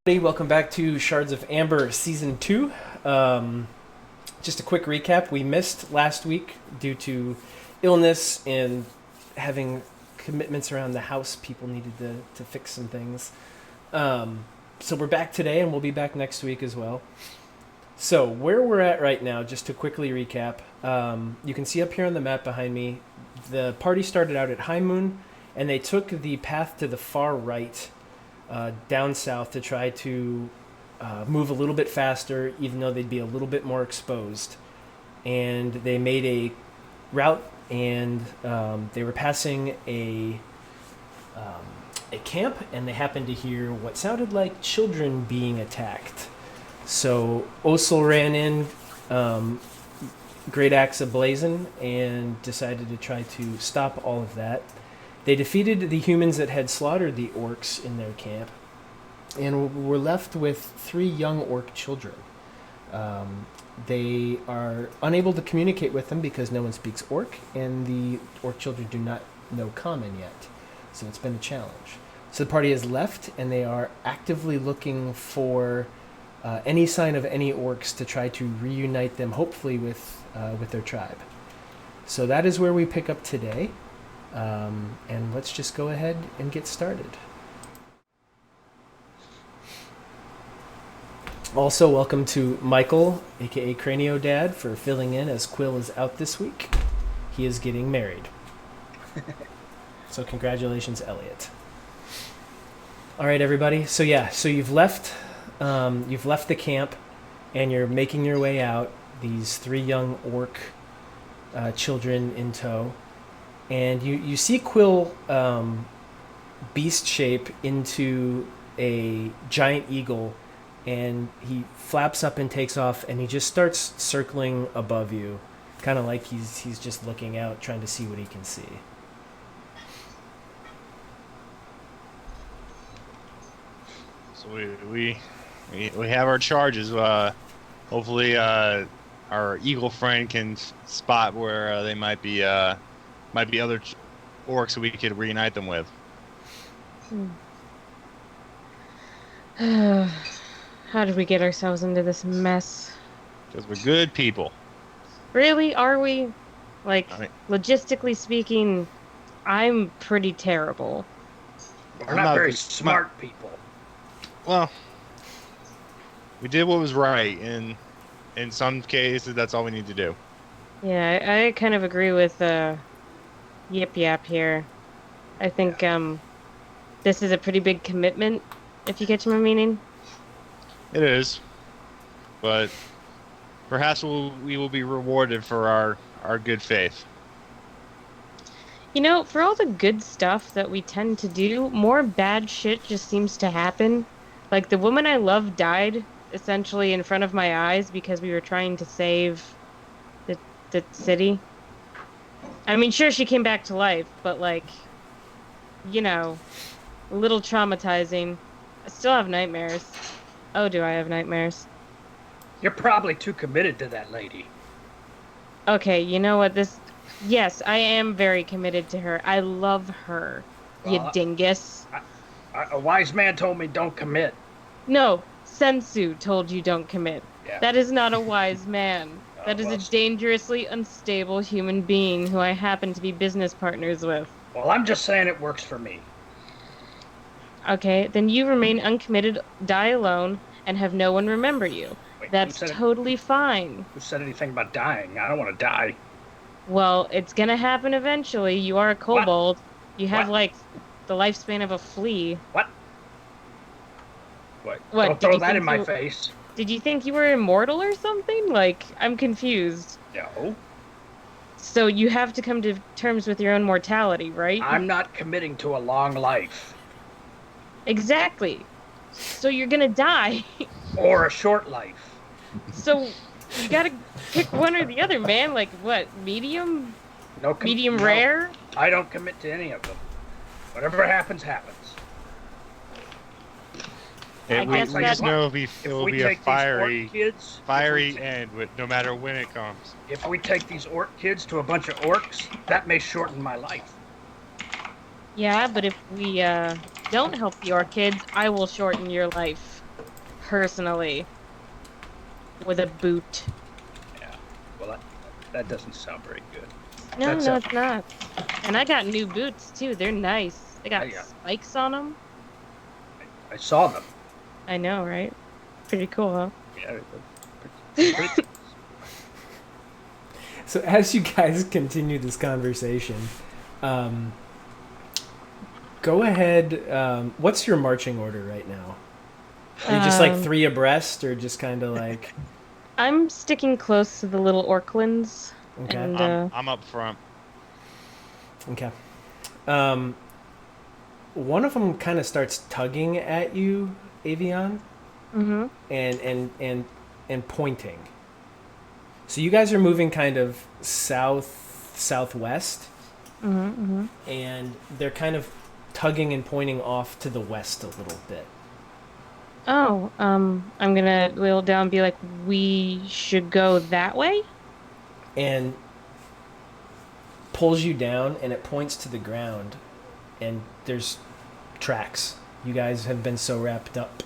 Welcome back to Shards of Amber Season 2. Just a quick recap. We missed last week due to illness and having commitments around the house. People needed to fix some things. So we're back today and we'll be back next week as well. So where we're at right now, just to quickly recap, you can see up here on the map behind me, the party started out at High Moon and they took the path to the far right down south to try to move a little bit faster, even though they'd be a little bit more exposed. And they made a route, and they were passing a camp, and they happened to hear what sounded like children being attacked. So Osel ran in, great axe ablazing, and decided to try to stop all of that. They defeated the humans that had slaughtered the orcs in their camp, and were left with 3 young orc children. They are unable to communicate with them because no one speaks orc, and the orc children do not know common yet. So it's been a challenge. So the party has left, and they are actively looking for any sign of any orcs to try to reunite them, hopefully with their tribe. So that is where we pick up today. And let's just go ahead and get started. Also, welcome to Michael, aka Cranio Dad, for filling in as Quill is out this week. He is getting married. So congratulations, Elliot. All right, everybody. So you've left the camp, and you're making your way out. These 3 young orc children in tow. And you see Quill beast shape into a giant eagle, and he flaps up and takes off, and he just starts circling above you, kind of like he's just looking out, trying to see what he can see. So we have our charges. Hopefully, our eagle friend can spot where they might be other orcs that we could reunite them with. How did we get ourselves into this mess? Because we're good people. Really? Are we? Logistically speaking, I'm pretty terrible. We're not very smart people. Well, we did what was right, and in some cases, that's all we need to do. Yeah, I kind of agree with Yip Yap here. I think this is a pretty big commitment, if you catch my meaning. It is, but perhaps we will be rewarded for our good faith. You know, for all the good stuff that we tend to do, more bad shit just seems to happen. Like, the woman I love died, essentially, in front of my eyes because we were trying to save the city. I mean, sure, she came back to life, but, like, you know, a little traumatizing. I still have nightmares. Oh, do I have nightmares? You're probably too committed to that lady. Okay, you know what, Yes, I am very committed to her. I love her, you dingus. A wise man told me don't commit. No, Sensu told you don't commit. Yeah. That is not a wise man. That is a dangerously unstable human being who I happen to be business partners with. Well, I'm just saying it works for me. Okay, then you remain uncommitted, die alone, and have no one remember you. Wait, that's totally fine. Who said anything about dying? I don't want to die. Well, it's gonna happen eventually. You are a kobold. You have, like, the lifespan of a flea. What? Don't throw that in my face. Did you think you were immortal or something? Like, I'm confused. No. So you have to come to terms with your own mortality, right? I'm not committing to a long life. Exactly. So you're gonna die. Or a short life. So you gotta pick one or the other, man. Like, what? Medium? Medium rare? I don't commit to any of them. Whatever happens, happens. We just know it will be a fiery end no matter when it comes. If we take these orc kids to a bunch of orcs, that may shorten my life. Yeah, but if we don't help your kids, I will shorten your life. personally with a boot. Yeah. Well, that doesn't sound very good. No, That's no, it's not. And I got new boots too. They're nice. They got Yeah. spikes on them. I saw them. I know, right? Pretty cool, huh? Yeah. Pretty- So as you guys continue this conversation, go ahead. What's your marching order right now? Are you just like 3 abreast, or just kind of like? I'm sticking close to the little orclins. Okay. And, I'm up front. Okay. One of them kind of starts tugging at you, Avion, mm-hmm. and pointing. So you guys are moving kind of southwest, Mm-hmm. and they're kind of tugging and pointing off to the west a little bit. Oh, I'm gonna wheel down and be like, we should go that way? And pulls you down, and it points to the ground, and there's tracks. You guys have been so wrapped up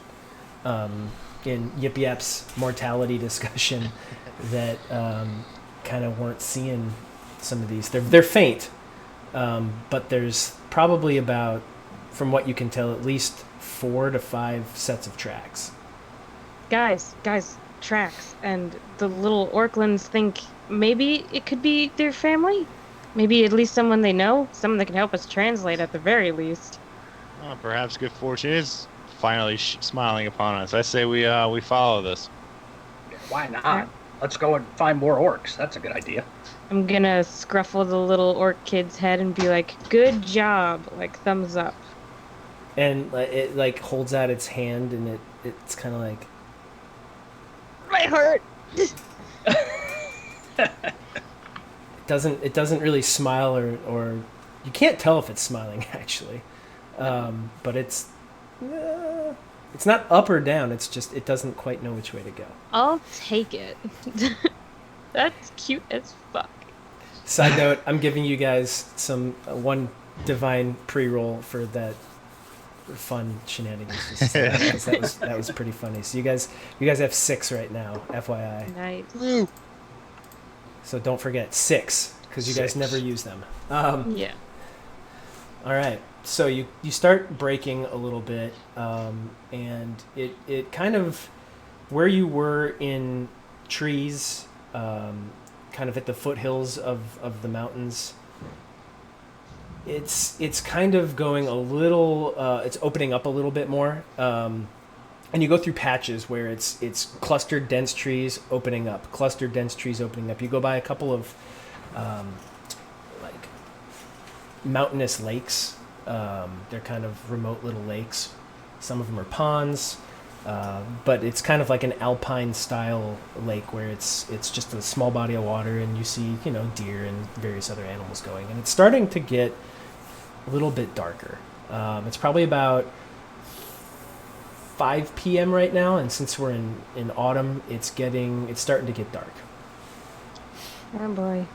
in Yip Yap's mortality discussion that kind of weren't seeing some of these. They're faint, but there's probably about, from what you can tell, at least 4 to 5 sets of tracks. Guys, tracks. And the little orclins think maybe it could be their family? Maybe at least someone they know? Someone that can help us translate at the very least. Perhaps good fortune is finally smiling upon us. I say we follow this. Why not? Let's go and find more orcs. That's a good idea. I'm gonna scruffle the little orc kid's head and be like, good job, like thumbs up. And it like holds out its hand, and it's kind of like, My heart! it doesn't really smile, or you can't tell if it's smiling actually, but it's not up or down. It's just it doesn't quite know which way to go. I'll take it. That's cute as fuck. Side note: I'm giving you guys some one divine pre-roll for that fun shenanigans. That was pretty funny. So you guys have 6 right now, FYI. Nice. So don't forget 6, because you guys 6. never use them. Yeah. All right. So you start breaking a little bit, and it kind of, where you were in trees, kind of at the foothills of the mountains, it's kind of going a little, it's opening up a little bit more, and you go through patches where it's clustered dense trees opening up, clustered dense trees opening up. You go by a couple of like mountainous lakes. They're kind of remote little lakes. Some of them are ponds, but it's kind of like an alpine style lake where it's just a small body of water, and you see, deer and various other animals going, and it's starting to get a little bit darker. It's probably about 5 p.m. right now, and since we're in autumn, it's starting to get dark. Oh boy.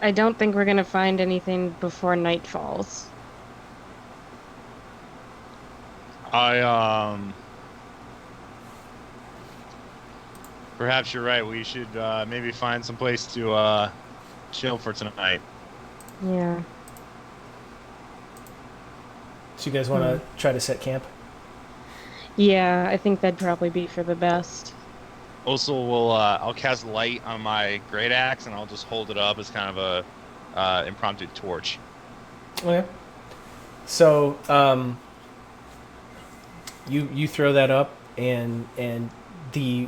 I don't think we're gonna find anything before night falls. Perhaps you're right. We should maybe find some place to chill for tonight. Yeah. So you guys want to try to set camp? Yeah, I think that'd probably be for the best. Also, I'll cast light on my great axe, and I'll just hold it up as kind of a impromptu torch. Okay. So you throw that up, and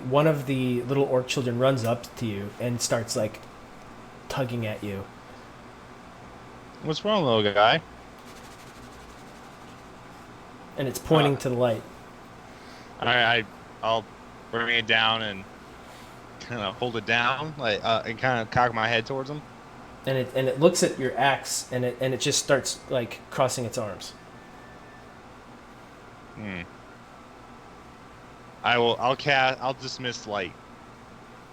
one of the little orc children runs up to you and starts like tugging at you. What's wrong, little guy? And it's pointing to the light. I'll bring it down and kind of hold it down, like and kind of cock my head towards him. And it looks at your axe, and it just starts like crossing its arms. I'll dismiss light.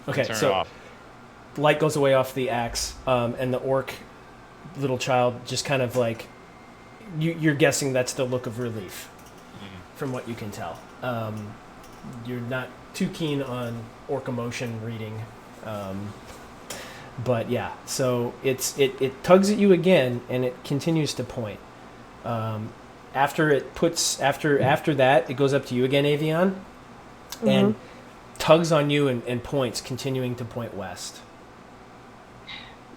Okay, Turn it so off. light goes away off the axe, and the orc little child just kind of like, you're guessing that's the look of relief. from what you can tell. You're not too keen on orc emotion reading. But yeah, so it tugs at you again, and it continues to point. After that, it goes up to you again, Avion, and tugs on you and points, continuing to point west.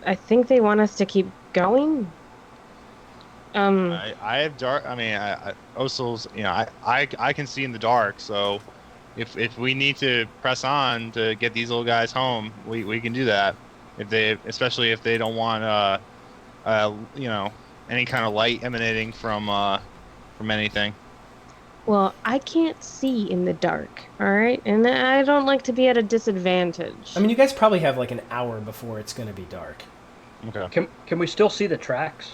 I think they want us to keep going. I have dark. I mean, Osel's. You know, I can see in the dark. So, if we need to press on to get these little guys home, we can do that. Especially if they don't want you know, any kind of light emanating from anything. Well, I can't see in the dark, all right? And I don't like to be at a disadvantage. I mean, you guys probably have like an hour before it's going to be dark. Okay. Can we still see the tracks?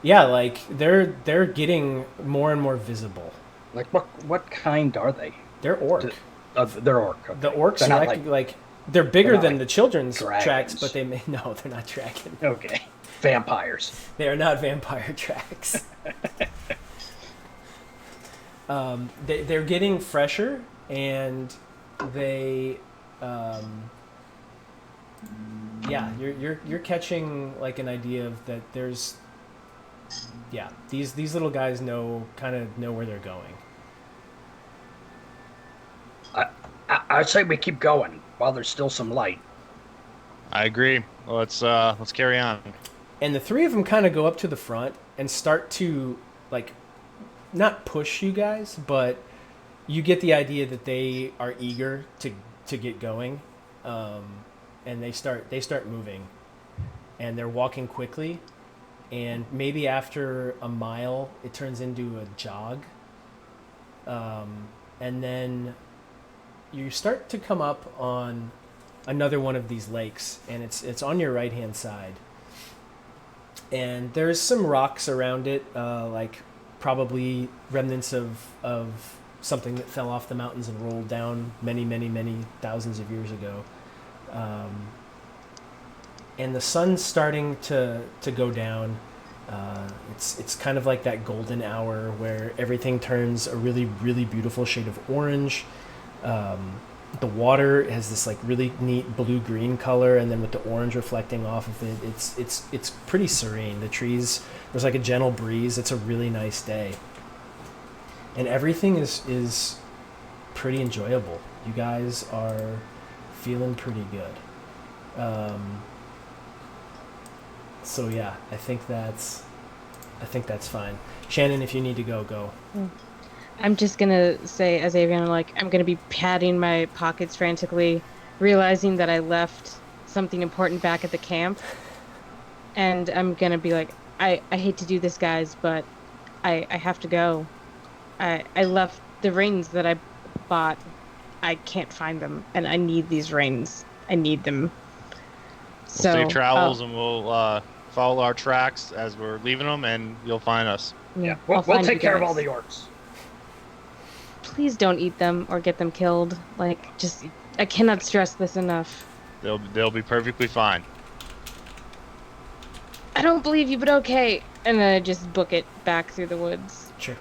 Yeah, like they're getting more and more visible. Like what kind are they? They're orc. They're orc. Okay. The orcs They're are not like they're bigger they're not than like the children's dragons. tracks, but they're not dragon. Okay. Vampires. They are not vampire tracks. They're getting fresher, and they, yeah, you're catching like an idea of that. There's, yeah, these little guys kind of know where they're going. I say we keep going while there's still some light. I agree. Well, let's carry on. And the three of them kind of go up to the front and start to like, not push you guys, but you get the idea that they are eager to get going, and they start moving, and they're walking quickly, and maybe after a mile it turns into a jog, and then you start to come up on another one of these lakes, and it's on your right hand side, and there's some rocks around it, like probably remnants of something that fell off the mountains and rolled down many thousands of years ago, and the sun's starting to go down. It's kind of like that golden hour where everything turns a really beautiful shade of orange. The water has this like really neat blue-green color, and then with the orange reflecting off of it, it's pretty serene. The trees, there's like a gentle breeze. It's a really nice day, and everything is pretty enjoyable. You guys are feeling pretty good. So yeah, I think that's fine. Shannon, if you need to go. I'm just gonna say, as Avian, I'm gonna be patting my pockets frantically, realizing that I left something important back at the camp, and I'm gonna be like, I hate to do this, guys, but I have to go. I left the rings that I bought. I can't find them, and I need these rings. I need them. So Safe travels, and we'll follow our tracks as we're leaving them, and you'll find us. Yeah, I'll we'll find take you care of guys. all the orcs. Please don't eat them or get them killed. I cannot stress this enough. They'll be perfectly fine. I don't believe you, but okay. And then I just book it back through the woods. Sure.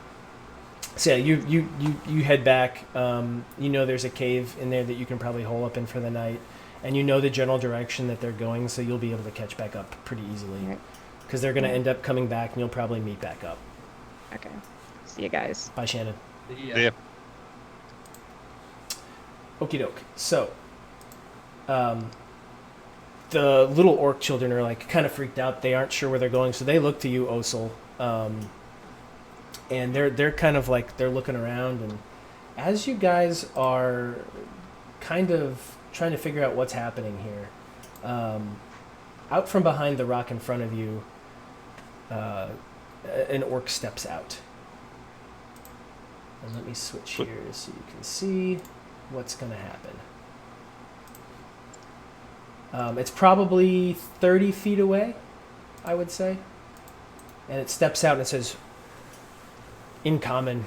So yeah, you head back. You know there's a cave in there that you can probably hole up in for the night, and you know the general direction that they're going, so you'll be able to catch back up pretty easily. Because they're going to end up coming back, and you'll probably meet back up. Okay. See you guys. Bye, Shannon. Yeah. Okie doke. So, the little orc children are like kind of freaked out. They aren't sure where they're going, so they look to you, Osel, and they're kind of like they're looking around. And as you guys are kind of trying to figure out what's happening here, out from behind the rock in front of you, an orc steps out. And let me switch here so you can see what's going to happen. It's probably 30 feet away, I would say. And it steps out and it says, in common,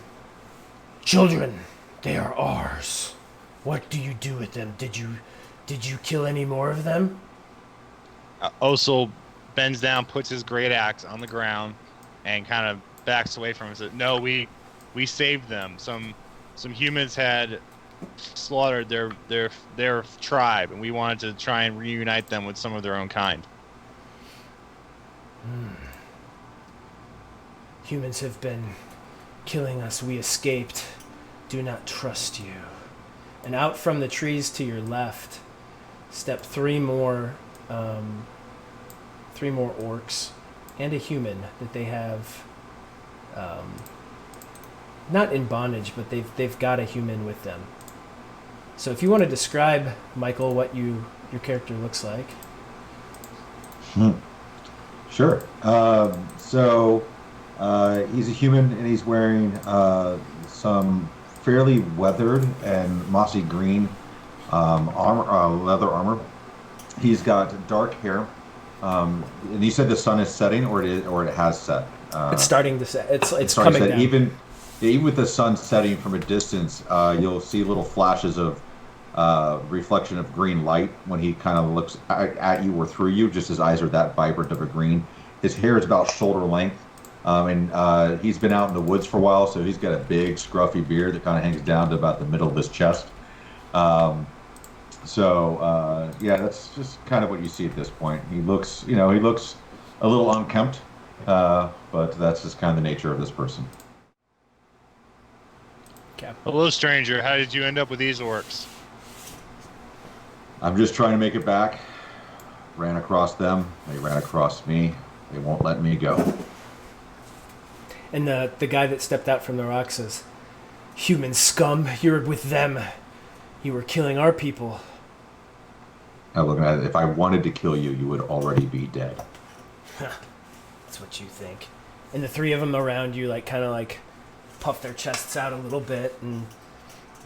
"Children, they are ours. What do you do with them? Did you kill any more of them?" Osel bends down, puts his great axe on the ground, and kind of backs away from it. And says, "No, we we saved them. Some humans had slaughtered their tribe, and we wanted to try and reunite them with some of their own kind. Humans have been killing us. We escaped. Do not trust you. And out from the trees to your left step three more orcs and a human that they have not in bondage, but they've got a human with them. So if you want to describe, Michael, what your character looks like. Sure. He's a human, and he's wearing some fairly weathered and mossy green leather armor. He's got dark hair. And you said the sun is setting, or it has set. It's starting to set. It's coming coming down. Even with the sun setting from a distance, you'll see little flashes of reflection of green light when he kind of looks at you or through you. Just his eyes are that vibrant of a green. His hair is about shoulder length. And he's been out in the woods for a while, so he's got a big scruffy beard that kind of hangs down to about the middle of his chest. That's just kind of what you see at this point. He looks a little unkempt, but that's just kind of the nature of this person. Cap. Hello, stranger. How did you end up with these orcs? I'm just trying to make it back. Ran across them. They ran across me. They won't let me go. And the guy that stepped out from the rock says, "Human scum, you're with them. You were killing our people." Look, if I wanted to kill you, you would already be dead. That's what you think. And the three of them around you, kind of puff their chests out a little bit and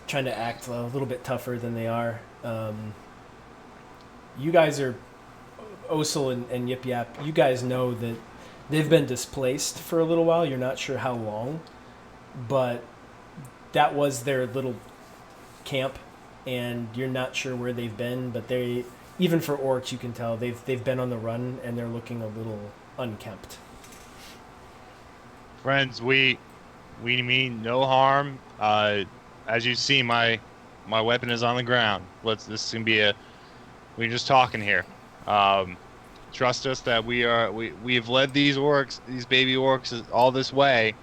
trying to act a little bit tougher than they are. You guys are Osil and Yip Yap. You guys know that they've been displaced for a little while. You're not sure how long, but that was their little camp, and you're not sure where they've been. But even for orcs, you can tell they've been on the run, and they're looking a little unkempt. Friends, we mean no harm. As you see, my weapon is on the ground. This can be we're just talking here. Trust us that we have led these baby orcs, all this way,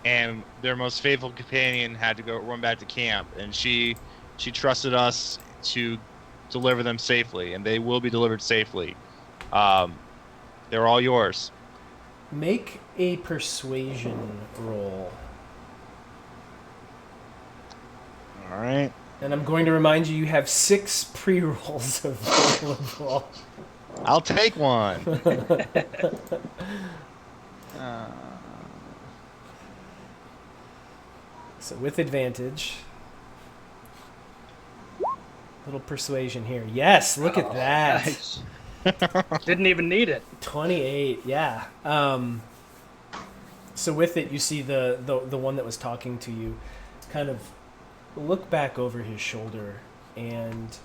and their most faithful companion had to go run back to camp, and she trusted us to deliver them safely, and they will be delivered safely. They're all yours. Make a persuasion roll. All right. And I'm going to remind you have 6 pre-rolls available. I'll take one. So with advantage. Little persuasion here. Yes, look at that. Nice. Didn't even need it. 28, yeah. So with it, you see the one that was talking to you kind of look back over his shoulder, and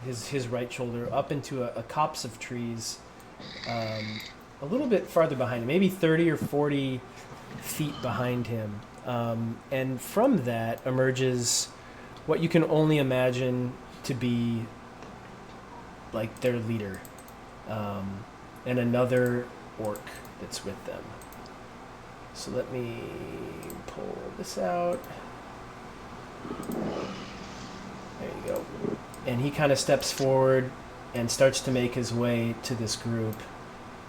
his right shoulder up into a copse of trees a little bit farther behind him, maybe 30 or 40 feet behind him. And from that emerges what you can only imagine to be like their leader, and another orc that's with them. So let me pull this out. There you go. And he kind of steps forward and starts to make his way to this group.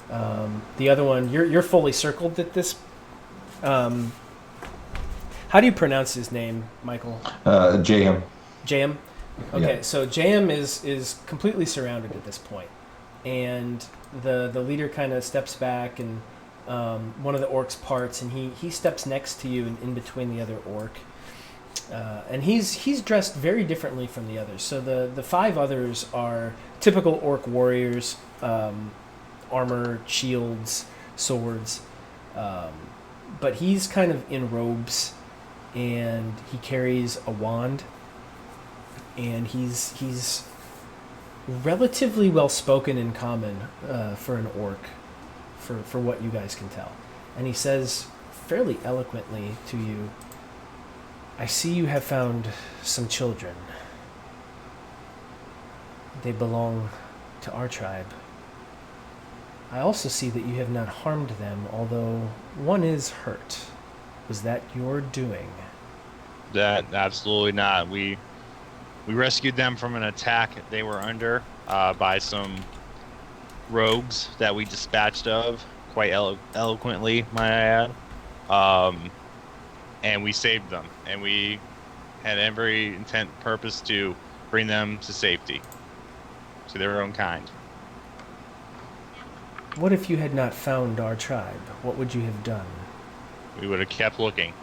The other one, you're fully circled at this. How do you pronounce his name, Michael? JM. JM? Okay, Yeah. so JM is completely surrounded at this point. And the leader kind of steps back, and one of the orcs parts, and he steps next to you and in between the other orc. And he's dressed very differently from the others. So the 5 others are typical orc warriors, armor, shields, swords. But he's kind of in robes, and he carries a wand, and he's relatively well spoken in common for an orc, for what you guys can tell. And he says, fairly eloquently to you, I see you have found some children. They belong to our tribe. I also see that you have not harmed them, although one is hurt. Was that your doing? That absolutely not. We rescued them from an attack they were under by some rogues that we dispatched of quite eloquently, might I add. And we saved them, and we had every intent purpose to bring them to safety, to their own kind. What if you had not found our tribe? What would you have done? We would have kept looking.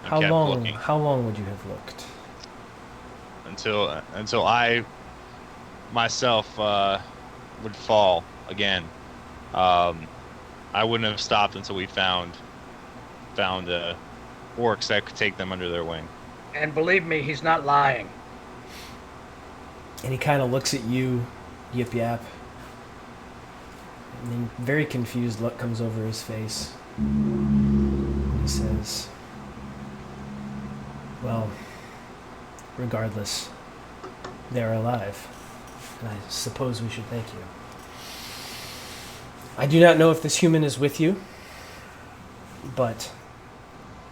How long would you have looked? Until I myself would fall again. I wouldn't have stopped until we found orcs that could take them under their wing. And believe me, he's not lying. And he kind of looks at you, Yip Yap. And then very confused look comes over his face. He says, well, regardless, they're alive. And I suppose we should thank you. I do not know if this human is with you, but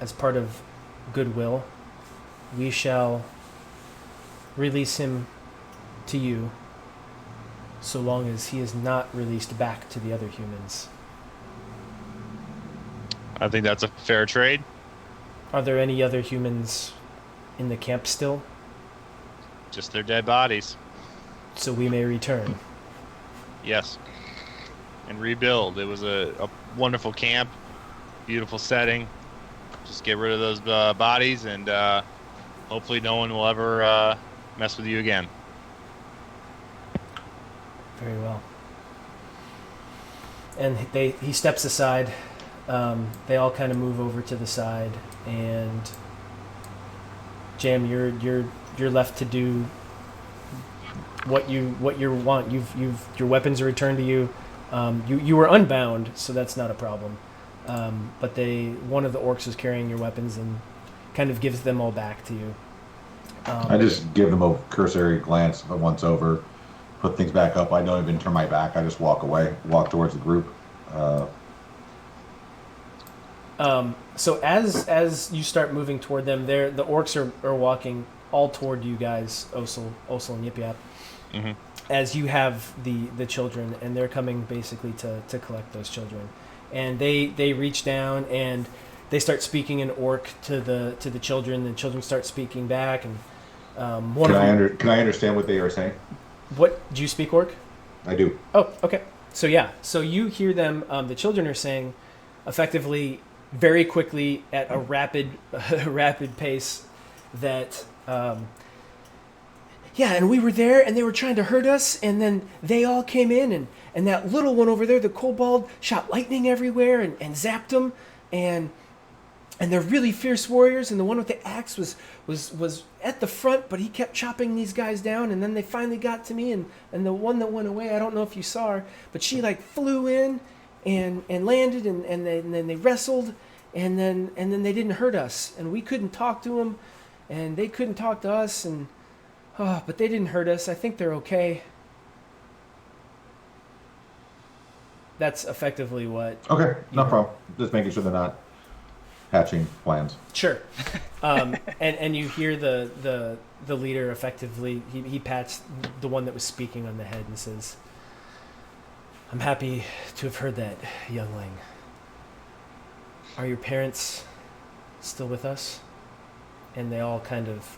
as part of goodwill, we shall release him to you so long as he is not released back to the other humans. I think that's a fair trade. Are there any other humans in the camp still? Just their dead bodies. So we may return. Yes. And rebuild. It was a wonderful camp, beautiful setting. Just get rid of those bodies, and hopefully no one will ever mess with you again. Very well. And he steps aside. They all kind of move over to the side, and Jam, you're left to do what you want. Your weapons are returned to you. You were unbound, so that's not a problem. But one of the orcs is carrying your weapons and kind of gives them all back to you. I just give them a cursory glance once over, put things back up. I don't even turn my back. I just walk away, walk towards the group. So as you start moving toward them, the orcs are walking all toward you guys, Osel and Yip Yap, Mm-hmm. as you have the children, and they're coming basically to collect those children. And they reach down and they start speaking in orc to the children. The children start speaking back, and Can I understand what they are saying? What do you speak orc? I do. Oh, okay. So yeah, so you hear them. The children are saying, effectively, very quickly at a rapid pace, that yeah, and we were there, and they were trying to hurt us, and then they all came in, and that little one over there, the kobold, shot lightning everywhere and zapped them, and they're really fierce warriors, and the one with the axe was at the front, but he kept chopping these guys down, and then they finally got to me, and the one that went away, I don't know if you saw her, but she like flew in and landed, and then they wrestled, and then they didn't hurt us, and we couldn't talk to them, and they couldn't talk to us, and but they didn't hurt us. I think they're okay. That's effectively what. Okay, no problem. Just making sure they're not hatching plans. Sure. And you hear the leader effectively. He pats the one that was speaking on the head and says, "I'm happy to have heard that, youngling. Are your parents still with us?" And they all kind of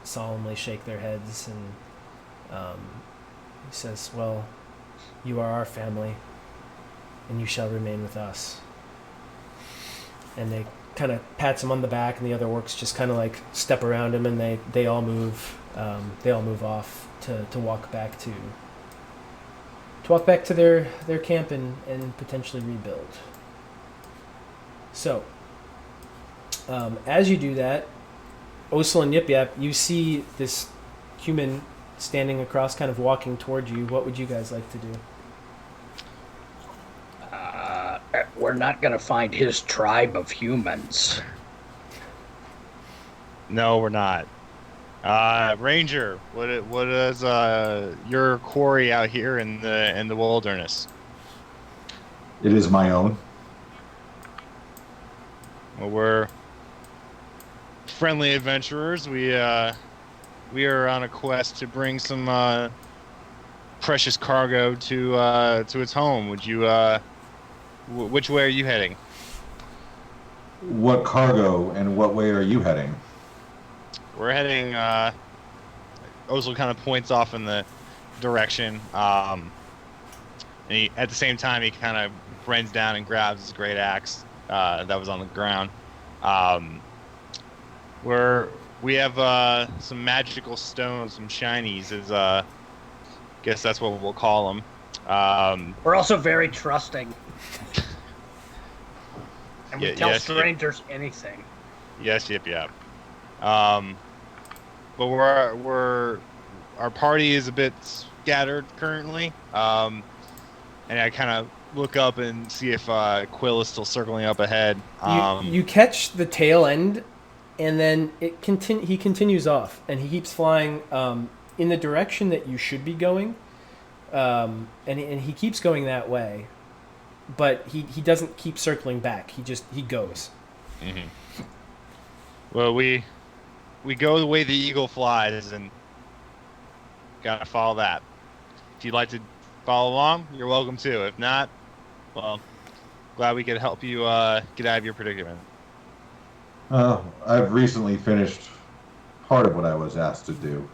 solemnly shake their heads, and he says, "Well, you are our family, and you shall remain with us." And they kind of pats him on the back, and the other orcs just kind of like step around him, and they all move off to walk back to their camp and potentially rebuild. So as you do that, Osel and Yip Yap, you see this human standing across, kind of walking toward you. What would you guys like to do? we're not going to find his tribe of humans. No, we're not. Ranger, what is your quarry out here in the wilderness? It is my own. Well, we're friendly adventurers. We are on a quest to bring some precious cargo to its home. Would you which way are you heading? What cargo and what way are you heading? We're heading. Ozil kind of points off in the direction. And at the same time, he kind of bends down and grabs his great axe that was on the ground. We have some magical stones, some shinies, guess that's what we'll call them. We're also very trusting. And we tell strangers anything. Yes, yep. But our party is a bit scattered currently. And I kind of look up and see if Quill is still circling up ahead. You catch the tail end, and then he continues off, and he keeps flying in the direction that you should be going, and he keeps going that way, but he doesn't keep circling back. He goes. Mm-hmm. Well, we go the way the eagle flies, and gotta follow that. If you'd like to follow along, you're welcome to. If not, well, glad we could help you get out of your predicament. I've recently finished part of what I was asked to do.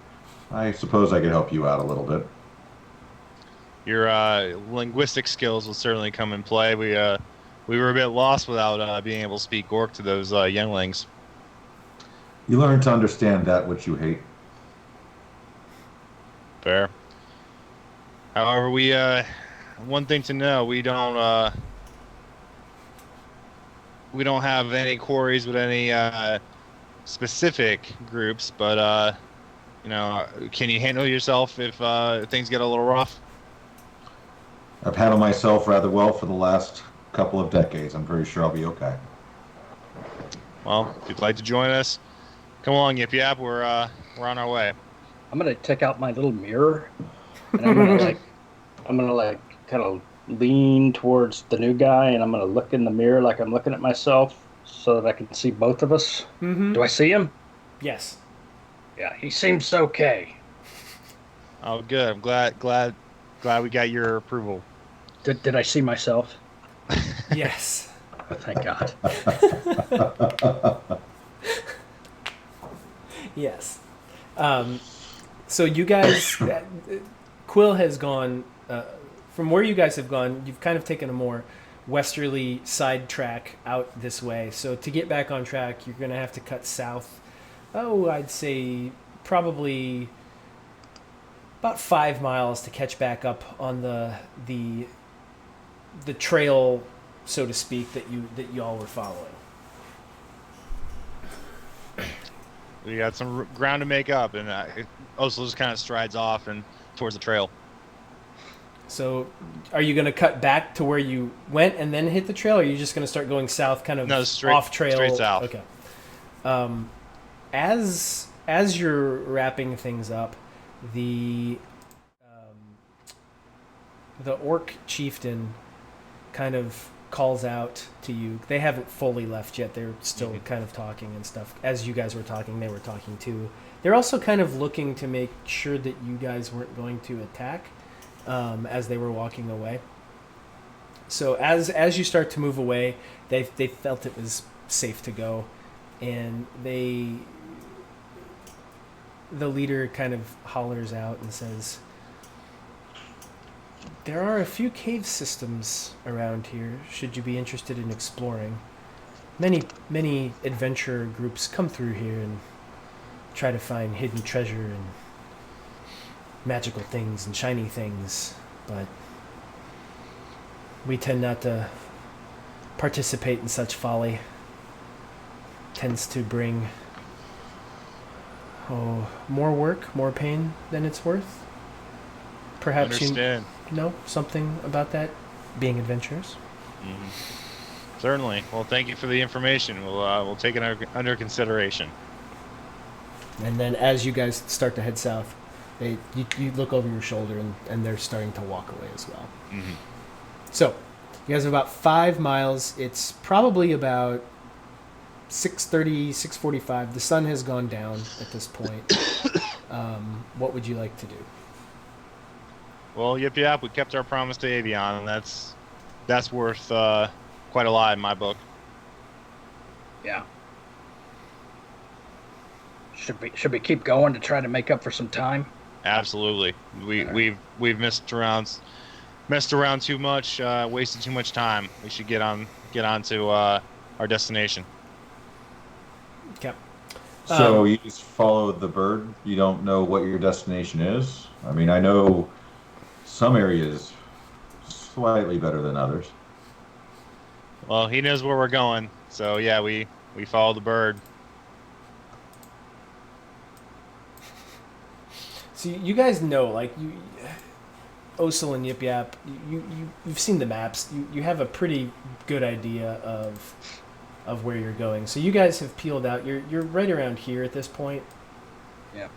I suppose I could help you out a little bit. Your linguistic skills will certainly come in play. We were a bit lost without being able to speak Orc to those younglings. You learn to understand that which you hate. Fair. However, one thing to know, we don't have any quarries with any specific groups, but can you handle yourself if things get a little rough? I've handled myself rather well for the last couple of decades. I'm pretty sure I'll be okay. Well, if you'd like to join us, come along, Yip Yap. We're on our way. I'm gonna take out my little mirror, and I'm gonna kind of lean towards the new guy, and I'm gonna look in the mirror like I'm looking at myself, so that I can see both of us. Mm-hmm. Do I see him? Yes. Yeah, he seems okay. Oh, good. I'm glad we got your approval. Did I see myself? Yes. Oh, thank God. Yes. So you guys, Quill has gone, from where you guys have gone, you've kind of taken a more westerly side track out this way. So to get back on track, you're going to have to cut south. Oh, I'd say probably about 5 miles to catch back up on the trail, so to speak, that you all were following. We got some ground to make up, and Oslo just kind of strides off and towards the trail. So, are you going to cut back to where you went and then hit the trail, or are you just going to start going south, kind of off trail? Straight south. Okay. As you're wrapping things up, the orc chieftain kind of calls out to you. They haven't fully left yet. They're still kind of talking and stuff. As you guys were talking, they were talking too. They're also kind of looking to make sure that you guys weren't going to attack as they were walking away. So as you start to move away, they felt it was safe to go, and the leader kind of hollers out and says, "There are a few cave systems around here, should you be interested in exploring. Many adventurer groups come through here and try to find hidden treasure and magical things and shiny things, but we tend not to participate in such folly. Tends to bring more work, more pain than it's worth. Perhaps Understand. you know something about that, being adventurers." Mm-hmm. Certainly. Well, thank you for the information. We'll take it under consideration. And then as you guys start to head south, you look over your shoulder and they're starting to walk away as well. Mm-hmm. So you guys have about 5 miles. It's probably about 6:30, 6:45. The sun has gone down at this point. What would you like to do? Well, yep. We kept our promise to Avion, and that's worth quite a lot in my book. Yeah. Should we keep going to try to make up for some time? Absolutely. We've messed around too much, wasted too much time. We should get on to our destination. Okay. So you just follow the bird. You don't know what your destination is. I mean, I know some areas slightly better than others. Well, he knows where we're going, so yeah, we follow the bird. So you guys know, like, Osil and Yip Yap, you've seen the maps. You have a pretty good idea of where you're going. So you guys have peeled out. You're right around here at this point. Yeah.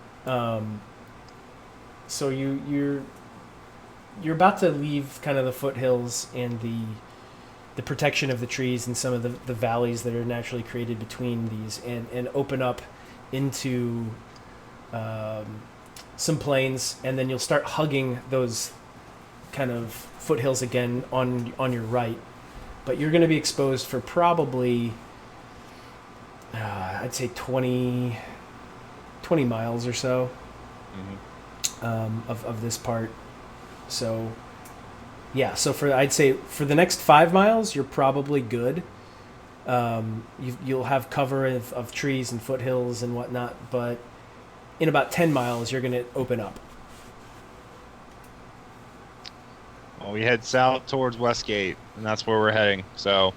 So you're about to leave kind of the foothills and the protection of the trees and some of the valleys that are naturally created between these and open up into some plains, and then you'll start hugging those kind of foothills again on your right. But you're going to be exposed for probably, I'd say 20 miles or so of this part. So, yeah. So I'd say for the next 5 miles, you're probably good. You'll have cover of trees and foothills and whatnot, but in about 10 miles, you're going to open up. Well, we head south towards Westgate, and that's where we're heading. So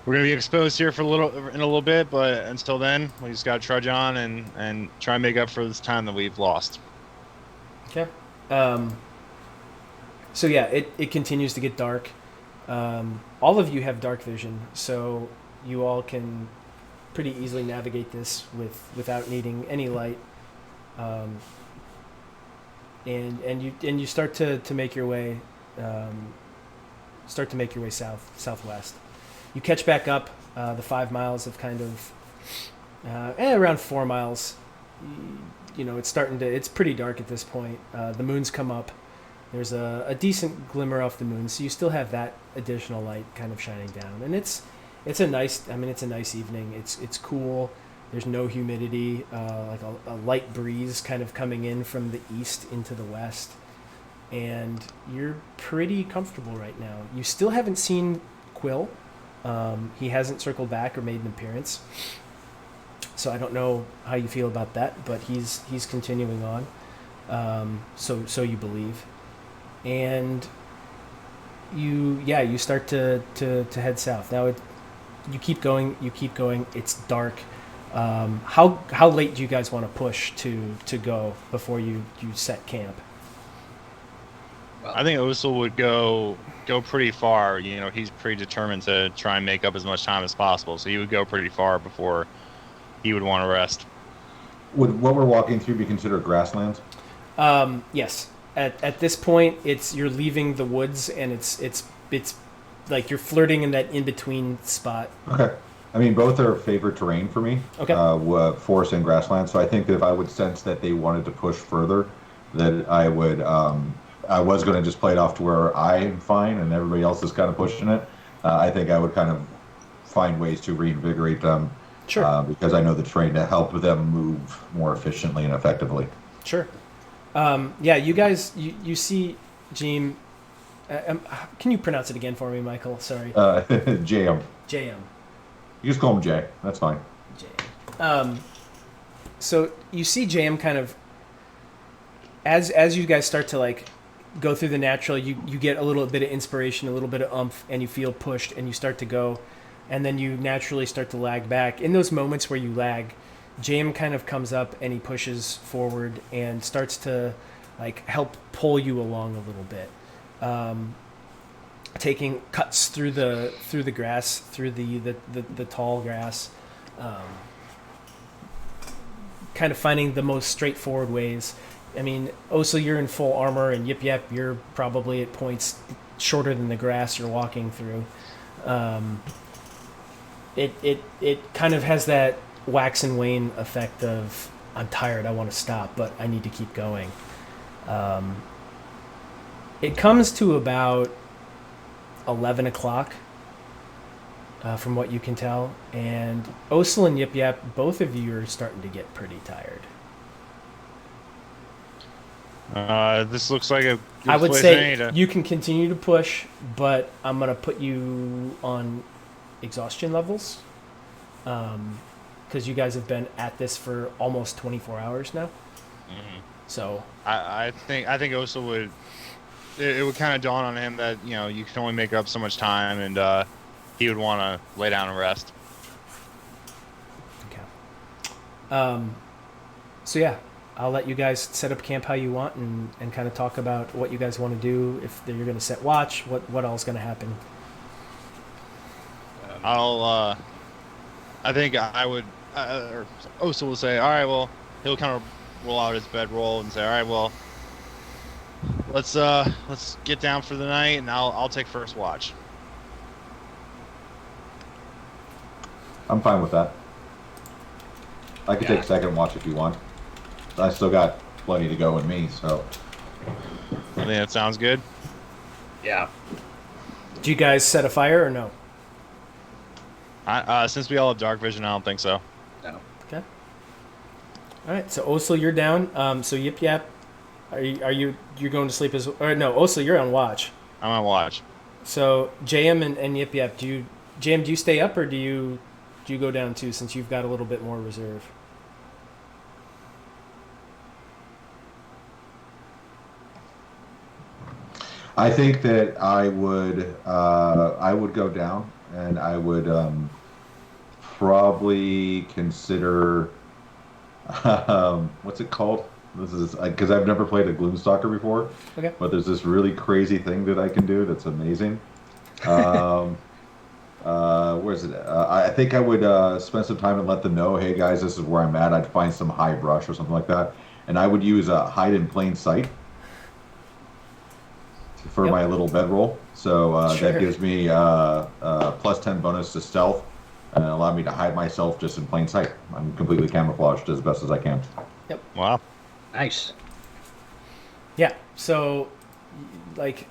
we're going to be exposed here in a little bit, but until then, we just got to trudge on and try and make up for this time that we've lost. Okay. So yeah, it continues to get dark. All of you have dark vision, so you all can pretty easily navigate this without needing any light. And you start to make your way southwest. You catch back up. The 5 miles of kind of around 4 miles. It's pretty dark at this point. The moon's come up. There's a decent glimmer off the moon, so you still have that additional light kind of shining down, and it's a nice evening. It's cool. There's no humidity, like a light breeze kind of coming in from the east into the west, and you're pretty comfortable right now. You still haven't seen Quill. He hasn't circled back or made an appearance, so I don't know how you feel about that, but he's continuing on. So you believe, and you start to head south. Now you keep going. It's dark. How late do you guys want to push to go before you set camp? I think Osil would go pretty far. He's pretty determined to try and make up as much time as possible. So he would go pretty far before he would want to rest. Would what we're walking through be considered grasslands? Yes. At this point, you're leaving the woods, and it's like you're flirting in that in between spot. Okay. I mean, both are favorite terrain for me. Okay. Forest and grassland. So I think that if I would sense that they wanted to push further, that I would. I was going to just play it off to where I'm fine and everybody else is kind of pushing it. I think I would kind of find ways to reinvigorate them. Sure. Because I know the terrain to help them move more efficiently and effectively. Sure. Yeah, you guys, you see Jim. Can you pronounce it again for me, Michael? Sorry. JM. JM. You just call him Jay. That's fine. JM. So you see JM kind of as you guys start to like go through the natural, you get a little bit of inspiration, a little bit of oomph, and you feel pushed, and you start to go, and then you naturally start to lag back. In those moments where you lag, JM kind of comes up and he pushes forward and starts to like help pull you along a little bit. taking cuts through the grass, through the tall grass, kind of finding the most straightforward ways. I mean, Osa, you're in full armor, and Yip Yap, you're probably at points shorter than the grass you're walking through. It kind of has that wax and wane effect of, I'm tired, I want to stop, but I need to keep going. It comes to about 11 o'clock, from what you can tell, and Osel and Yip Yap, both of you are starting to get pretty tired. This looks like a good I would place say to... you can continue to push, but I'm going to put you on exhaustion levels, because you guys have been at this for almost 24 hours now. Mhm. So I think Osa would... It would kind of dawn on him that, you can only make up so much time, and he would want to lay down and rest. okay. So yeah, I'll let you guys set up camp how you want, and kind of talk about what you guys want to do. If you're going to set watch, what all's going to happen. I think I would, or Osa will say, all right, well, he'll kind of roll out his bedroll and say, all right, well, let's get down for the night, and I'll take first watch. I'm fine with that. I could take second watch if you want. I still got plenty to go in me, so. I think that sounds good. Yeah. Do you guys set a fire or no? Since we all have dark vision, I don't think so. No. Okay. All right. So Osel, you're down. So Yip Yap, you're going to sleep as? Or no, Osel, you're on watch. I'm on watch. So JM and Yip Yap, do you stay up, or do you go down too, since you've got a little bit more reserve? I think that I would go down, and I would probably consider what's it called? This is because I've never played a Gloomstalker before. Okay. But there's this really crazy thing that I can do that's amazing. Where is it? I think I would spend some time and let them know, hey guys, this is where I'm at. I'd find some high brush or something like that, and I would use a hide in plain sight for my little bedroll. So Sure. that gives me plus 10 bonus to stealth, and allow me to hide myself just in plain sight. I'm completely camouflaged as best as I can. Wow. Nice. Yeah. So, like,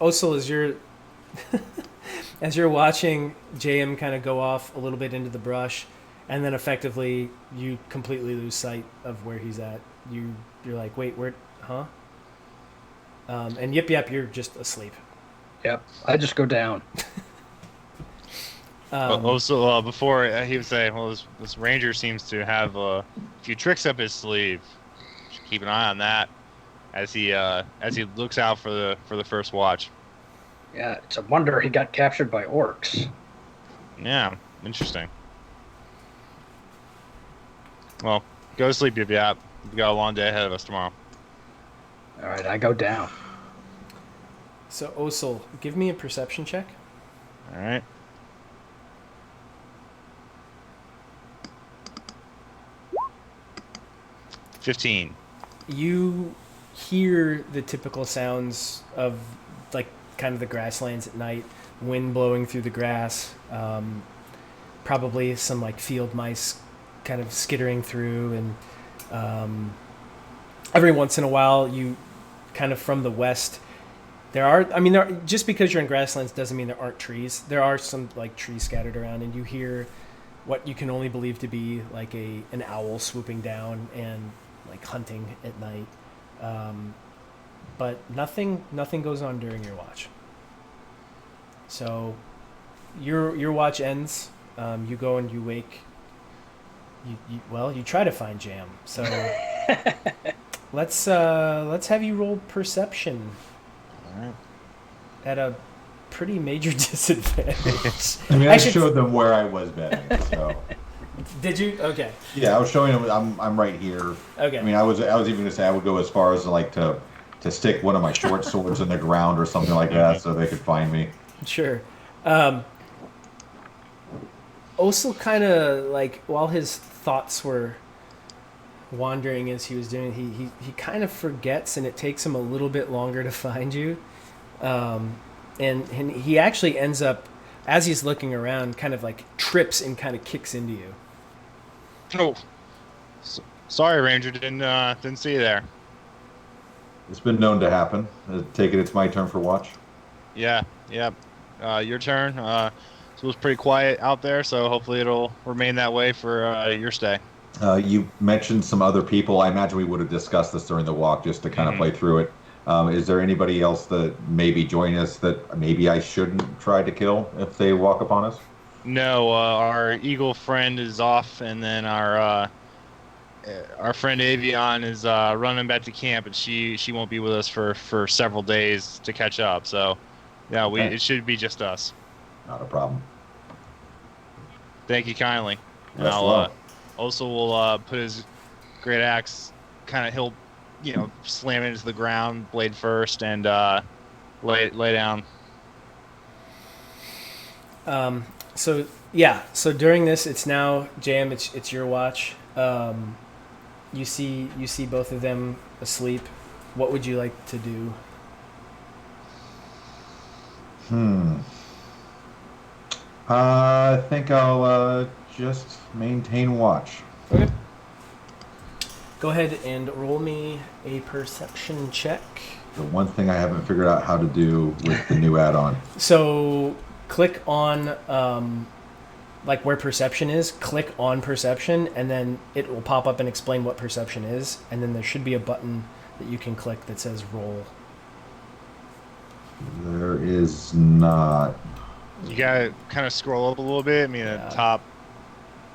Osel, as you're watching JM kind of go off a little bit into the brush, and then effectively you completely lose sight of where he's at. You're like, wait, where? Huh? And Yip Yap, you're just asleep. Yep. I just go down. Also, before he would say, well, this ranger seems to have a few tricks up his sleeve. Should keep an eye on that as he looks out for the first watch. Yeah, it's a wonder he got captured by orcs. Yeah, interesting. Well, go to sleep, Yip Yap. We've got a long day ahead of us tomorrow. All right, I go down. So Osel, give me a perception check. All right. $15. You hear the typical sounds of, like, kind of the grasslands at night, wind blowing through the grass, probably some like field mice kind of skittering through, and every once in a while you kind of from the west just because you're in grasslands doesn't mean there aren't trees. There are some like trees scattered around, and you hear what you can only believe to be like an owl swooping down and like hunting at night. But nothing goes on during your watch. So your watch ends. You go and you wake. You try to find Jam. So let's have you roll perception. All right. at a pretty major disadvantage. I mean, I showed them where I was betting. So Did you? Okay. yeah, I was showing them. I'm right here. Okay. I mean, I was even gonna say I would go as far as like to to stick one of my short swords in the ground or something like that, so they could find me. Sure. Osel kind of like while his thoughts were wandering as he was doing, he kind of forgets, and it takes him a little bit longer to find you. And he actually ends up, as he's looking around, kind of like trips and kind of kicks into you. Oh, sorry, Ranger. Didn't see you there. It's been known to happen. Take it, it's my turn for watch. Yeah. Your turn. It was pretty quiet out there, so hopefully it'll remain that way for your stay. You mentioned some other people. I imagine we would have discussed this during the walk just to kind of play through it. Is there anybody else that maybe join us that maybe I shouldn't try to kill if they walk upon us? No, our eagle friend is off, and then our friend Avion is running back to camp, and she won't be with us for several days to catch up. So, yeah, Okay. it should be just us. Not a problem. Thank you kindly. And Rest I'll well. also will put his great axe, he'll slam it into the ground, blade first, and lay down. So during this, it's now Jam. It's your watch. You see both of them asleep. What would you like to do? I think I'll just maintain watch. Okay. Go ahead and roll me a perception check. The one thing I haven't figured out how to do with the new add-on. So click on like where perception is, click on perception, and then it will pop up and explain what perception is, and then there should be a button that you can click that says roll. There is not. You gotta kind of scroll up a little bit. I mean, Yeah. at the top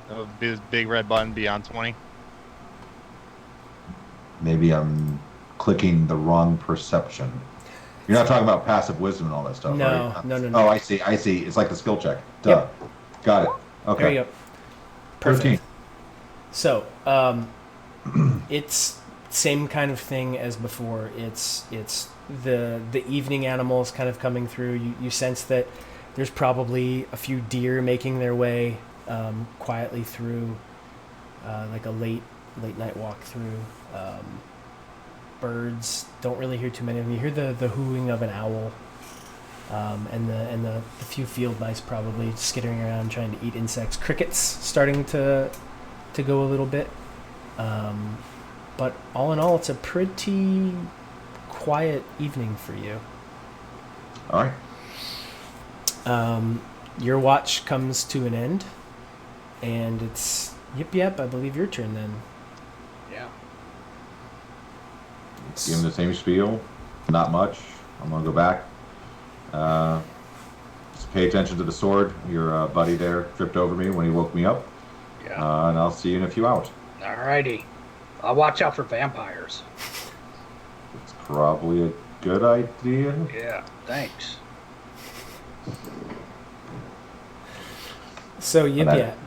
of big red button beyond 20. Maybe I'm clicking the wrong perception. You're not talking about passive wisdom and all that stuff, No, right? no. Oh, I see. It's like the skill check. Duh. Yep. Got it. Okay. There you go. Perfect. 13. So, it's same kind of thing as before. It's the evening animals kind of coming through. You sense that there's probably a few deer making their way quietly through, like a late night walk through. Birds, don't really hear too many of them. You hear the hooting of an owl, and the few field mice probably skittering around trying to eat insects. Crickets starting to go a little bit. But all in all, it's a pretty quiet evening for you. All right. Your watch comes to an end, and it's yep. I believe your turn then. Yeah. Give him the same spiel. Not much. I'm going to go back. Just pay attention to the sword. Your buddy there tripped over me when he woke me up. Yeah. And I'll see you in a few hours. Alrighty. I'll watch out for vampires. It's probably a good idea. Yeah. Thanks. So Yep.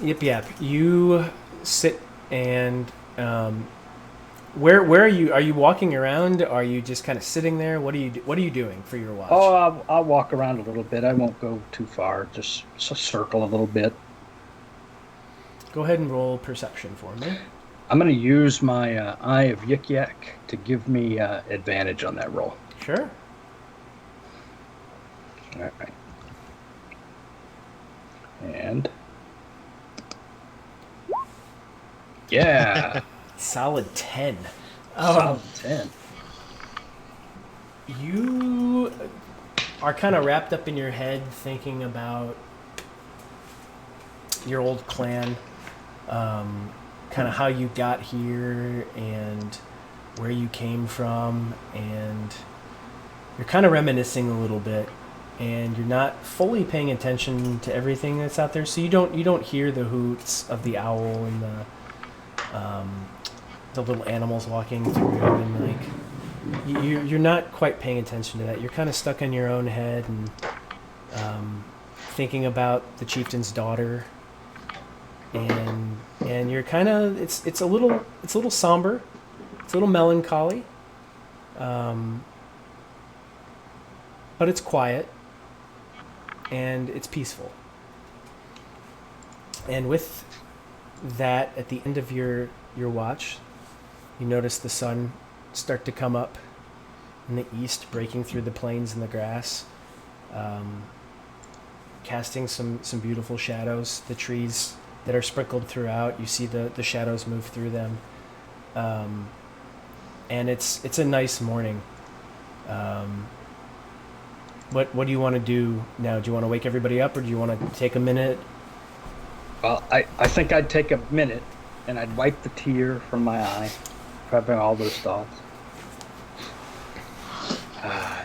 Yep. You sit and where are you? Are you walking around? Are you just kind of sitting there? What are you doing for your watch? Oh, I'll walk around a little bit. I won't go too far. Just circle a little bit. Go ahead and roll perception for me. I'm going to use my Eye of Yik Yak to give me advantage on that roll. Sure. All right. And yeah, Solid 10. solid 10. You are kind of wrapped up in your head thinking about your old clan, kind of how you got here and where you came from, and you're kind of reminiscing a little bit, and you're not fully paying attention to everything that's out there, so you don't hear the hoots of the owl and the little animals walking through, and like you're not quite paying attention to that. You're kind of stuck in your own head and thinking about the chieftain's daughter, and you're kind of it's a little somber. It's It's a little melancholy, but it's quiet and it's peaceful. And with that, at the end of your watch, you notice the sun start to come up in the east, breaking through the plains and the grass, casting some beautiful shadows. The trees that are sprinkled throughout, you see the shadows move through them. And it's a nice morning. What do you want to do now? Do you want to wake everybody up, or do you want to take a minute? Well, I think I'd take a minute and I'd wipe the tear from my eye, prepping all those thoughts.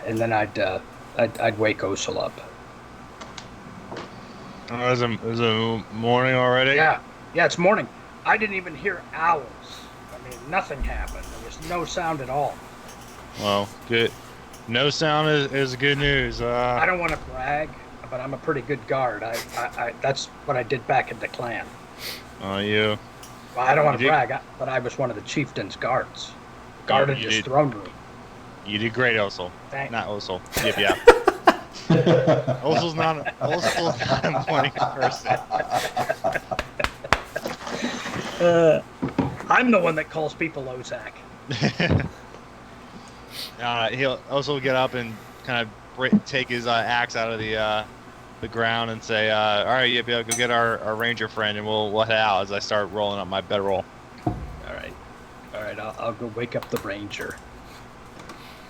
And then I'd wake Osil up. Oh, is it morning already? Yeah, it's morning. I didn't even hear owls. I mean, nothing happened. There was no sound at all. Well, good. No sound is good news. I don't want to brag, but I'm a pretty good guard. I that's what I did back in the clan. You. Well, I don't want to brag, but I was one of the chieftain's guards. Guarded his throne room. You did great, Osil. Thanks. Not Osil. Yep, yeah. Osil's not a morning person. I'm the one that calls people Ozak. He'll also get up and kind of take his axe out of the ground and say, "All right, yep, go get our ranger friend, and we'll head out." As I start rolling up my bedroll. All right. I'll go wake up the ranger.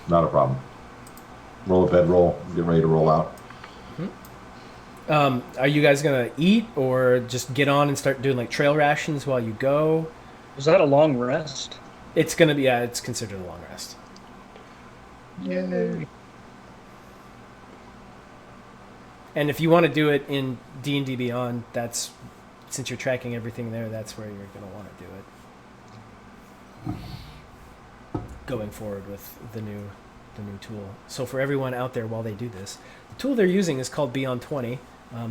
Not a problem. Roll a bedroll. Get ready to roll out. Are you guys gonna eat or just get on and start doing like trail rations while you go? Was that a long rest? It's gonna be, yeah, it's considered a long rest. Yay. And if you want to do it in D&D Beyond, that's, since you're tracking everything there, that's where you're gonna want to do it. Going forward with the new tool. So for everyone out there, while they do this, the tool they're using is called Beyond 20.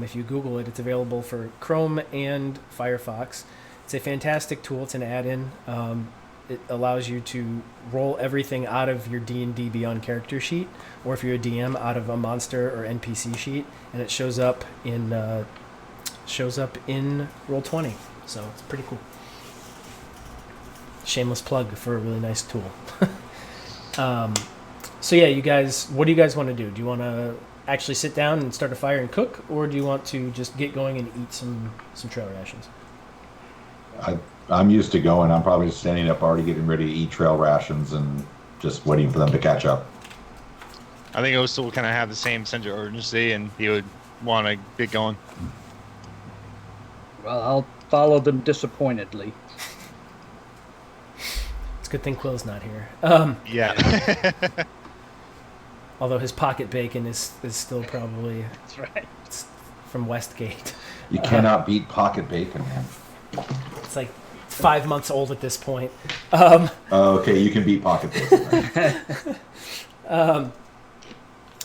If you Google it, it's available for Chrome and Firefox. It's a fantastic tool. It's an add-in. It allows you to roll everything out of your D&D Beyond character sheet, or if you're a DM, out of a monster or NPC sheet, and it shows up in Roll20. So it's pretty cool. Shameless plug for a really nice tool. So yeah, you guys, what do you guys want to do? Do you want to actually sit down and start a fire and cook, or do you want to just get going and eat some trail rations? I'm used to going. I'm probably just standing up already getting ready to eat trail rations and just waiting for them to catch up. I think Osil will kind of have the same sense of urgency, and he would want to get going. Well, I'll follow them disappointedly. It's a good thing Quill's not here. Yeah. Although his pocket bacon is still probably That's right. from Westgate. You cannot beat pocket bacon, man. It's like 5 months old at this point. Okay, you can beat pocket bacon. Right?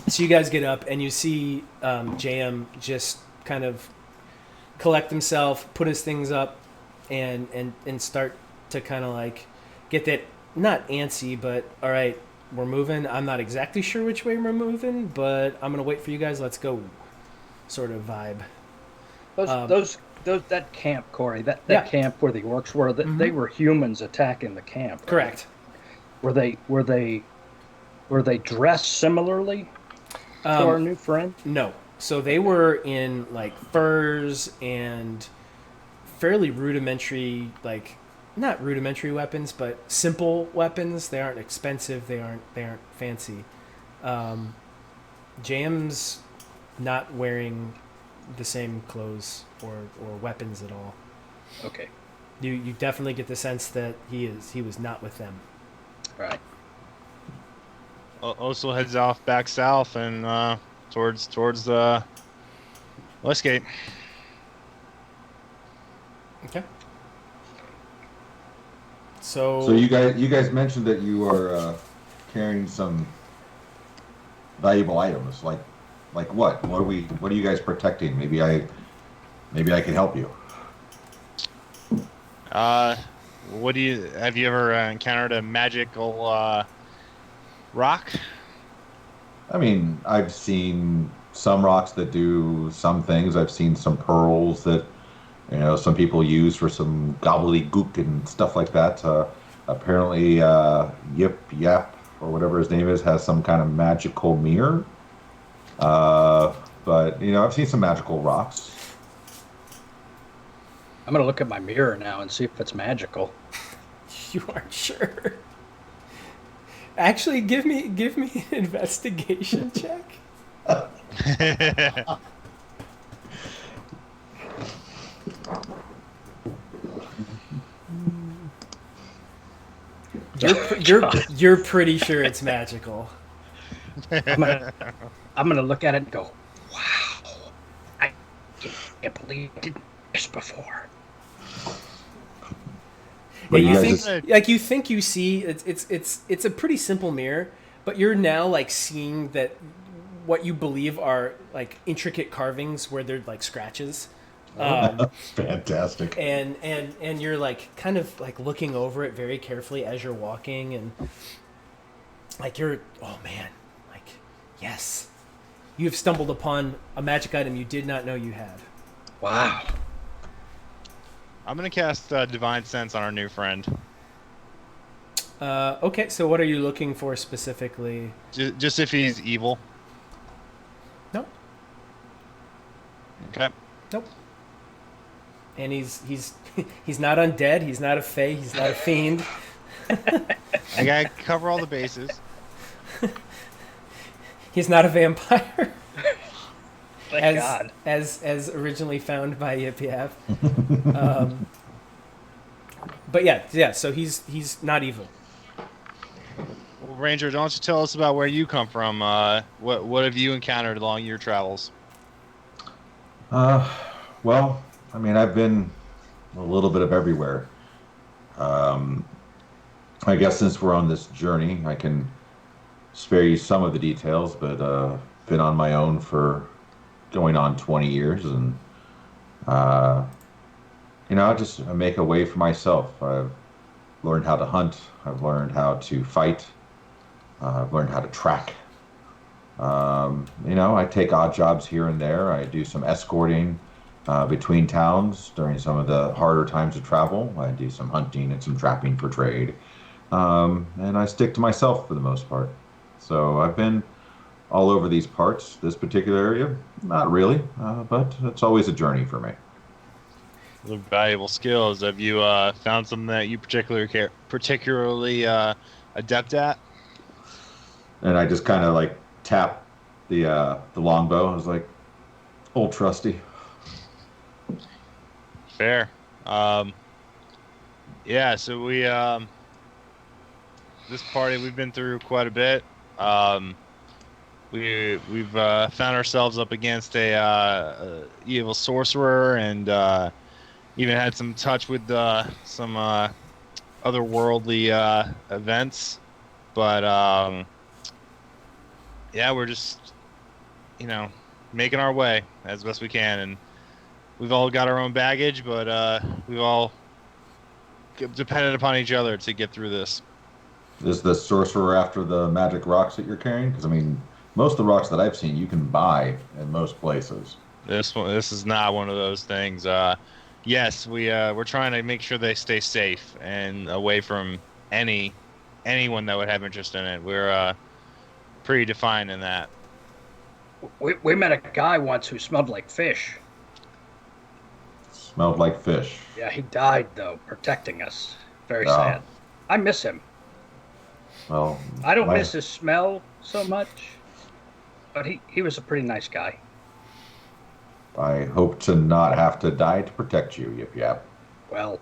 So you guys get up and you see JM just kind of collect himself, put his things up, and start to kind of like get that, not antsy, but all right, we're moving. I'm not exactly sure which way we're moving, but I'm gonna wait for you guys. Let's go, sort of vibe. That camp, Corey. That camp where the orcs were. They were humans attacking the camp. Right? Correct. Were they dressed similarly to our new friend? No. So they were in like furs and fairly rudimentary, like not rudimentary weapons, but simple weapons. They aren't expensive. They aren't fancy. JM's not wearing the same clothes or weapons at all. Okay. You definitely get the sense that he was not with them. Right. Osil heads off back south and towards the Westgate. Okay. So you guys mentioned that you are carrying some valuable items. Like what? What are you guys protecting? Maybe I can help you. What do you have you ever encountered a magical rock? I mean, I've seen some rocks that do some things. I've seen some pearls that, some people use for some gobbledygook and stuff like that. Apparently, Yip Yap, or whatever his name is, has some kind of magical mirror. But, I've seen some magical rocks. I'm gonna look at my mirror now and see if it's magical. You aren't sure. Actually, give me an investigation check. You're pretty sure it's magical. I'm gonna look at it and go, wow, I can't believe I did this before. But Yeah, you you guys think you think you see it's a pretty simple mirror, but you're now like seeing that what you believe are like intricate carvings where they're like scratches. fantastic. And you're like kind of like looking over it very carefully as you're walking, and like oh man, like yes, you have stumbled upon a magic item you did not know you had. Wow. I'm gonna cast Divine Sense on our new friend. Okay, so what are you looking for specifically? Just if he's evil. Nope. Okay. Nope. And he's he's not undead. He's not a fae. He's not a fiend. I gotta cover all the bases. He's not a vampire. Thank God. As originally found by Yip Yap. But yeah. So he's not evil. Well, Ranger, don't you tell us about where you come from? What have you encountered along your travels? Well, I mean, I've been a little bit of everywhere. I guess since we're on this journey, I can spare you some of the details, but been on my own for going on 20 years, and I make a way for myself. I've learned how to hunt. I've learned how to fight. I've learned how to track. I take odd jobs here and there. I do some escorting between towns during some of the harder times of travel. I do some hunting and some trapping for trade. And I stick to myself for the most part. So I've been all over these parts. This particular area, not really, but it's always a journey for me. The valuable skills. Have you found something that you particularly adept at? And I just kind of like tap the longbow. I was like, old trusty. Fair. Yeah, so we this party we've been through quite a bit. We've found ourselves up against a evil sorcerer, and even had some touch with some otherworldly events. But yeah, we're just making our way as best we can, and we've all got our own baggage, but we've all depended upon each other to get through this. Is the sorcerer after the magic rocks that you're carrying? Because I mean, most of the rocks that I've seen, you can buy in most places. This is not one of those things. Yes, we're trying to make sure they stay safe and away from anyone that would have interest in it. We're pretty defined in that. We met a guy once who smelled like fish. Smelled like fish. Yeah, he died though, protecting us. Very sad. I miss him. Well, I don't miss his smell so much, but he was a pretty nice guy. I hope to not have to die to protect you, Yip Yap. Well,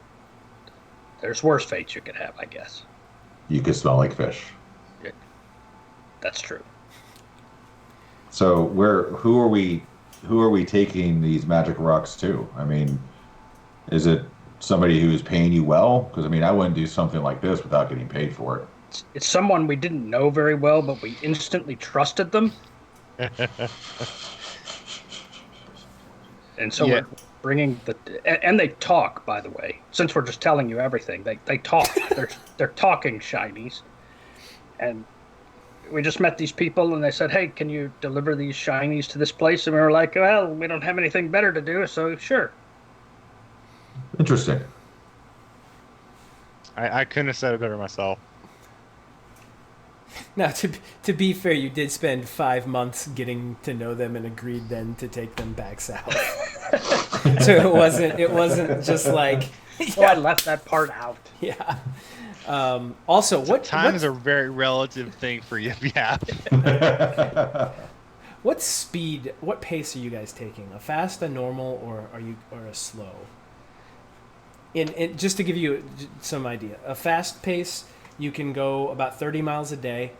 there's worse fates you could have, I guess. You could smell like fish. That's true. So who are we taking these magic rocks to? I mean, is it somebody who's paying you well? Because I mean, I wouldn't do something like this without getting paid for it. It's someone we didn't know very well, but we instantly trusted them. And so bringing and they talk, by the way. Since we're just telling you everything, they talk. they're talking shinies, and we just met these people, and they said, "Hey, can you deliver these shinies to this place?" And we were like, "Well, we don't have anything better to do, so sure." Interesting. I couldn't have said it better myself. Now, to be fair, you did spend 5 months getting to know them and agreed then to take them back south. So it wasn't just like. Oh, I left that part out. Yeah. Also, what time is a very relative thing for Yip Yap. what pace are you guys taking? A fast, a normal, or a slow? In just to give you some idea, a fast pace, you can go about 30 miles a day,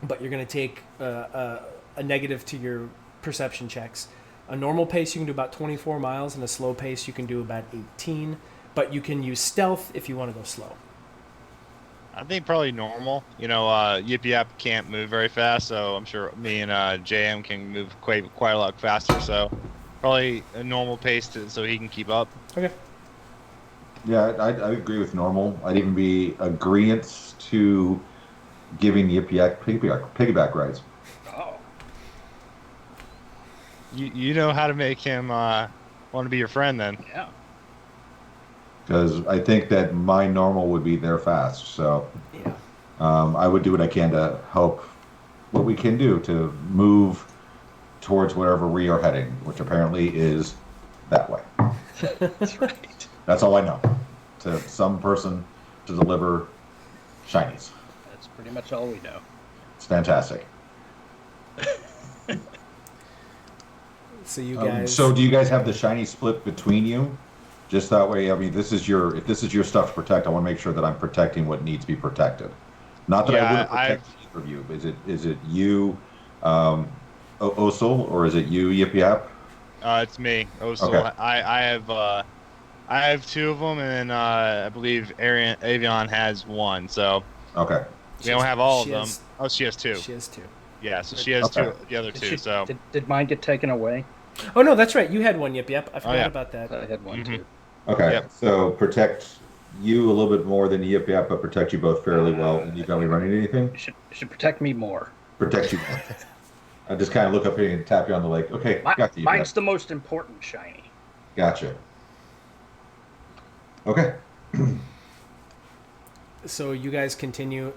but you're going to take a negative to your perception checks. A normal pace, you can do about 24 miles, and a slow pace, you can do about 18, but you can use stealth if you want to go slow. I think probably normal. Yip Yap can't move very fast, so I'm sure me and JM can move quite a lot faster. So probably a normal pace so he can keep up. Okay. Yeah, I agree with normal. I'd even be agreeant to giving Yip Yap piggyback rides. Oh. You know how to make him want to be your friend then. Yeah. Because I think that my normal would be their fast. So Yeah. I would do what I can to help what we can do to move towards wherever we are heading, which apparently is that way. That's right. That's all I know. To some person to deliver shinies. That's pretty much all we know. It's fantastic. So you guys. So do you guys have the shiny split between you? Just that way. I mean, if this is your stuff to protect, I want to make sure that I'm protecting what needs to be protected. Not that I would protect either of you. Is it you, Osul, or is it you, Yip Yap? It's me, Osul. Okay. I have 2 of them, and I believe Avion has 1. So Okay. we don't have all of them. Oh, she has 2. She has 2. Yeah, so she has 2. The other 2. So did mine get taken away? Oh no, that's right. You had one. Yep. I forgot about that. I had one too. Okay. Yep. So protect you a little bit more than Yip Yap, but protect you both fairly well. And you got me running anything? You should protect me more. Protect you more. I just kind of look up here and tap you on the leg. Okay, got you. Mine's the most important shiny. Gotcha. Okay. So you guys continue.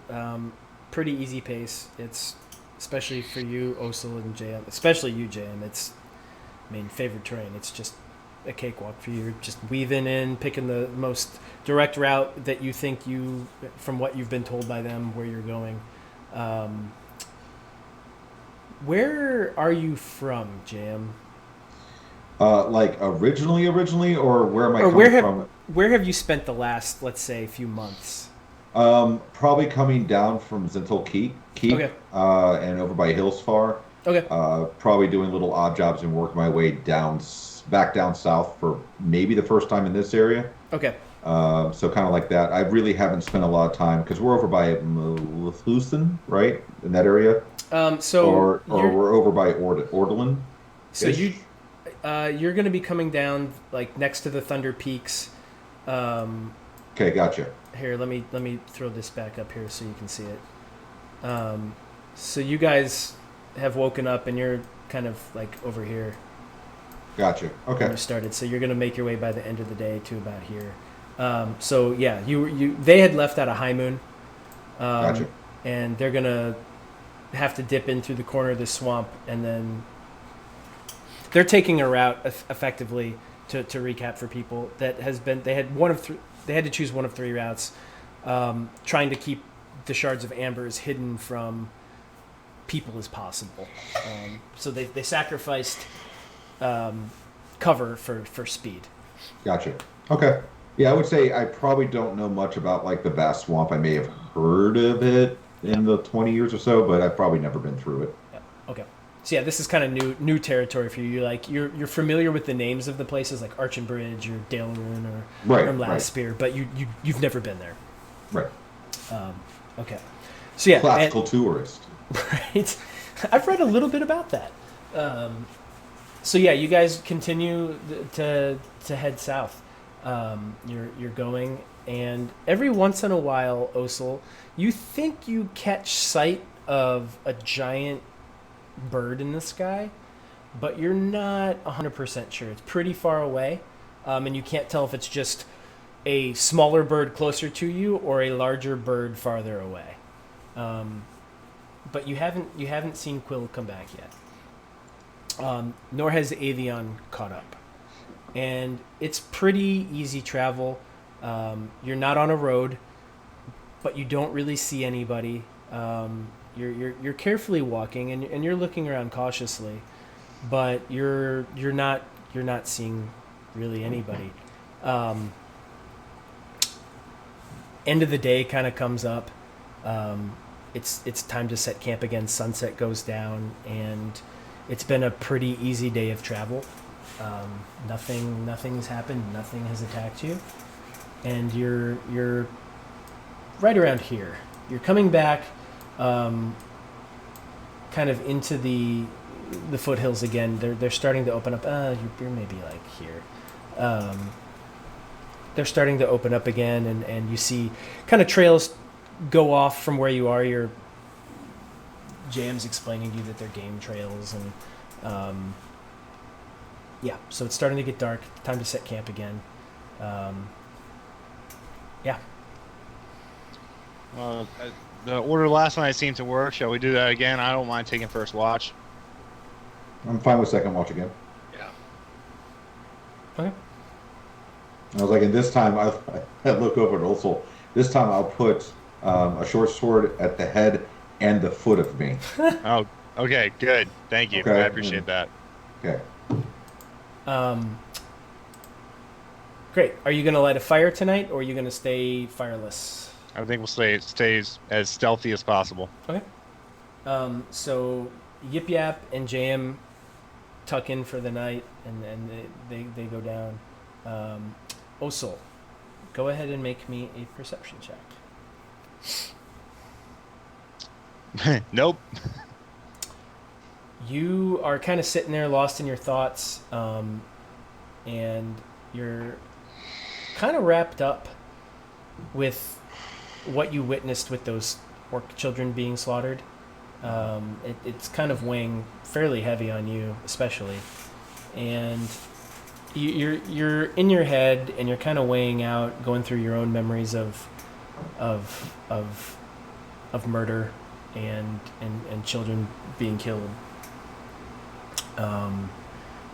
Pretty easy pace. It's especially for you, Osul and JM. Especially you, JM. It's, favorite terrain. It's just a cakewalk for you. You're just weaving in, picking the most direct route that you think from what you've been told by them, where you're going. Where are you from, JM? Like originally, or where am I coming from? Where have you spent the last, let's say, few months? Probably coming down from Zintel Keep, Okay. And over by Hillsfar. Okay. Probably doing little odd jobs and working my way back down south for maybe the first time in this area. Okay. So kind of like that. I really haven't spent a lot of time because we're over by Methuston, right, in that area. Or we're over by Ordelin. So you're going to be coming down like next to the Thunder Peaks. Okay, gotcha. Here, let me throw this back up here so you can see it. So you guys have woken up and you're kind of like over here. Gotcha. Okay. When you started, so you're going to make your way by the end of the day to about here. So yeah, they had left at a high moon. Gotcha. And they're going to have to dip in through the corner of this swamp, and then they're taking a route effectively to recap for people that has been they had to choose one of 3 routes, trying to keep the Shards of Amber as hidden from people as possible. So they sacrificed cover for speed. Gotcha. Okay. Yeah, I would say I probably don't know much about like the vast swamp. I may have heard of it in the 20 years or so, but I've probably never been through it. Yeah. Okay. So yeah, this is kind of new territory for you. You're familiar with the names of the places like Arch and Bridge or Daleroon or Last Spear, but you've never been there. Right. Okay. So yeah, classical tourist. Right. I've read a little bit about that. So yeah, you guys continue to head south. You're going, and every once in a while, Osel, you think you catch sight of a giant bird in the sky, but you're not 100% sure. It's pretty far away, and you can't tell if it's just a smaller bird closer to you or a larger bird farther away. But you haven't seen Quill come back yet. Nor has Avion caught up. And it's pretty easy travel. You're not on a road, but you don't really see anybody. You're carefully walking, and you're looking around cautiously, but you're not seeing really anybody. End of the day kind of comes up. It's time to set camp again. Sunset goes down, and it's been a pretty easy day of travel. Nothing's happened. Nothing has attacked you, and you're right around here. You're coming back, kind of into the foothills again. They're starting to open up. You're maybe like here. They're starting to open up again, and you see kind of trails go off from where you are. Your Jam's explaining to you that they're game trails, and yeah, so it's starting to get dark. Time to set camp again. Yeah. Well, the order last night seemed to work. Shall we do that again? I don't mind taking first watch. I'm fine with second watch again. Yeah. Okay. I was like, and this time I look over at Olsel. This time I'll put a short sword at the head and the foot of me. Oh, okay, good. Thank you. Okay. I appreciate that. Okay. Great. Are you going to light a fire tonight, or are you going to stay fireless? I think we'll stay as stealthy as possible. Okay. So Yip Yap and Jam tuck in for the night, and they go down. Osel, go ahead and make me a perception check. Nope. You are kind of sitting there lost in your thoughts, and you're kind of wrapped up with what you witnessed with those orc children being slaughtered. It's kind of weighing fairly heavy on you, especially, and you're in your head, and you're kind of weighing out, going through your own memories of murder and children being killed.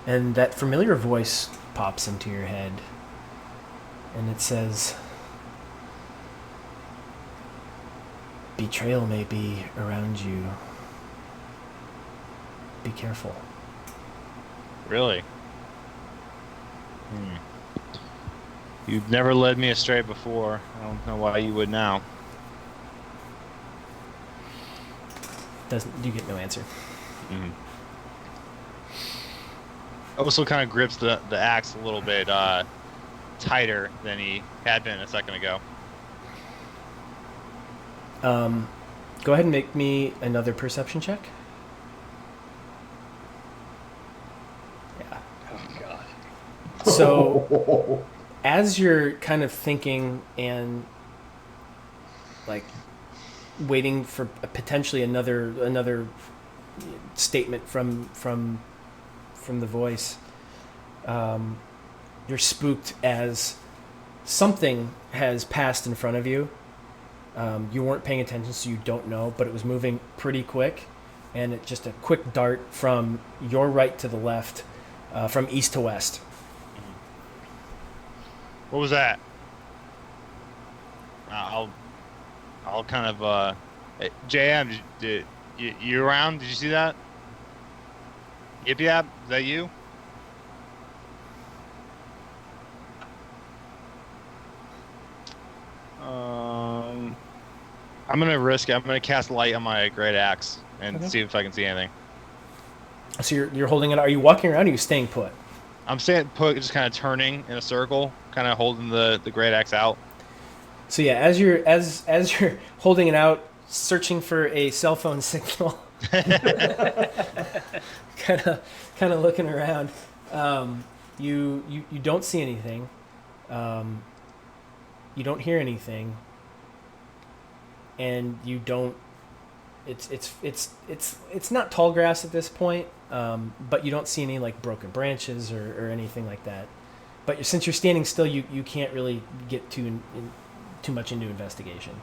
And that familiar voice pops into your head, and it says, "Betrayal may be around you. Be careful." Really? You've never led me astray before. I don't know why you would now. You get no answer. Mm-hmm. Also kind of grips the axe a little bit tighter than he had been a second ago. Go ahead and make me another perception check. Yeah. Oh God. So, as you're kind of thinking and like waiting for potentially another statement from the voice, you're spooked as something has passed in front of you. You weren't paying attention, so you don't know, but it was moving pretty quick, and it just a quick dart from your right to the left, from east to west. What was that? I'll kind of JM, did you around? Did you see that? Yip Yap, is that you? I'm gonna risk it. I'm gonna cast light on my great axe and see if I can see anything. So you're holding it. Are you walking around, or are you staying put? I'm staying put, just kind of turning in a circle, kind of holding the great axe out. So yeah, as you're holding it out, searching for a cell phone signal, kind of looking around. You don't see anything. You don't hear anything, and you don't. It's not tall grass at this point, but you don't see any like broken branches or anything like that. But since you're standing still, you can't really get too much into investigation.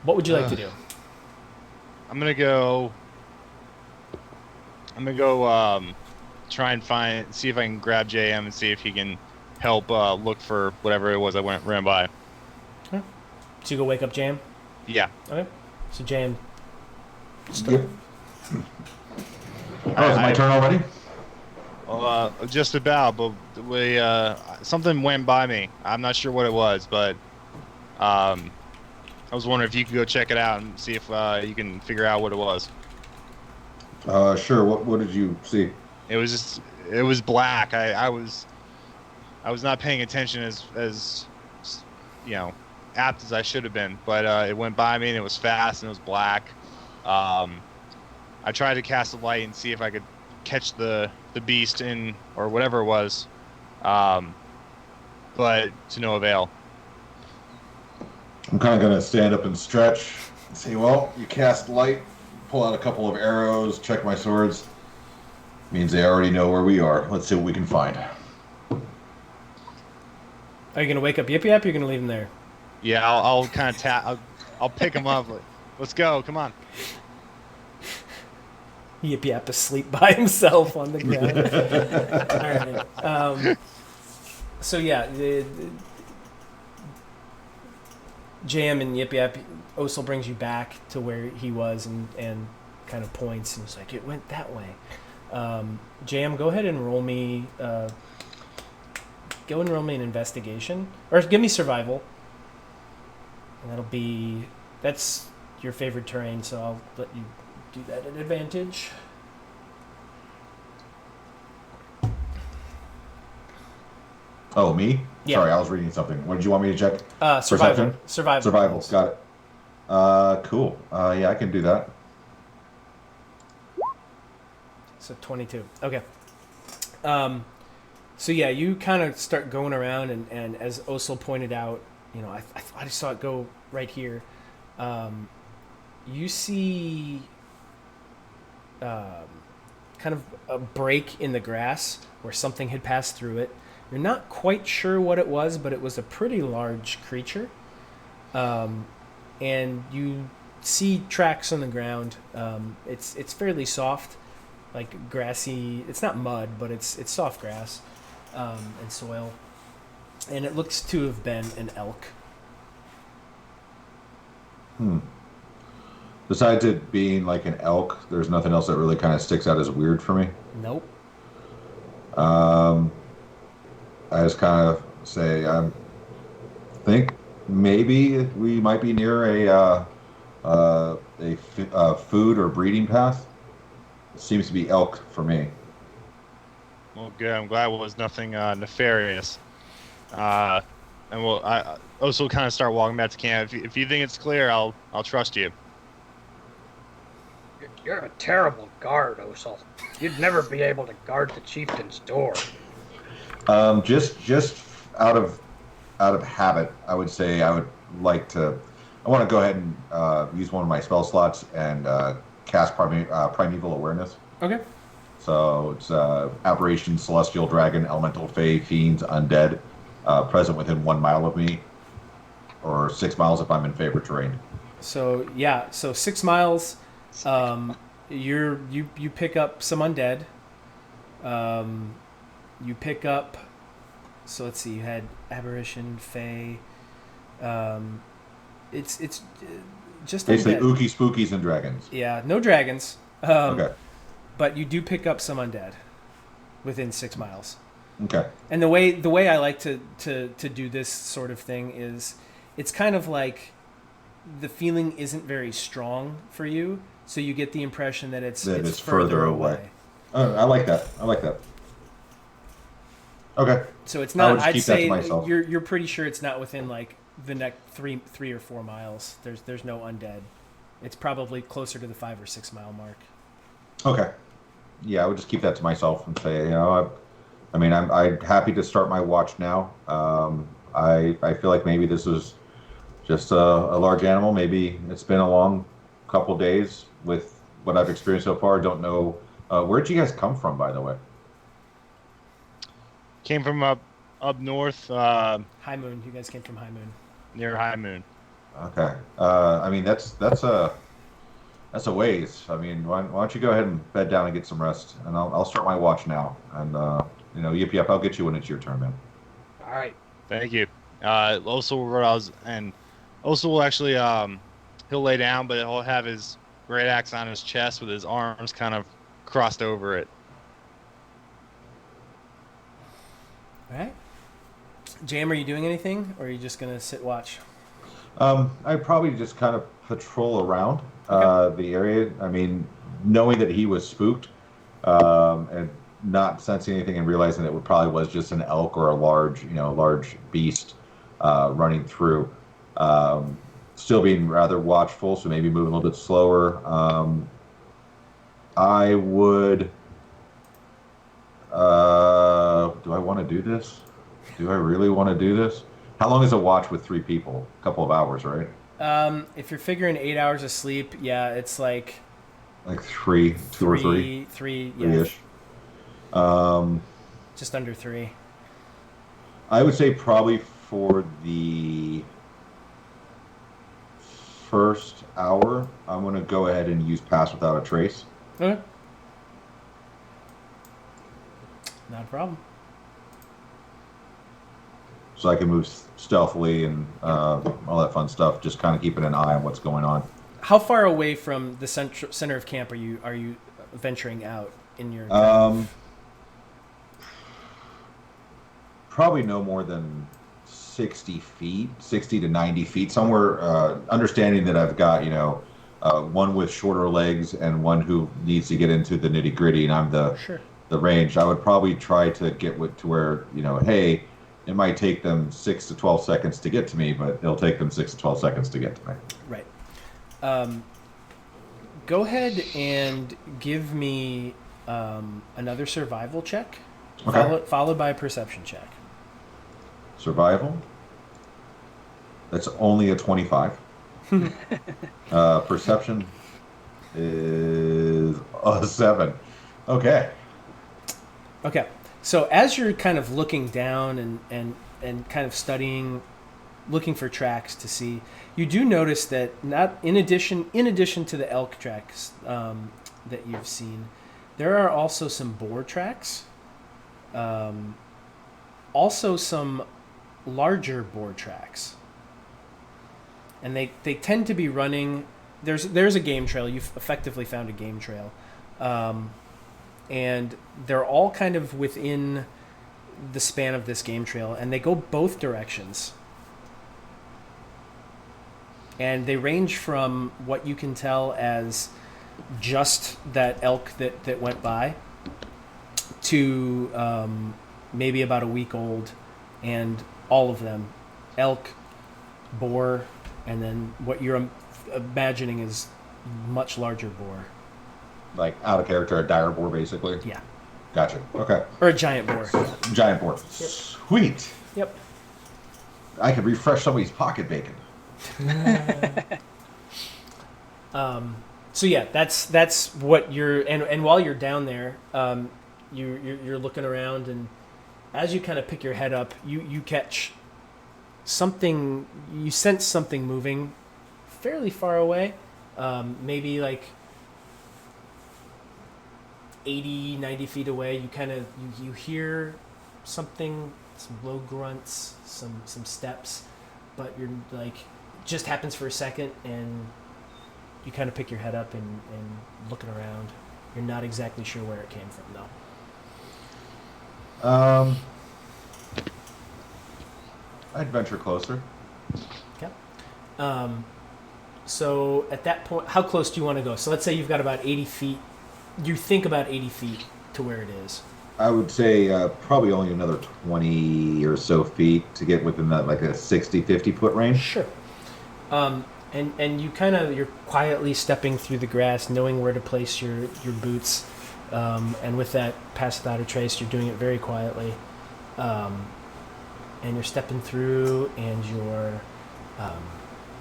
What would you like to do? I'm gonna go try and see if I can grab JM and see if he can help look for whatever it was I ran by. Okay. So you go wake up Jam? Yeah. Okay. So Jam. Yep. Oh, is it my turn already? Well, just about, but we something went by me. I'm not sure what it was, but I was wondering if you could go check it out and see if you can figure out what it was. Sure. What did you see? It was black. I was not paying attention as you know, apt as I should have been, but it went by me and it was fast and it was black. I tried to cast a light and see if I could catch the beast in or whatever it was, but to no avail. I'm kind of going to stand up and stretch and say, well, you cast light, pull out a couple of arrows, check my swords. Means they already know where we are. Let's see what we can find. Are you going to wake up Yip Yap or are you going to leave him there? Yeah, I'll kind of I'll pick him up. Let's go. Come on. Yip Yap asleep by himself on the ground. All right. So yeah, the JM and Yip Yap, Osel brings you back to where he was and kind of points and it's like, it went that way. JM, go ahead and roll me an investigation. Or give me survival. And that's your favorite terrain, so I'll let you do that at advantage. Oh, me? Yeah. Sorry, I was reading something. What did you want me to check? Survival. Perception? Survival. Got it. Cool. Yeah, I can do that. So 22. Okay. So yeah, you kind of start going around, and as Osel pointed out, I thought I saw it go right here. You see kind of a break in the grass where something had passed through it. You're not quite sure what it was, but it was a pretty large creature. And you see tracks on the ground. It's fairly soft, like grassy. It's not mud, but it's soft grass and soil. And it looks to have been an elk. Besides it being like an elk, there's nothing else that really kind of sticks out as weird for me. Nope. I just kind of say, I think maybe we might be near a food or breeding path. It seems to be elk for me. Well, good. I'm glad it was nothing nefarious. And I also kind of start walking back to camp. If you think it's clear, I'll trust you. You're a terrible guard, Osel. You'd never be able to guard the chieftain's door. Just out of habit, I would say I want to go ahead and use one of my spell slots and cast Primeval Awareness. Okay. So it's Aberration, Celestial Dragon, Elemental Fae, Fiends, Undead, present within 1 mile of me, or 6 miles if I'm in favorite terrain. So yeah, 6 miles. You pick up some undead. You pick up. So let's see. You had Aberration, Fae. It's just basically undead. Ookie Spookies and dragons. Yeah, no dragons. Okay. But you do pick up some undead within 6 miles. Okay. And the way I like to do this sort of thing is, it's kind of like the feeling isn't very strong for you, so you get the impression that it's further away. I like that. Okay. So it's not. I'd keep that to say myself. you're pretty sure it's not within like the next three or 4 miles. There's no undead. It's probably closer to the 5 or 6 mile mark. Okay. Yeah, I would just keep that to myself and say, I mean, I'm happy to start my watch now. I feel like maybe this was just a large animal. Maybe it's been a long couple days with what I've experienced so far. Don't know. Where'd you guys come from, by the way? Came from up north, High Moon. You guys came from High Moon. near High Moon. Okay. I mean, that's a ways. I mean, why don't you go ahead and bed down and get some rest, and I'll start my watch now. And yip yip, I'll get you when it's your turn, man. All right. Thank you. Also, will actually he'll lay down, but he'll have his great axe on his chest with his arms kind of crossed over it. All right. Jam, are you doing anything, or are you just gonna sit watch? I'd probably just kind of patrol around Okay. the area. I mean, knowing that he was spooked, and not sensing anything and realizing that it probably was just an elk or a large beast running through. Still being rather watchful, so maybe moving a little bit slower. I would. Do I want to do this? Do I really want to do this? How long is a watch with 3 people? A couple of hours, right? If you're figuring 8 hours of sleep, yeah, it's like Like 3, 2 or 3, three, yeah, 3-ish. just under 3. I would say probably for the first hour, I'm going to go ahead and use Pass Without a Trace. Okay. Not a problem. So I can move stealthily and all that fun stuff, just kind of keeping an eye on what's going on. How far away from the center of camp are you venturing out in your? Probably no more than 60 feet, 60 to 90 feet, somewhere. Understanding that I've got one with shorter legs and one who needs to get into the nitty gritty, and I'm the Sure. range. I would probably try to get to where hey, it might take them 6 to 12 seconds to get to me, but it'll take them 6 to 12 seconds to get to me. Right. Go ahead and give me another survival check, Okay. followed by a perception check. Survival. That's only a 25. Perception is a 7. Okay. Okay. So as you're kind of looking down and kind of studying, looking for tracks to see, you do notice that not in addition to the elk tracks that you've seen, there are also some boar tracks. Also some larger boar tracks. And they tend to be running. There's a game trail. You've effectively found a game trail. And they're all kind of within the span of this game trail, and they go both directions. And they range from what you can tell as just that elk that went by to maybe about a week old, and all of them, elk, boar, and then what you're imagining is much larger boar. Like out of character, a dire boar, basically. Yeah. Gotcha. Okay. Or a giant boar. Giant boar. Sweet. Yep. I could refresh somebody's pocket bacon. So yeah, that's what you're, and while you're down there, you're looking around, and as you kind of pick your head up, you catch something, you sense something moving fairly far away, maybe like 80, 90 feet away. You kind of, you hear something, some low grunts, some steps, but you're like, just happens for a second, and you kind of pick your head up and looking around. You're not exactly sure where it came from, though. I'd venture closer. Okay. So at that point, how close do you want to go? So let's say you've got about 80 feet. You think about 80 feet to where it is. I would say probably only another 20 or so feet to get within that like a 60, 50 foot range. Sure. And you're quietly stepping through the grass, knowing where to place your boots. And with that pass without a trace, you're doing it very quietly. And you're stepping through, and you're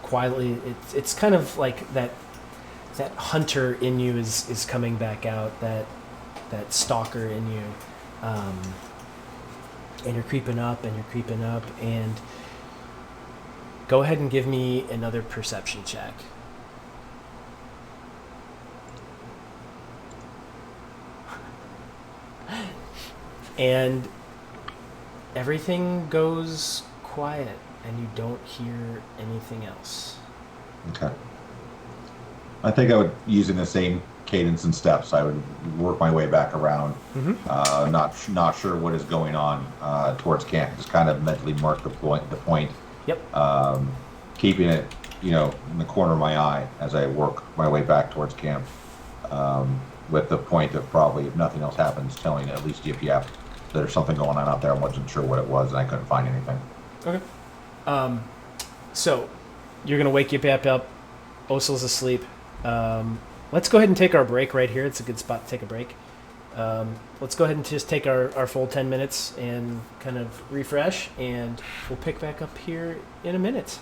quietly. It's kind of like that hunter in you is coming back out. That stalker in you. And you're creeping up, and go ahead and give me another perception check. And everything goes quiet, and you don't hear anything else. Okay. I think I would, using the same cadence and steps, I would work my way back around. Not sure what is going on towards camp. Just kind of mentally mark the point. Yep. Keeping it, in the corner of my eye as I work my way back towards camp. With the point of probably, if nothing else happens, telling at least Yip Yap there's something going on out there. I wasn't sure what it was, and I couldn't find anything. Okay. So you're gonna wake Yip Yap up. Osel's asleep. Let's go ahead and take our break right here. It's a good spot to take a break. Let's go ahead and just take our full 10 minutes and kind of refresh, and we'll pick back up here in a minute.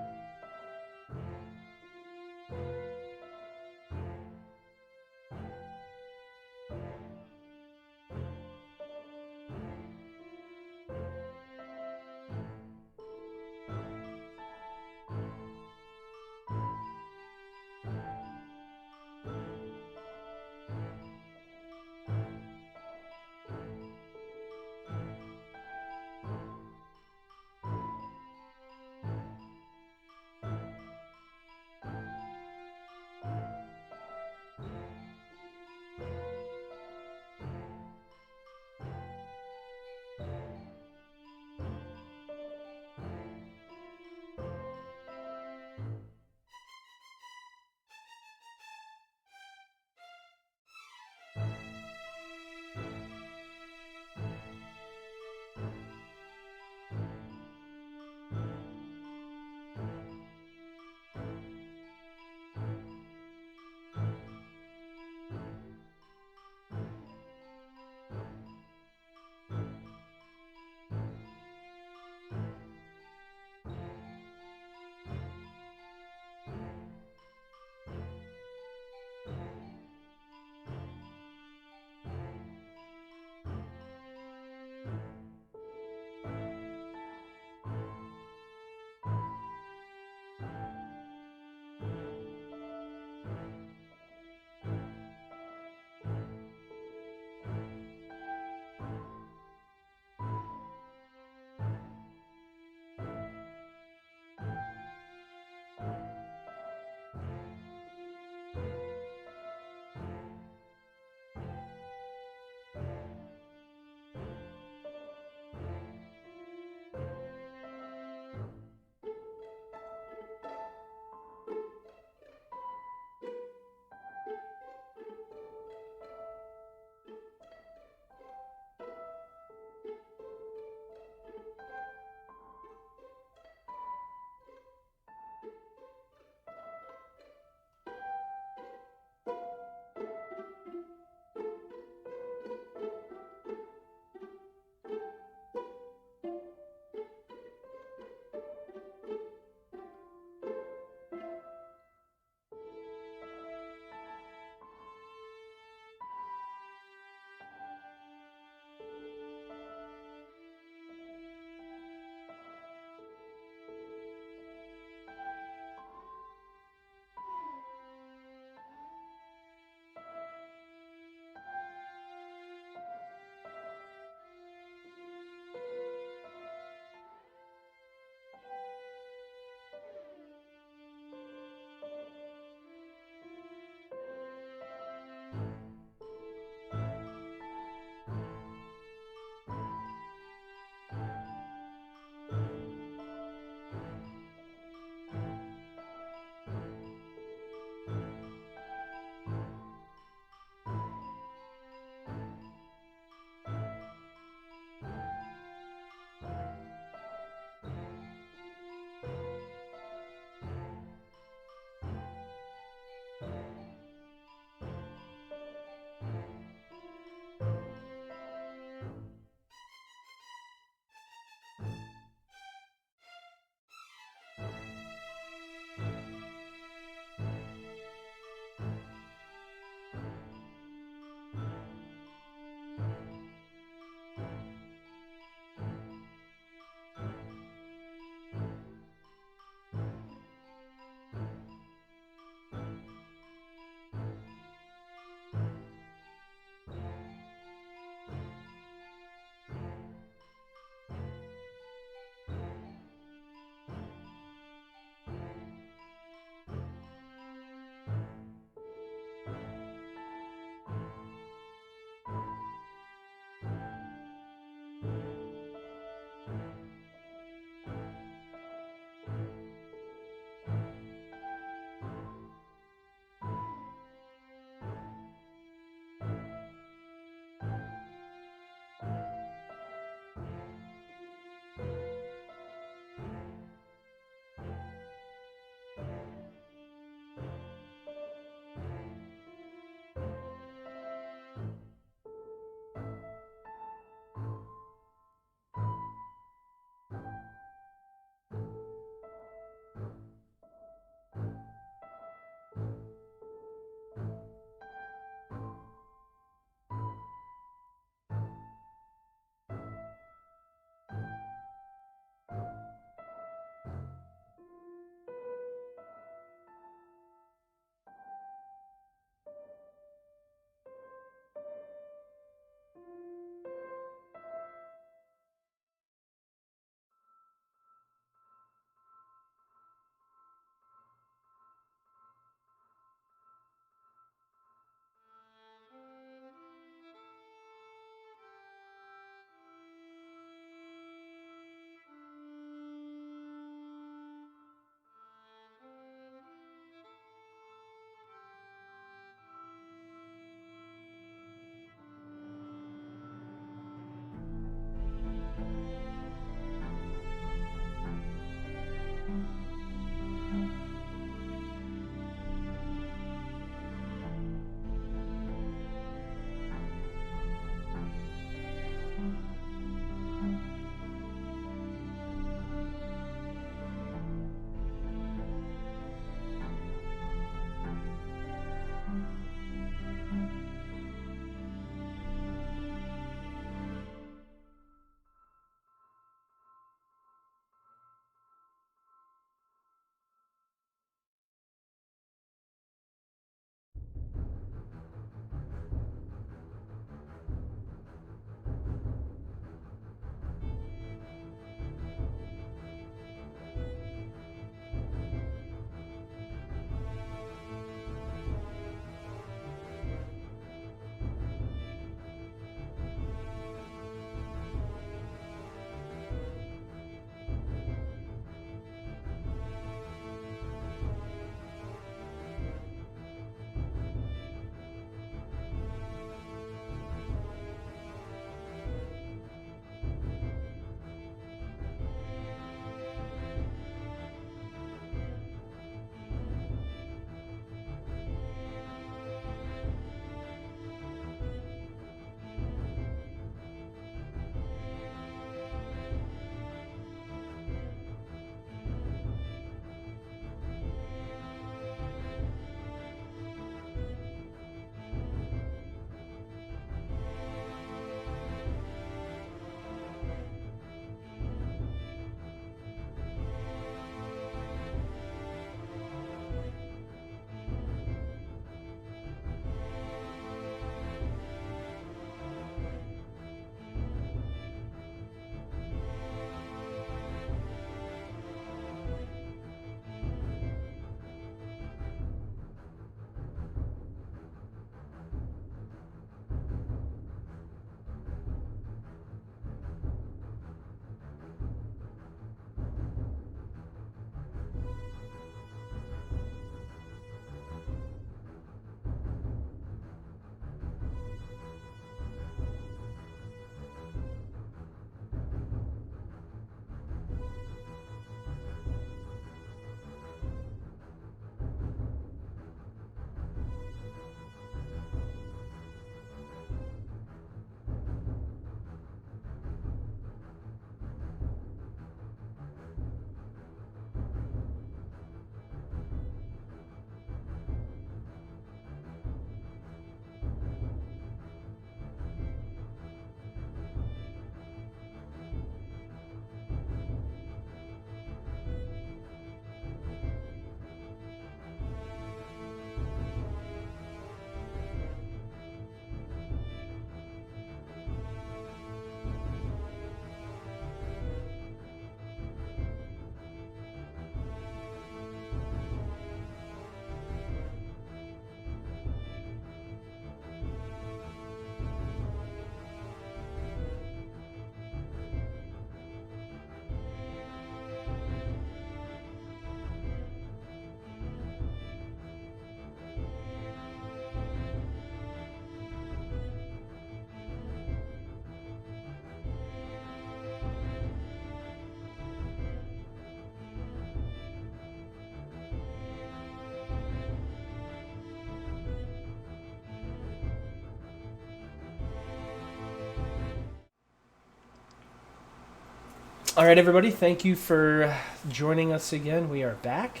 All right, everybody. Thank you for joining us again. We are back.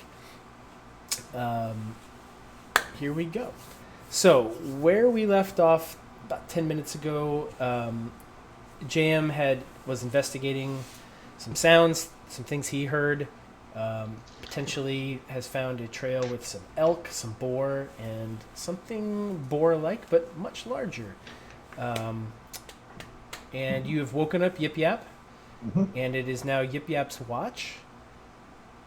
Here we go. So, where we left off about 10 minutes ago, JM was investigating some sounds, some things he heard. Potentially has found a trail with some elk, some boar, and something boar-like, but much larger. And you have woken up Yip Yap, and it is now Yip Yap's watch.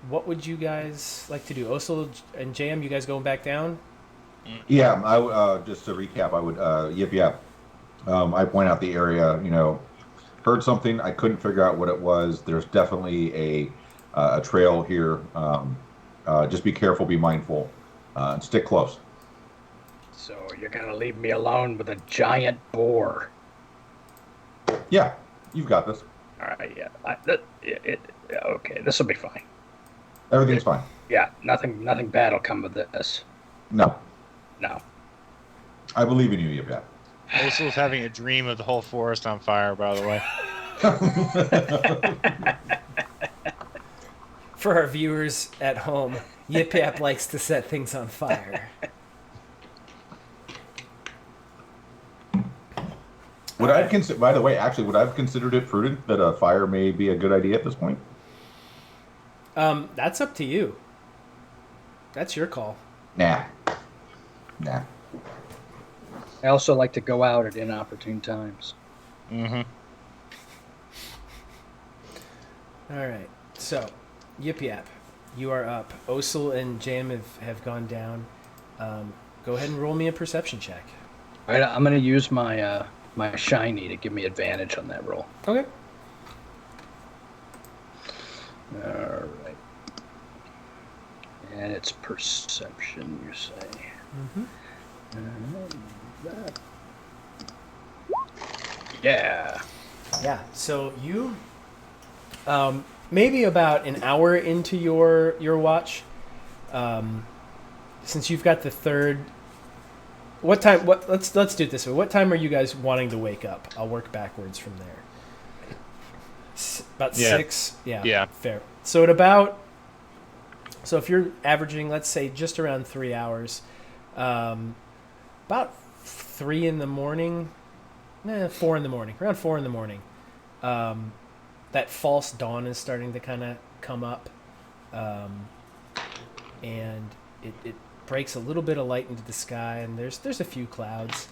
What would you guys like to do? Osil and JM, you guys going back down? Yeah, just to recap, I would Yip Yap. I point out the area. Heard something. I couldn't figure out what it was. There's definitely a trail here. Just be careful, be mindful, and stick close. So you're gonna leave me alone with a giant boar? Yeah, you've got this. All right, yeah. Okay, this will be fine. Everything's fine. Yeah, nothing bad will come of this. No, No. I believe in you, Yip Yap. Osil's having a dream of the whole forest on fire, by the way. For our viewers at home, Yip Yap likes to set things on fire. By the way, would I have considered it prudent that a fire may be a good idea at this point? That's up to you. That's your call. Nah. I also like to go out at inopportune times. Mm-hmm. All right. So, Yip Yap, you are up. Osil and Jam have gone down. Go ahead and roll me a perception check. All right, I'm going to use my my shiny to give me advantage on that roll. Okay. All right. And it's perception, you say. Mm-hmm. Yeah. Yeah. So you, maybe about an hour into your watch, since you've got the third. What time? Let's do it this way. What time are you guys wanting to wake up? I'll work backwards from there. About 6. Yeah. Yeah. Fair. So at about. So if you're averaging, let's say, just around 3 hours, about 3 in the morning, 4 in the morning, around 4 in the morning, that false dawn is starting to kind of come up, and it breaks a little bit of light into the sky, and there's a few clouds,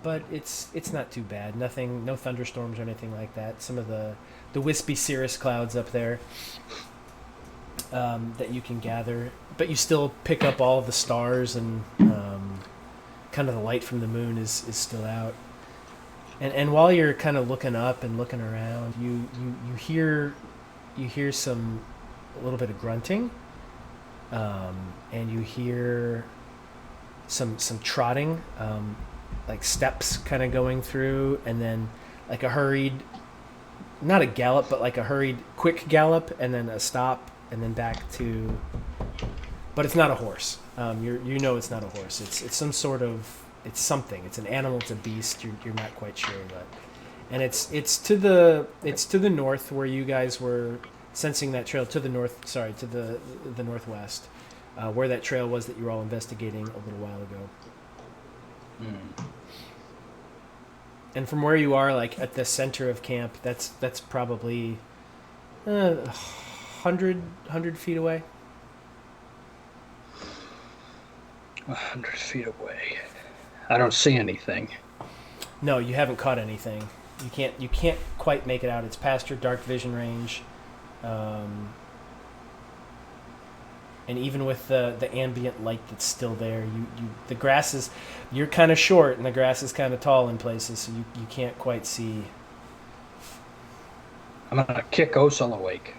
but it's not too bad. No thunderstorms or anything like that. Some of the wispy cirrus clouds up there. That you can gather, but you still pick up all of the stars, and kind of the light from the moon is still out. And while you're kind of looking up and looking around, you hear a little bit of grunting, and you hear some trotting, like steps kind of going through, and then like a hurried, not a gallop, but like a hurried quick gallop, and then a stop. And then back to, but it's not a horse. It's not a horse. It's some sort of, it's something. It's an animal. It's a beast. You're not quite sure what. And it's to the north where you guys were sensing that trail. To the north, sorry, to the northwest, where that trail was that you were all investigating a little while ago. And from where you are, like at the center of camp, that's probably. 100 feet away. 100 feet away. I don't see anything. No, you haven't caught anything. You can't quite make it out. It's past your dark vision range, and even with the ambient light that's still there, the grass is, you're kind of short and the grass is kind of tall in places, so you can't quite see. I'm gonna kick Osil awake.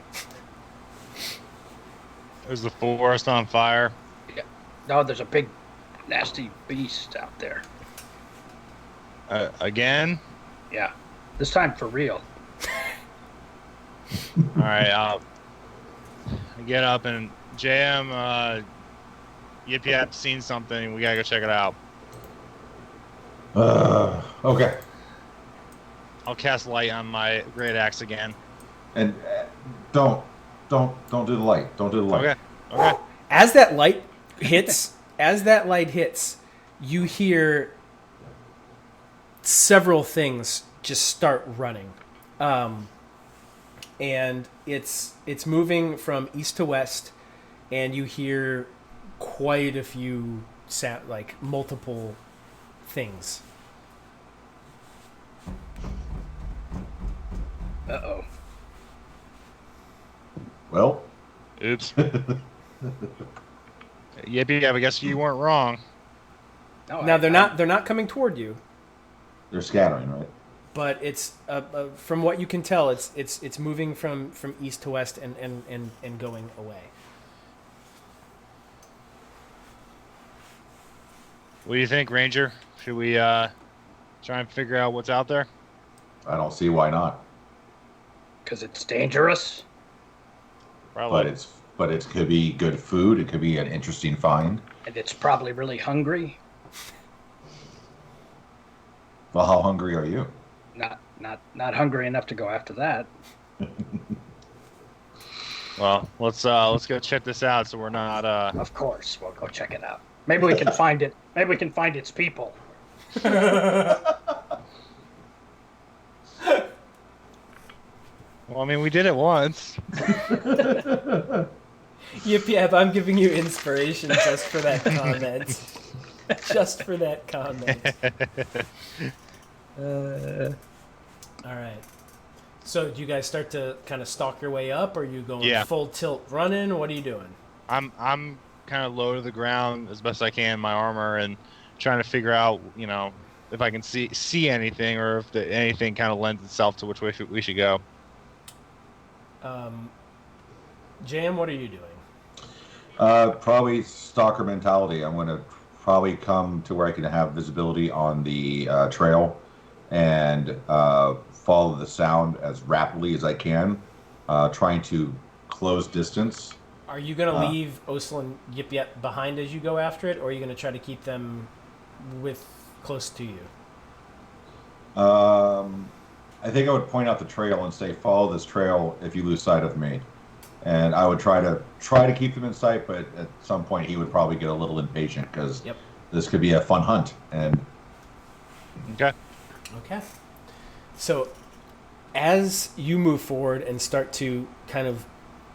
Is the forest on fire? Yeah. No, there's a big, nasty beast out there. Again? Yeah. This time for real. All right. I get up and JM. Yip Yap seen something. We gotta go check it out. Okay. I'll cast light on my great axe again. And don't do the light. Don't do the light. Okay. Okay. As that light hits, you hear several things just start running, and it's moving from east to west, and you hear quite a few sound, like multiple things. Uh-oh. Well, Oops. Yippee! I guess you weren't wrong. No, Now they're not coming toward you, they're scattering, right? but it's from what you can tell, it's moving from east to west and going away. What do you think, Ranger? Should we try and figure out what's out there? I don't see why not. because it's dangerous. Probably. But it could be good food. It could be an interesting find. And it's probably really hungry. Well, how hungry are you? Not hungry enough to go after that. Well, let's go check this out so we're not Of course, we'll go check it out. Maybe we can find it. Maybe we can find its people. Well, I mean, we did it once. Yep, I'm giving you inspiration just for that comment. Just for that comment. All right. So, do you guys start to kind of stalk your way up? Or are you going full tilt running? What are you doing? I'm kind of low to the ground as best I can in my armor and trying to figure out, if I can see anything or if anything kind of lends itself to which way we should go. Jam, what are you doing? Probably stalker mentality. I'm going to probably come to where I can have visibility on the trail and follow the sound as rapidly as I can, trying to close distance. Are you going to leave Osel and Yip Yip behind as you go after it, or are you going to try to keep them close to you? I think I would point out the trail and say, follow this trail if you lose sight of me. And I would try to keep them in sight, but at some point he would probably get a little impatient because this could be a fun hunt. And Okay. So as you move forward and start to kind of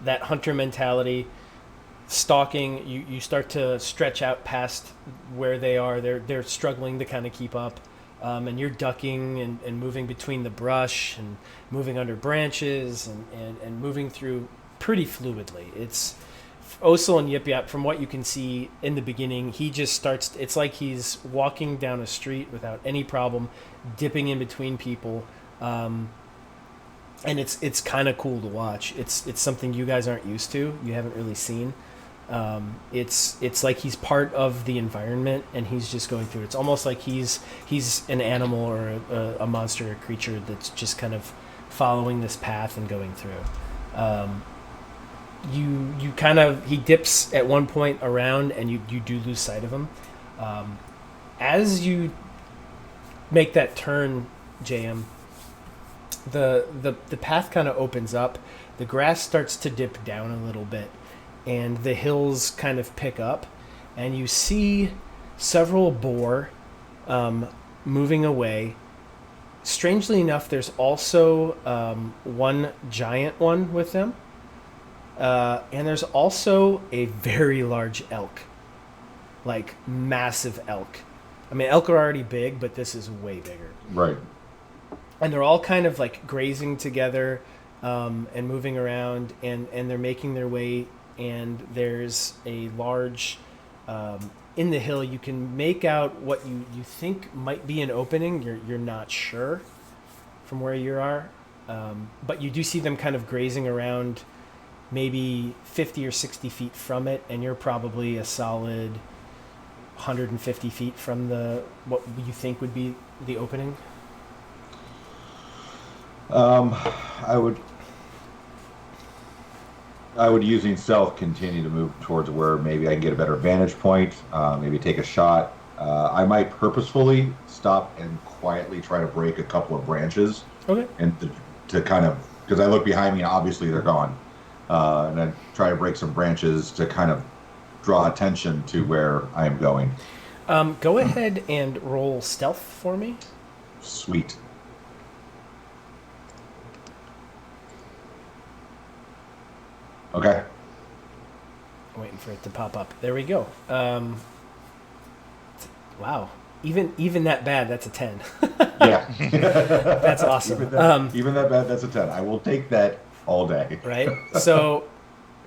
that hunter mentality, stalking, you start to stretch out past where they are. They're struggling to kind of keep up. And you're ducking and moving between the brush and moving under branches and moving through pretty fluidly. It's Osel and Yip Yap, from what you can see in the beginning, he just starts, it's like he's walking down a street without any problem, dipping in between people. And it's kind of cool to watch. It's something you guys aren't used to. You haven't really seen. It's like he's part of the environment and he's just going through it. It's almost like he's an animal or a monster, a creature that's just kind of following this path and going through. You kind of, he dips at one point around and you do lose sight of him. As you make that turn, JM, the path kind of opens up. The grass starts to dip down a little bit and the hills kind of pick up, and you see several boar moving away. Strangely enough, there's also one giant one with them, and there's also a very large elk, like massive elk. I mean, elk are already big, but this is way bigger. Right. And they're all kind of like grazing together and moving around, and they're making their way. And there's a large, in the hill, you can make out what you think might be an opening. You're not sure from where you are, but you do see them kind of grazing around maybe 50 or 60 feet from it, and you're probably a solid 150 feet from what you think would be the opening. I would, using stealth, continue to move towards where maybe I can get a better vantage point, maybe take a shot. I might purposefully stop and quietly try to break a couple of branches. Okay. And to kind of because I look behind me and obviously they're gone. And I try to break some branches to kind of draw attention to where I am going. Go ahead and roll stealth for me. Sweet. Okay. I'm waiting for it to pop up. There we go. Wow. Even that bad, that's a 10. Yeah. That's awesome. Even that bad, that's a 10. I will take that all day. Right? So,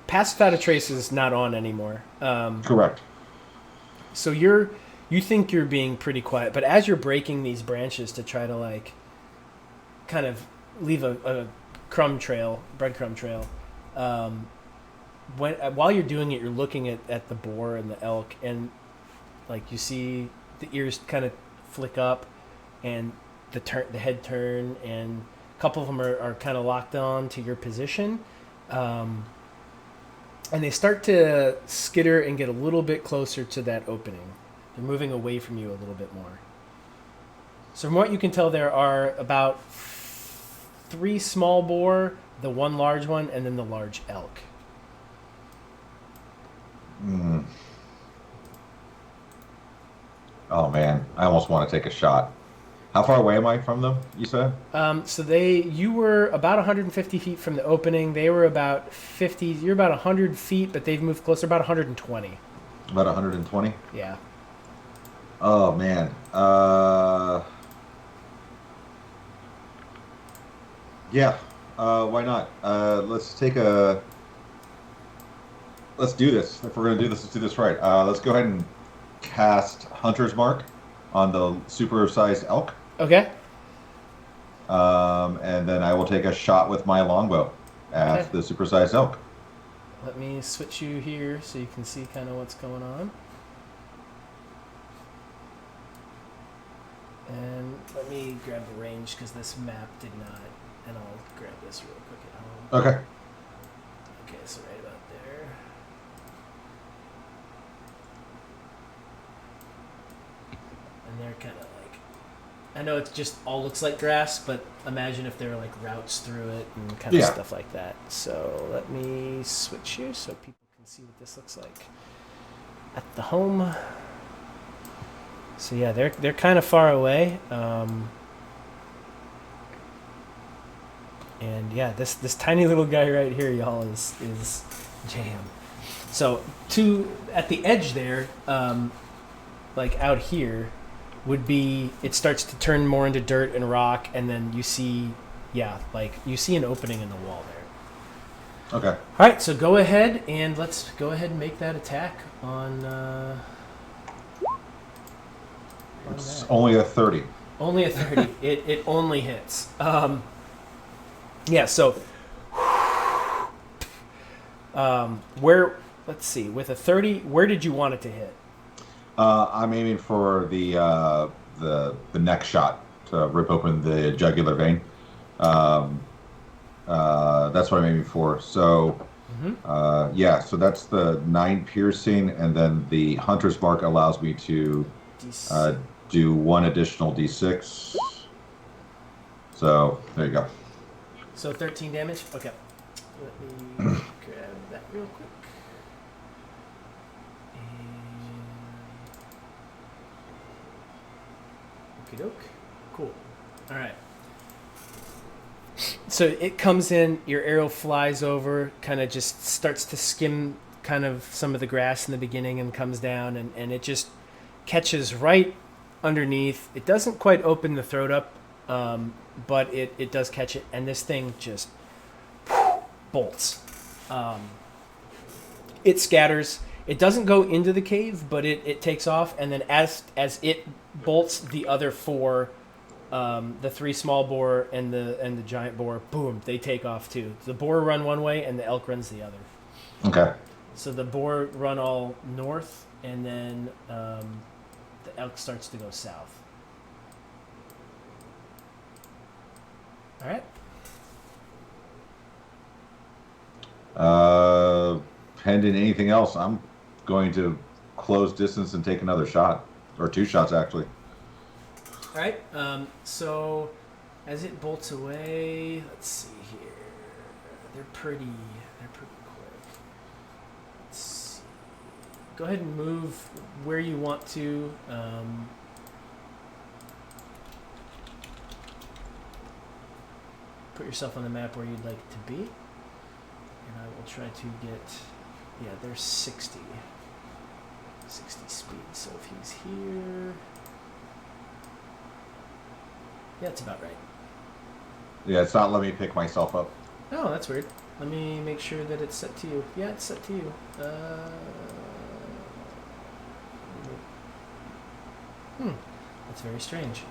Pass Without a Trace is not on anymore. Correct. So you think you're being pretty quiet, but as you're breaking these branches to try to like kind of leave a breadcrumb trail, while you're doing it, you're looking at the boar and the elk, and like you see the ears kind of flick up, and the head turn, and a couple of them are kind of locked on to your position, and they start to skitter and get a little bit closer to that opening. They're moving away from you a little bit more. So from what you can tell, there are about 3 small boar, the 1 large one, and then the large elk. Oh man, I almost want to take a shot. How far away am I from them, you said? So you were about 150 feet from the opening. They were about 50. You're about 100 feet, but they've moved closer, about 120. About 120? Yeah. Oh man. Yeah. Why not? Let's do this. If we're gonna do this, let's do this right. Let's go ahead and cast Hunter's Mark on the super-sized elk. Okay. And then I will take a shot with my longbow at the super-sized elk. Let me switch you here so you can see kind of what's going on. And let me grab the range because this map did not. And I'll grab this real quick at home. Okay. Okay, so right about there. And they're kind of like, I know it just all looks like grass, but imagine if there were like routes through it and kind of stuff like that. So let me switch here so people can see what this looks like at the home. So yeah, they're kind of far away. And yeah, this tiny little guy right here, y'all, is jam. So at the edge there, like out here, would be, it starts to turn more into dirt and rock, and then you see an opening in the wall there. Okay. All right, so go ahead and let's go ahead and make that attack on. It's only a 30. Only a 30. It only hits. Yeah, so let's see, with a 30, where did you want it to hit? I'm aiming for the neck shot to rip open the jugular vein. That's what I'm aiming for. So, so that's the 9 piercing, and then the Hunter's Mark allows me to do 1 additional d6. So there you go. So 13 damage? Okay. Let me grab that real quick. Okie doke. Cool. Alright. So it comes in, your arrow flies over, kind of just starts to skim kind of some of the grass in the beginning and comes down, and it just catches right underneath. It doesn't quite open the throat up, but it does catch it, and this thing just bolts. It scatters. It doesn't go into the cave, but it takes off, and then as it bolts, the other 4, the 3 small boar and the giant boar, boom, they take off too. The boar run one way, and the elk runs the other. Okay. So the boar run all north, and then the elk starts to go south. All right. Pending anything else, I'm going to close distance and take another shot, or 2 shots actually. All right. So as it bolts away, let's see here. they're pretty quick. Let's see. Go ahead and move where you want to. Put yourself on the map where you'd like it to be. And I will try to get, yeah, there's 60 speed. So if he's here, yeah, it's about right. Yeah, it's not letting me pick myself up. Oh, that's weird. Let me make sure that it's set to you. Yeah, it's set to you. That's very strange.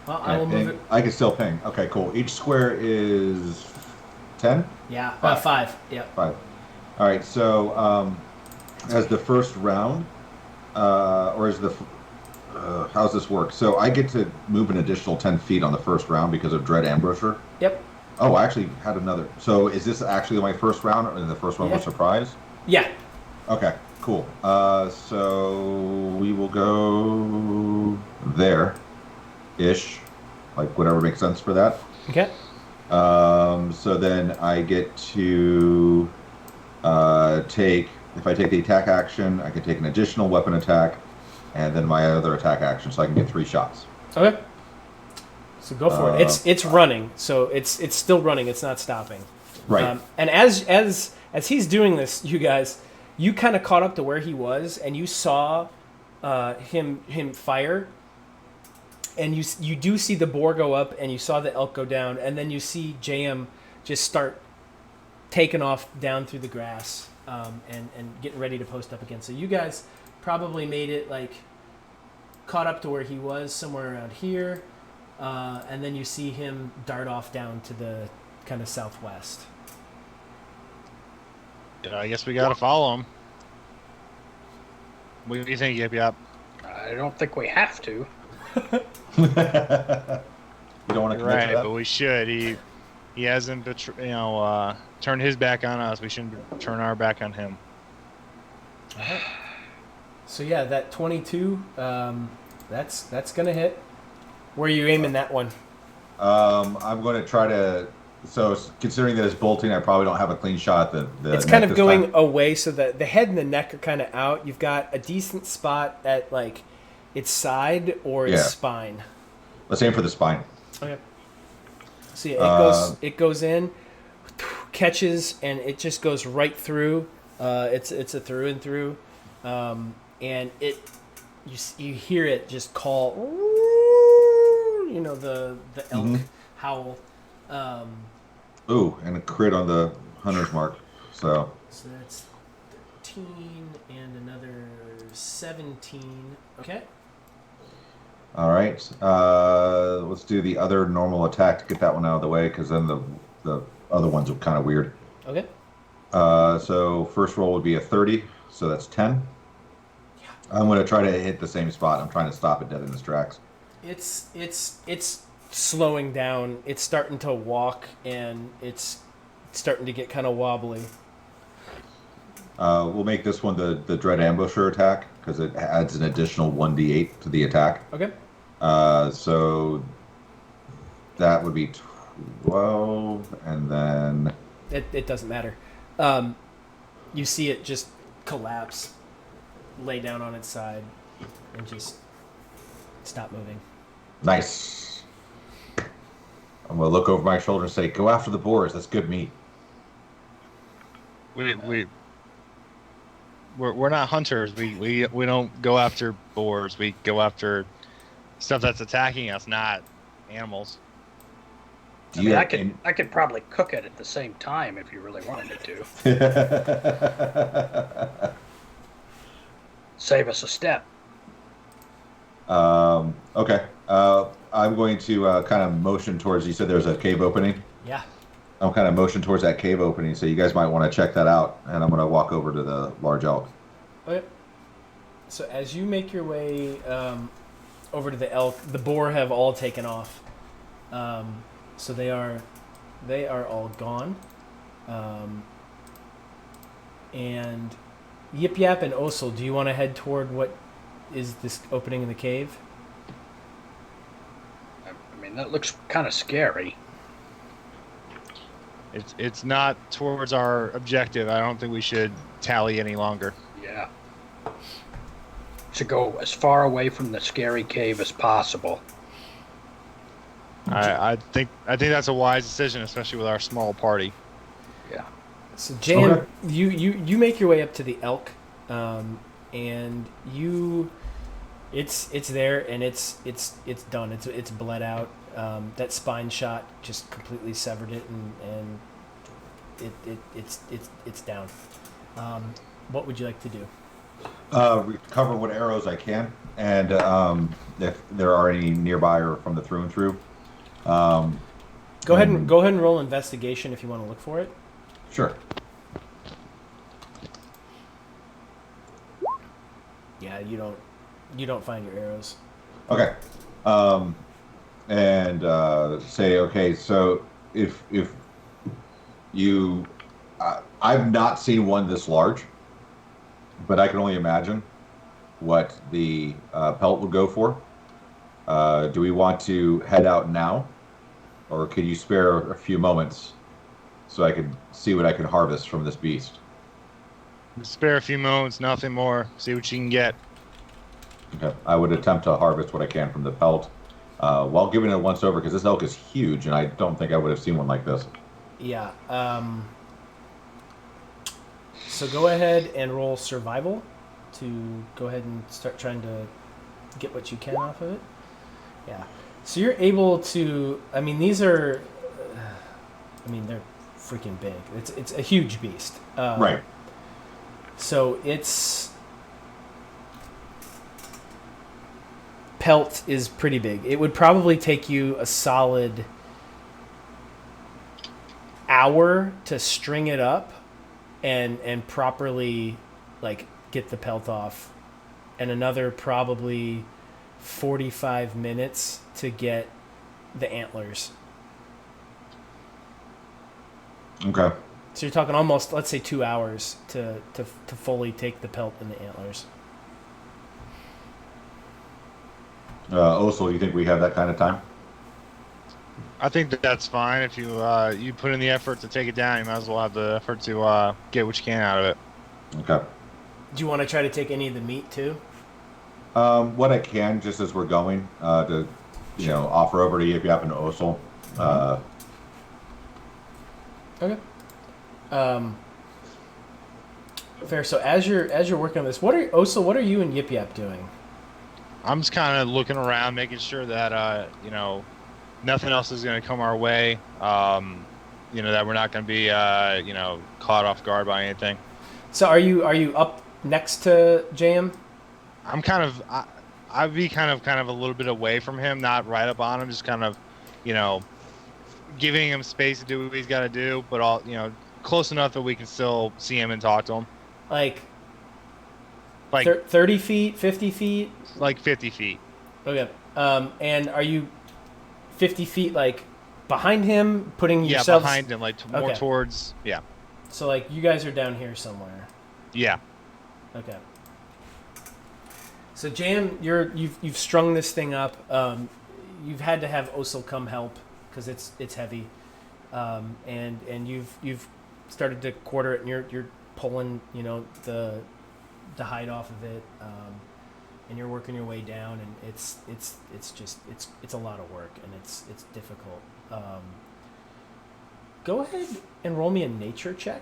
Well, I will move it. I can still ping. Okay, cool. Each square is 10? Yeah, 5. 5. Yeah. 5. All right, so as the first round, or as the... how's this work? So I get to move an additional 10 feet on the first round because of Dread Ambusher? Yep. Oh, I actually had another. So is this actually my first round, or the first one was surprise? Yeah. Okay, cool. So we will go there-ish, like whatever makes sense for that. Okay. So then I get to take, if I take the attack action, I can take an additional weapon attack, and then my other attack action, so I can get 3 shots. Okay. So go for it. It's running, so it's still running. It's not stopping. Right. And as he's doing this, you guys, you kind of caught up to where he was, and you saw him fire, and you do see the boar go up, and you saw the elk go down, and then you see JM just start taking off down through the grass, and getting ready to post up again. So you guys probably made it like caught up to where he was, somewhere around here, and then you see him dart off down to the kind of southwest. Yeah, I guess we gotta follow him. What do you think, Yip Yap? I don't think we have to. You don't want to commit Right, to that? but we should. He hasn't turned his back on us. We shouldn't turn our back on him. So yeah, that 22, that's gonna hit. Where are you aiming that one? I'm going to try to. So considering that it's bolting, I probably don't have a clean shot at the It's neck kind of this going time. away, so that the head and the neck are kind of out. You've got a decent spot at like its side or its spine. Let's aim for the spine. Okay. So yeah, it goes in, catches, and it just goes right through. It's a through and through, and you hear it just call. You know, the elk howl. Ooh, and a crit on the hunter's mark. So That's 13 and another 17. Okay. all right, let's do the other normal attack to get that one out of the way, because then the other ones are kind of weird. Okay. So first roll would be a 30, so that's 10. Yeah. I'm going to try to hit the same spot. I'm trying to stop it dead in its tracks. It's slowing down. It's starting to walk, and it's starting to get kind of wobbly. We'll make this one the Dread Ambusher attack, because it adds an additional 1d8 to the attack. Okay. So that would be 12, and then... It doesn't matter. You see it just collapse, lay down on its side, and just stop moving. Nice. I'm going to look over my shoulder and say, go after the boars. That's good meat. We're not hunters. We don't go after boars. We go after stuff that's attacking us, not animals. I mean, I could probably cook it at the same time if you really wanted me to. Save us a step. Okay. I'm going to kind of motion towards, you said there's a cave opening? Yeah. I'm kind of motion towards that cave opening, so you guys might want to check that out, and I'm going to walk over to the large elk. Okay. So as you make your way over to the elk, the boar have all taken off. So they are all gone. And Yip Yap and Osel, do you want to head toward what is this opening in the cave? I mean, that looks kind of scary. It's not towards our objective. I don't think we should tally any longer. Yeah. Should go as far away from the scary cave as possible. I think that's a wise decision, especially with our small party. Yeah. So Jam, Okay. you make your way up to the elk, and it's there and it's done. It's bled out. That spine shot just completely severed it, and it's down. What would you like to do? Recover what arrows I can, and if there are any nearby or from the through and through. Go ahead and roll investigation if you want to look for it. Sure. Yeah, you don't find your arrows. Okay. And say, okay, so if you, I've not seen one this large, but I can only imagine what the pelt would go for. Do we want to head out now, or could you spare a few moments so I can see what I can harvest from this beast? Spare a few moments, nothing more. See what you can get. Okay. I would attempt to harvest what I can from the pelt while giving it a once over, because this elk is huge, and I don't think I would have seen one like this. Yeah. So go ahead and roll survival to go ahead and start trying to get what you can off of it. Yeah. So you're able to. I mean, these are. They're freaking big. It's a huge beast. Right. So its pelt is pretty big. It would probably take you a solid hour to string it up and properly like get the pelt off, and another probably 45 minutes to get the antlers. Okay. So you're talking almost, let's say, 2 hours to fully take the pelt and the antlers. Osel, do you think we have that kind of time? I think that's fine. If you put in the effort to take it down, you might as well have the effort to get what you can out of it. Okay. Do you want to try to take any of the meat too? What I can, just as we're going, to offer over to you if you happen to Osel. Okay. Fair. So as you're working on this, what are you and Yip Yap doing? I'm just kind of looking around, making sure that nothing else is going to come our way. That we're not going to be caught off guard by anything. So are you up next to JM? I'm kind of I'd be kind of a little bit away from him, not right up on him, just kind of giving him space to do what he's got to do, but all close enough that we can still see him and talk to him. Like 30 feet, 50 feet? Like 50 feet. Okay. And are you 50 feet like behind him, putting yourselves... Yeah, behind him, like more towards... Yeah. So like you guys are down here somewhere. Yeah. Okay. So Jam, you've strung this thing up. You've had to have Osel come help because it's heavy, and you've started to quarter it, and you're pulling the hide off of it, and you're working your way down, and it's a lot of work, and it's difficult. Go ahead and roll me a nature check.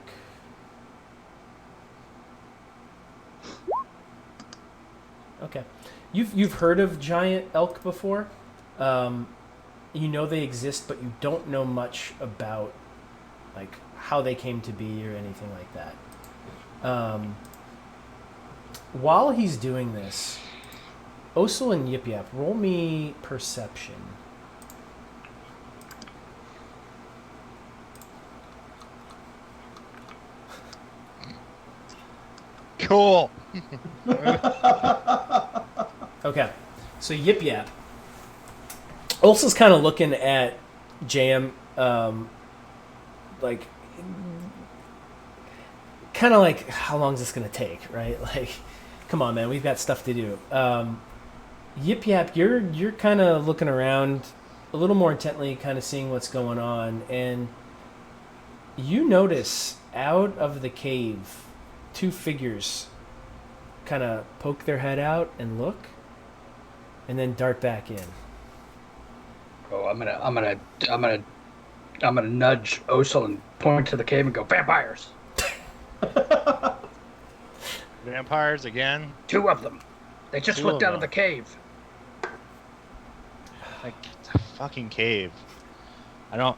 Okay, you've heard of giant elk before. They exist, but you don't know much about like how they came to be or anything like that. While he's doing this, Osel and Yip Yap, roll me perception. Cool. Okay, so Yip Yap. Osel's kind of looking at Jam, like, kind of like, how long is this going to take, right? Like, come on, man, we've got stuff to do. Yip Yap, you're kind of looking around a little more intently, kind of seeing what's going on, and You notice out of the cave, two figures kind of poke their head out and look, and then dart back in. Oh, I'm gonna nudge Osel and point to the cave and go, vampires! Vampires again? 2 of them. They just Two looked of out of the them. cave. Like, it's a fucking cave. I don't.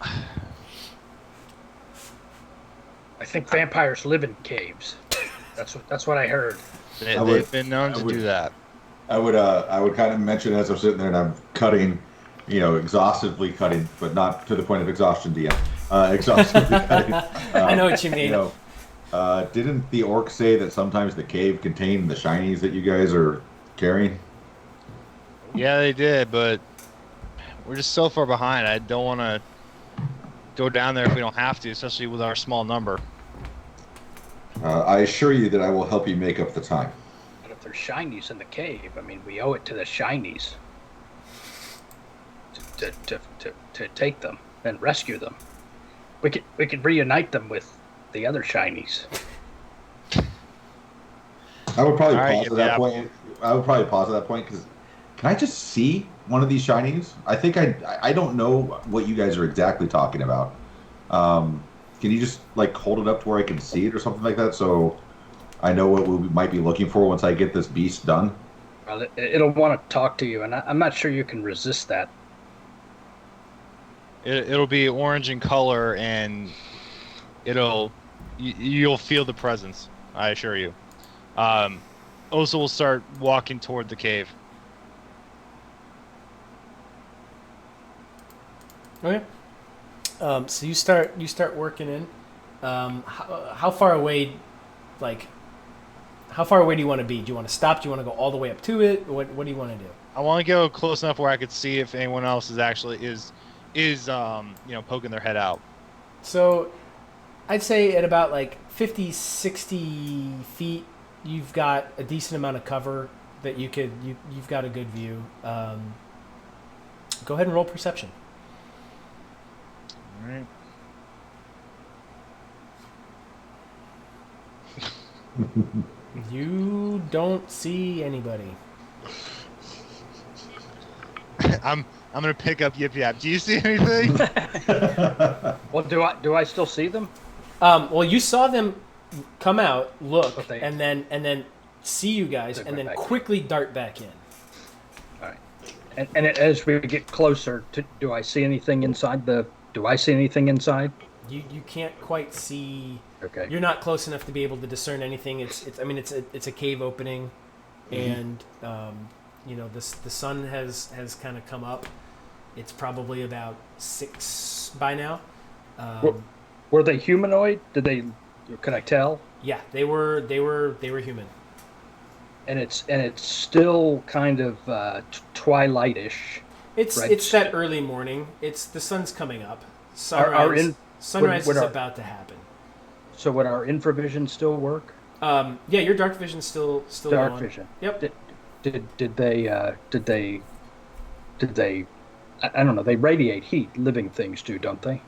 I think vampires live in caves. That's what I heard. They've been known to do that. I would kind of mention as I'm sitting there and I'm cutting, exhaustively cutting, but not to the point of exhaustion, DM. Exhaustively cutting. I know what you mean. Didn't the orc say that sometimes the cave contained the shinies that you guys are carrying? Yeah, they did, but we're just so far behind. I don't want to go down there if we don't have to, especially with our small number. I assure you that I will help you make up the time. But if there's shinies in the cave, I mean, we owe it to the shinies to take them and rescue them. We could reunite them with the other shinies. I would probably All right, pause at that point. I would probably pause at that point because can I just see one of these shinies? I think I don't know what you guys are exactly talking about. Can you just like hold it up to where I can see it or something like that, so I know what we might be looking for once I get this beast done? Well, it'll want to talk to you, and I'm not sure you can resist that. It'll be orange in color, and you'll feel the presence. I assure you. Osa will start walking toward the cave. Okay. So you start working in. How far away, how far away do you want to be? Do you want to stop? Do you want to go all the way up to it? What do you want to do? I want to go close enough where I could see if anyone else is actually poking their head out. So I'd say at about like 50, 60 feet, you've got a decent amount of cover that you've got a good view. Go ahead and roll perception. All right. You don't see anybody. I'm gonna pick up Yip Yap. Do you see anything? Well, do I still see them? Well, you saw them come out, look, Okay. and then see you guys, Dart and then back quickly dart back in. All right. And as we get closer, do I see anything inside the? Do I see anything inside? You can't quite see. Okay. You're not close enough to be able to discern anything. It's a cave opening, and the sun has kind of come up. It's probably about 6 by now. Were they humanoid? Could I tell? Yeah, they were human. And it's still kind of twilightish. It's Right. it's that early morning. It's the sun's coming up. Sunrise would is our- about to happen. So would our infravision still work? Yeah, your dark vision's still Dark going. vision. Yep. Did they? I don't know. They radiate heat. Living things do, don't they?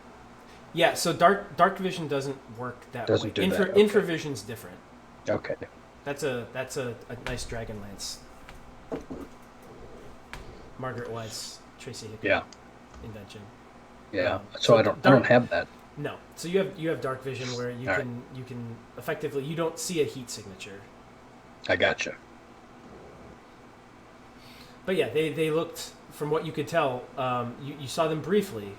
Yeah, so dark vision doesn't work that Doesn't way. do that, okay. Infravision's different. Okay. That's a nice dragon lance. Margaret Weiss, Tracy Hickman Yeah. invention. Yeah. So So I don't have that. No. So you have dark vision where you All can effectively, you don't see a heat signature. I gotcha. But yeah, they looked, from what you could tell, you saw them briefly,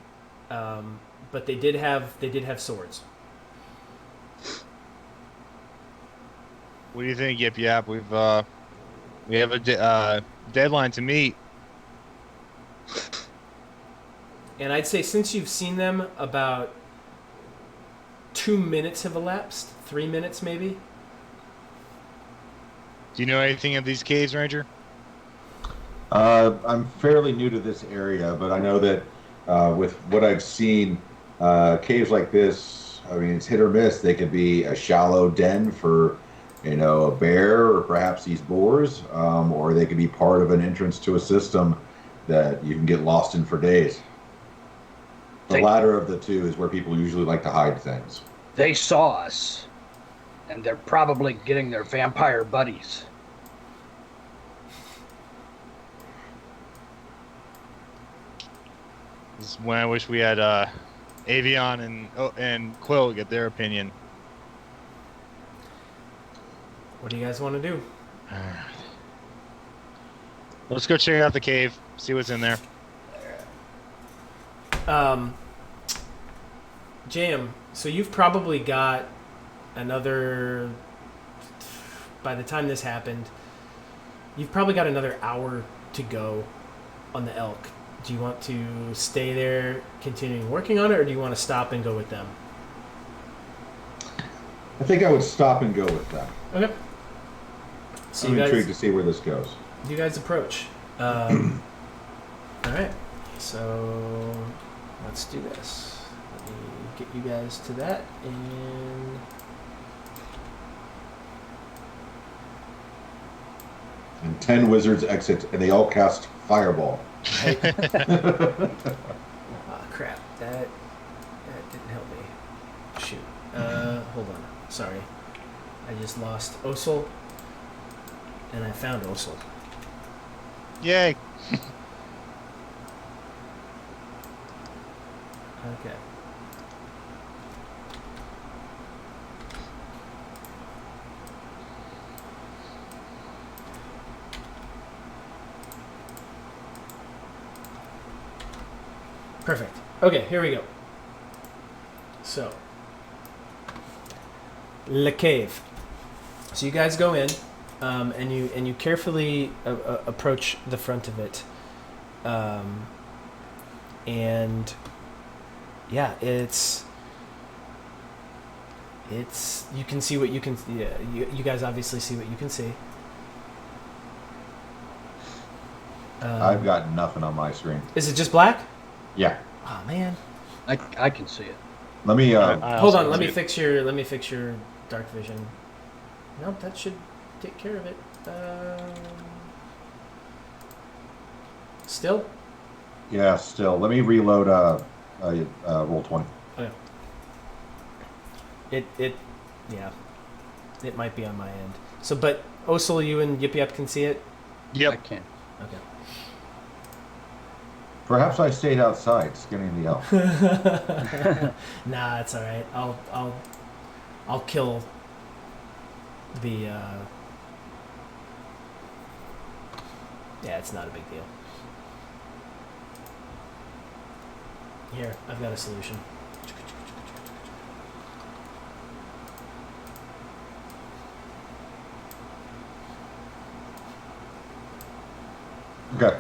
but they did have swords. What do you think, Yip Yap? We have a deadline to meet. And I'd say since you've seen them, about 2 minutes have elapsed, 3 minutes maybe. Do you know anything of these caves, Ranger? I'm fairly new to this area, but I know that with what I've seen, caves like this, I mean, it's hit or miss. They could be a shallow den for, a bear or perhaps these boars, or they could be part of an entrance to a system that you can get lost in for days. The latter of the two is where people usually like to hide things. They saw us, and they're probably getting their vampire buddies. This is when I wish we had Avion and Quill get their opinion. What do you guys want to do? Let's go check out the cave, see what's in there. Jam, so you've probably got another, by the time this happened, you've probably got another hour to go on the elk. Do you want to stay there continuing working on it, or do you want to stop and go with them? I think I would stop and go with them. Okay. So I'm you intrigued to guys, see where this goes. you guys approach. All right. So let's do this. Let me get you guys to that, and And 10 wizards exit, and they all cast Fireball. oh crap, that didn't help me. Shoot. Hold on. Sorry, I just lost Osel, and I found Osel. Yay! Okay. Perfect. Okay, here we go. So, Le Cave. So you guys go in, and you carefully approach the front of it, and yeah, it's you can see what you can. Yeah, you guys obviously see what you can see. I've got nothing on my screen. Is it just black? Yeah. Oh man. I can see it. Let me. Hold on. Let me fix your dark vision. Nope, that should take care of it. Still? Yeah, still. Let me reload. Roll 20. Okay. Yeah. It might be on my end. So, but Osel, you and Yip Yap can see it. I Yep. can. Okay. Perhaps I stayed outside skinning the elf. Nah, it's all right. I'll kill the. Yeah, it's not a big deal. Here, I've got a solution. Okay.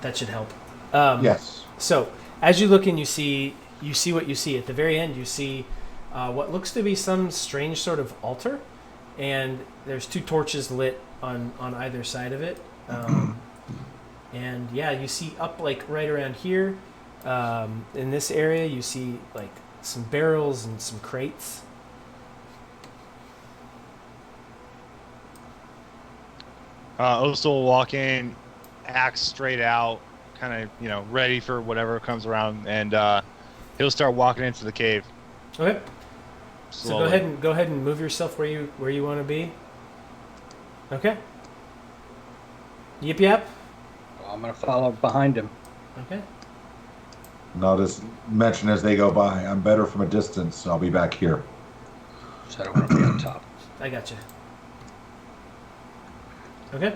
That should help. Yes. So, as you look and you see what you see. At the very end, you see what looks to be some strange sort of altar, and there's two torches lit on either side of it. And yeah, you see up like right around here, in this area, you see like some barrels and some crates. Oso will walk in, axe straight out, kind of, ready for whatever comes around, and he'll start walking into the cave. Okay. Slowly. So go ahead and move yourself where you want to be. Okay. Yip Yap. Well, I'm gonna follow behind him. Okay. And I'll just mention as they go by, I'm better from a distance. I'll be back here. So I don't want to be on top. I got you. Okay.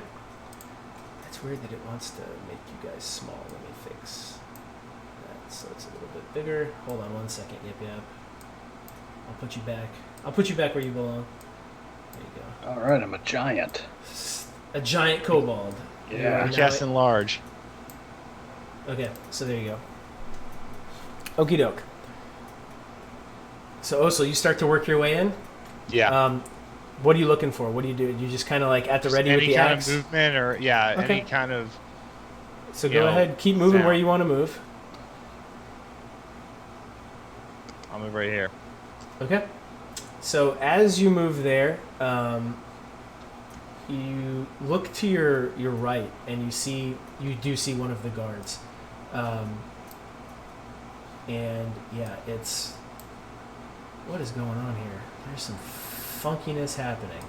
That's weird that it wants to make you guys small. Let me fix that so it's a little bit bigger. Hold on one second, Yip Yap. I'll put you back. I'll put you back where you belong. There you go. All right, I'm a giant. A giant kobold. Yeah. Now Casting large. Okay, so there you go. Okie doke. So Osel, you start to work your way in. Yeah. What are you looking for? What do? You just kind of like at the ready with any the kind axe? of movement, or Okay. any kind of. So go ahead, keep moving where you want to move. I'll move right here. Okay. So as you move there, you look to your right, and you do see one of the guards. And yeah, it's... What is going on here? There's some funkiness happening.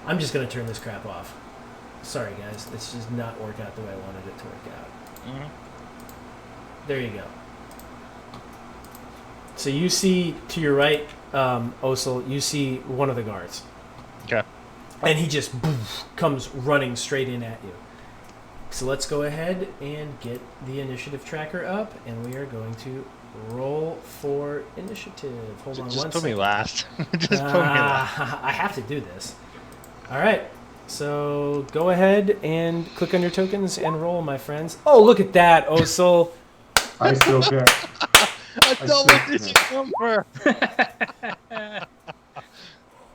I'm just going to turn this crap off. Sorry, guys. This does not work out the way I wanted it to work out. Mm-hmm. There you go. So you see to your right, Osil, you see one of the guards. Okay. And he just comes running straight in at you. So let's go ahead and get the initiative tracker up, and we are going to roll for initiative. Hold on Just one put me second. last. Just put me last. I have to do this. All right. So go ahead and click on your tokens and roll, my friends. Oh, look at that, Osil. I still can't. A double-digit number.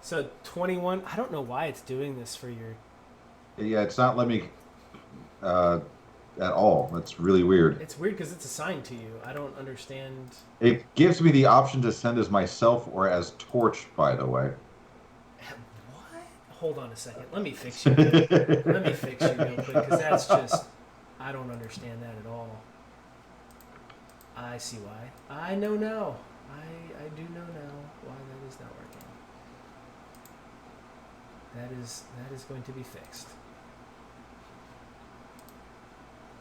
So 21. I don't know why it's doing this for your... Yeah, it's not letting me at all. That's really weird. It's weird because it's assigned to you. I don't understand. It gives me the option to send as myself or as Torch, by the way. What? Hold on a second. Let me fix you. Let me fix you real quick because that's just... I don't understand that at all. I see why. I know now. I do know now why that is not working. That is going to be fixed.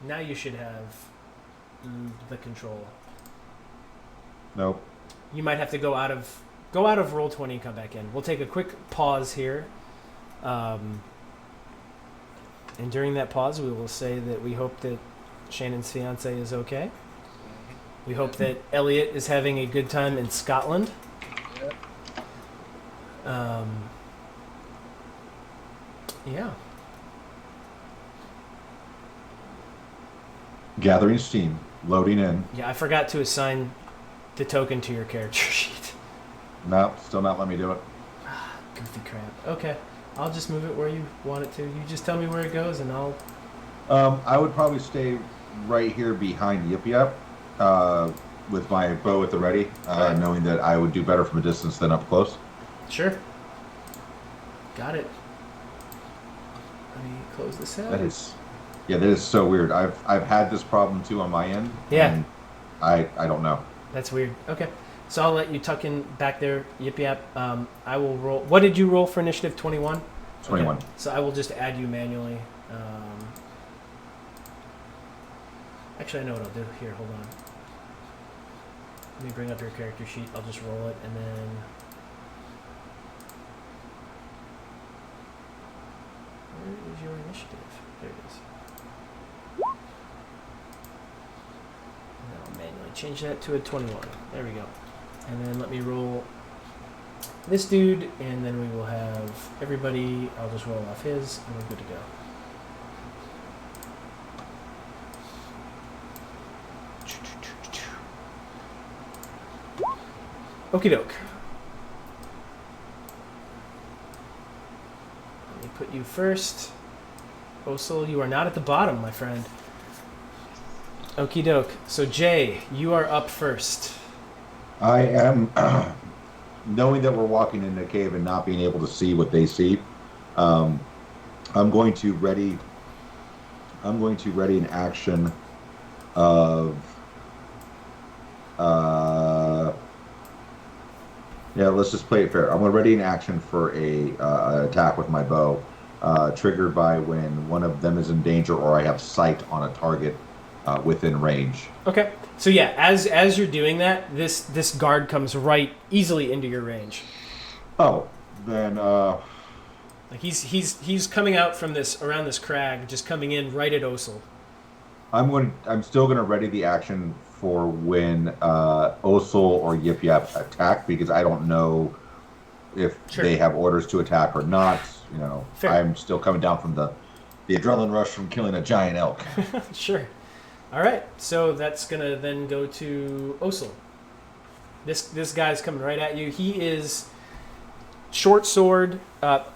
Now you should have the control. Nope. You might have to go out of Roll20 and come back in. We'll take a quick pause here. And during that pause, we will say that we hope that Shannon's fiance is okay. We hope that Elliot is having a good time in Scotland. Yeah. Gathering steam. Loading in. Yeah, I forgot to assign the token to your character sheet. No, still not letting me do it. Goofy crap. Okay. I'll just move it where you want it to. You just tell me where it goes and I'll... I would probably stay right here behind Yip Yap with my bow at the ready, Right. knowing that I would do better from a distance than up close. Sure. Got it. Let me close this out. That is so weird. I've had this problem too on my end. Yeah. And I don't know. That's weird. Okay. So I'll let you tuck in back there, Yip Yap. I will roll. What did you roll for initiative? 21? 21. Okay. So I will just add you manually. Actually, I know what I'll do. Here, hold on. Let me bring up your character sheet. I'll just roll it, and then... Where is your initiative? There it is. And I'll manually change that to a 21. There we go. And then let me roll this dude, and then we will have everybody. I'll just roll off his, and we're good to go. Okie doke. Let me put you first. Osil, you are not at the bottom, my friend. Okie doke. So, Jay, you are up first. I am, knowing that we're walking in a cave and not being able to see what they see, I'm going to ready an action of, yeah, let's just play it fair. I'm going to ready an action for an attack with my bow, triggered by when one of them is in danger or I have sight on a target within range. Okay. So yeah, as you're doing that, this guard comes right easily into your range. Oh, then Like he's coming out from around this crag, just coming in right at Osil. I'm still going to ready the action for when Osil or Yip Yap attack, because I don't know if Sure. they have orders to attack or not. You know, Fair. I'm still coming down from the adrenaline rush from killing a giant elk. Sure. All right. So that's gonna then go to Osil. This guy's coming right at you. He is short sword, but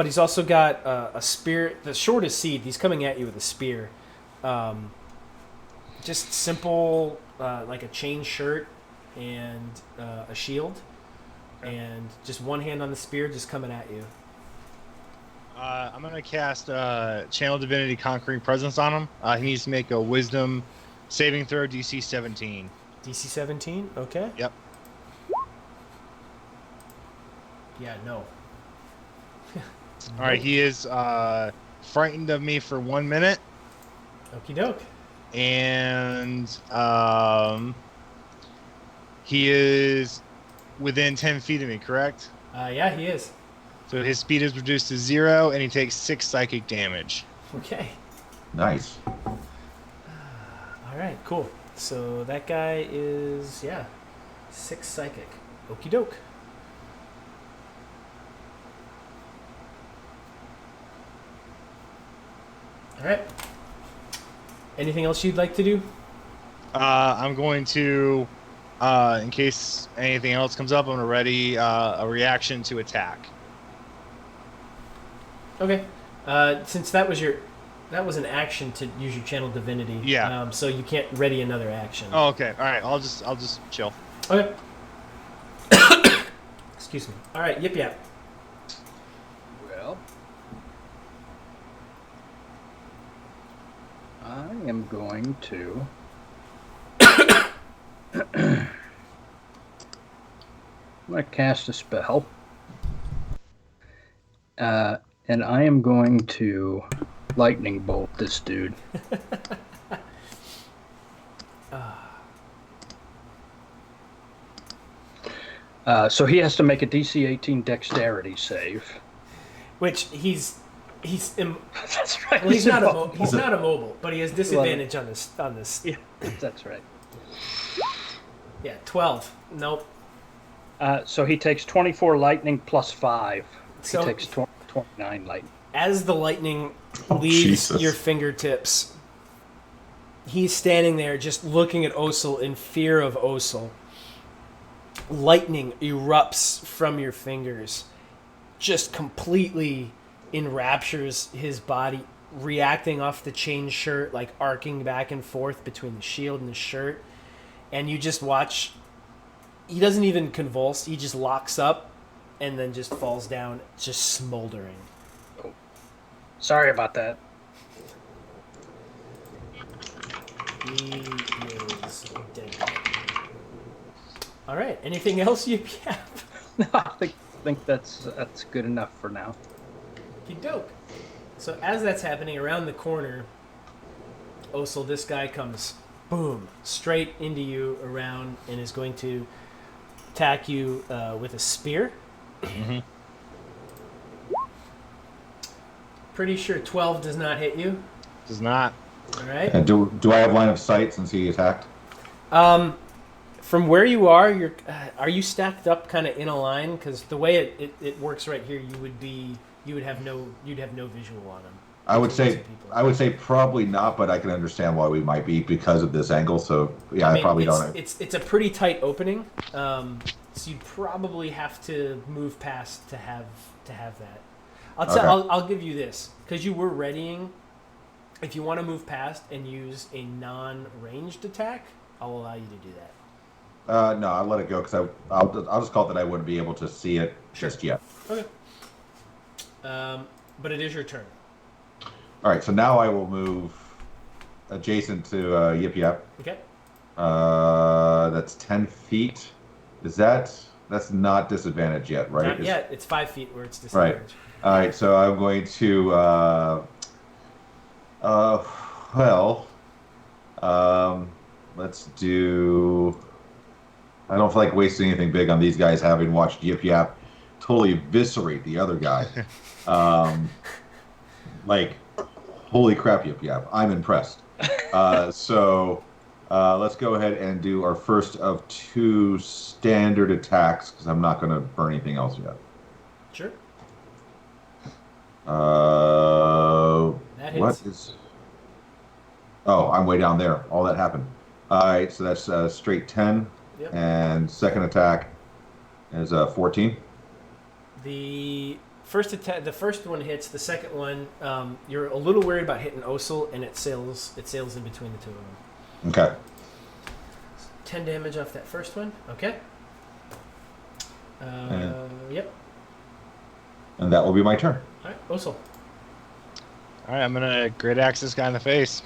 he's also got a spear. The short is Seed. He's coming at you with a spear. Just simple, like a chain shirt and a shield, and just one hand on the spear, just coming at you. I'm gonna cast Channel Divinity Conquering Presence on him. He needs to make a Wisdom Saving throw DC 17. DC 17. Okay. Yep. Yeah. No. All right, he is frightened of me for 1 minute, Okie doke. and he is within 10 feet of me, correct? Yeah, he is. So his speed is reduced to 0, and he takes 6 psychic damage. Okay. Nice. All right. Cool. So that guy is 6 psychic. Okie doke. All right. Anything else you'd like to do? I'm going to, in case anything else comes up, I'm going to ready a reaction to attack. Okay. Since that was an action to use your channel divinity. Yeah. So you can't ready another action. Oh, okay. All right. I'll just chill. Okay. Excuse me. All right. Yip yap. Well, I am going to. I'm going to cast a spell. And I am going to lightning bolt this dude. So he has to make a DC 18 dexterity save. Which he's That's right. well, he's not immobile, but he has disadvantage on this. Yeah, that's right. Yeah, 12. Nope. So he takes 24 lightning plus 5. So- he takes 29 lightning. As the lightning Oh, leaves Jesus. your fingertips, he's standing there just looking at Osil in fear of Osil. Lightning erupts from your fingers, just completely enraptures his body, reacting off the chain shirt, like arcing back and forth between the shield and the shirt. And you just watch. He doesn't even convulse. He just locks up and then just falls down, just smoldering. Sorry about that. He is dead. All right. Anything else you have? No, I think that's good enough for now. Doke. So as that's happening around the corner, Osil, this guy comes, boom, straight into you around and is going to attack you with a spear. Mm-hmm. Pretty sure 12 does not hit you. Does not. All right. And do I have line of sight since he attacked? From where you are you stacked up kind of in a line? Because the way it works right here, you'd have no visual on him. I would say probably not, but I can understand why we might be because of this angle. So yeah, I probably don't. It's a pretty tight opening, so you'd probably have to move past to have that. I'll give you this because you were readying. If you want to move past and use a non-ranged attack, I'll allow you to do that. No, I'll let it go because I'll just call it that I wouldn't be able to see it just yet. Okay. But it is your turn. All right, so now I will move adjacent to Yip Yap. Okay. That's 10 feet. That's not disadvantage yet, right? Not yet. It's 5 feet where it's disadvantage. Right. All right, so I'm going to let's do. I don't feel like wasting anything big on these guys, having watched Yip Yap totally eviscerate the other guy. Holy crap, Yip Yap! I'm impressed. So let's go ahead and do our first of 2 standard attacks because I'm not going to burn anything else yet. Sure. That hits. What is? Oh, I'm way down there. All that happened. All right, so that's straight 10. Yep. And second attack is 14. The first one hits. The second one, you're a little worried about hitting Osil, and it sails in between the two of them. Okay. 10 damage off that first one. Okay. Yep. And that will be my turn. All right, Osil. All right, I'm gonna great axe this guy in the face.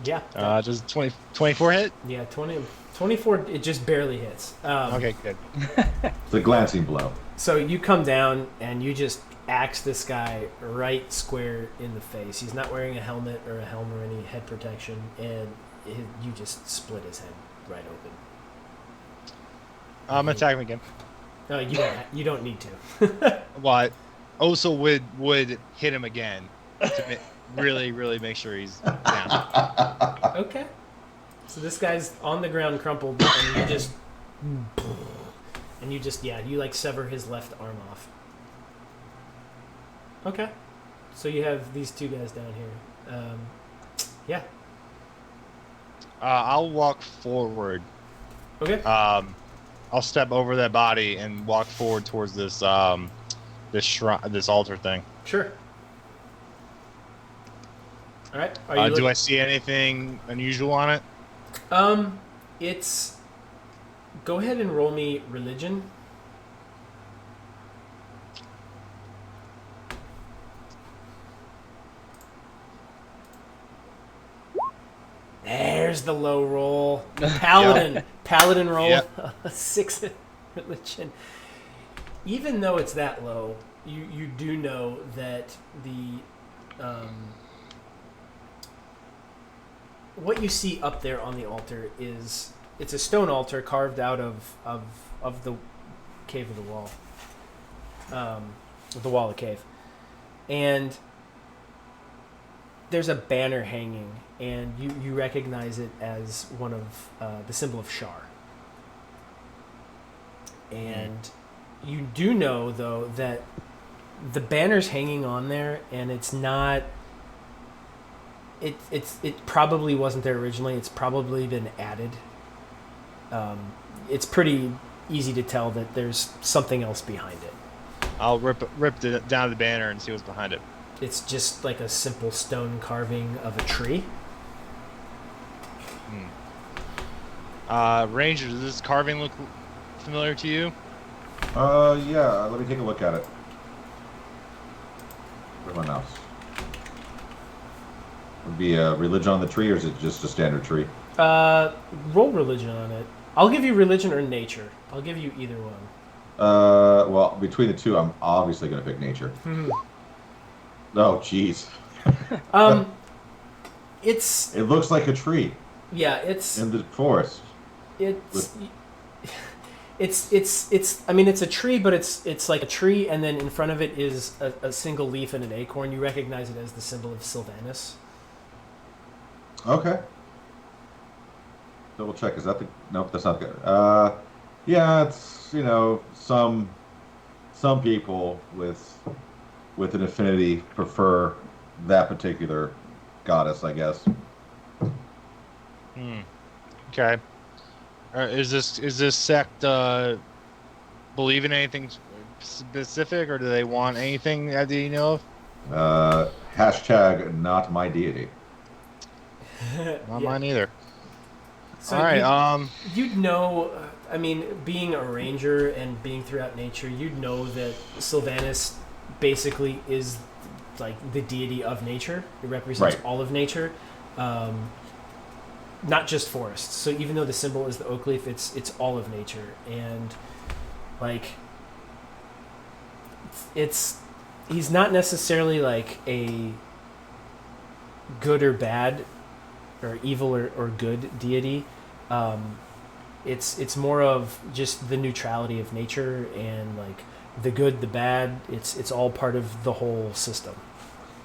Yeah. Does 24 hit? Yeah, 24, it just barely hits. Okay, good. It's a glancing blow. So you come down and you just axe this guy right square in the face. He's not wearing a helmet or any head protection, and you just split his head right open. I'm attacking again. No, you don't need to. Well, I also would hit him again to really make sure he's down. Okay. So this guy's on the ground crumpled, and you just you like sever his left arm off. Okay. So you have these two guys down here. Yeah. I'll walk forward. Okay. I'll step over that body and walk forward towards this this altar thing. Sure. All right. Do I see anything unusual on it? It's. Go ahead and roll me religion. There's the low roll. Paladin. Paladin roll. Yep. A 6 in religion. Even though it's that low, you do know that what you see up there on the altar is it's a stone altar carved out of the cave of the wall, the wall of the cave, and there's a banner hanging, and you recognize it as one of the symbol of Shar. And you do know though that the banner's hanging on there, and it's not. It probably wasn't there originally. It's probably been added. It's pretty easy to tell that there's something else behind it. I'll rip down the banner and see what's behind it. It's just like a simple stone carving of a tree. Ranger, does this carving look familiar to you? Yeah, let me take a look at it. Where's my mouse? Would be a religion on the tree, or is it just a standard tree? Roll religion on it. I'll give you religion or nature. I'll give you either one. Well, between the two, I'm obviously going to pick nature. Oh, jeez. It looks like a tree. Yeah, it's in the forest. It's I mean, it's a tree, but it's like a tree, and then in front of it is a single leaf and an acorn. You recognize it as the symbol of Sylvanas. Okay. Double check. Is that the? Nope, that's not good. Yeah, it's some people with an affinity prefer that particular goddess, I guess. Okay. Is this sect believe in anything specific, or do they want anything that you know of? Hashtag not my deity. Not mine either. So all right. You'd know. I mean, being a ranger and being throughout nature, you'd know that Sylvanas basically is like the deity of nature. It represents all of nature. Not just forests. So even though the symbol is the oak leaf, it's all of nature, and like he's not necessarily like a good or bad or evil or good deity. It's more of just the neutrality of nature, and like the good, the bad. It's all part of the whole system.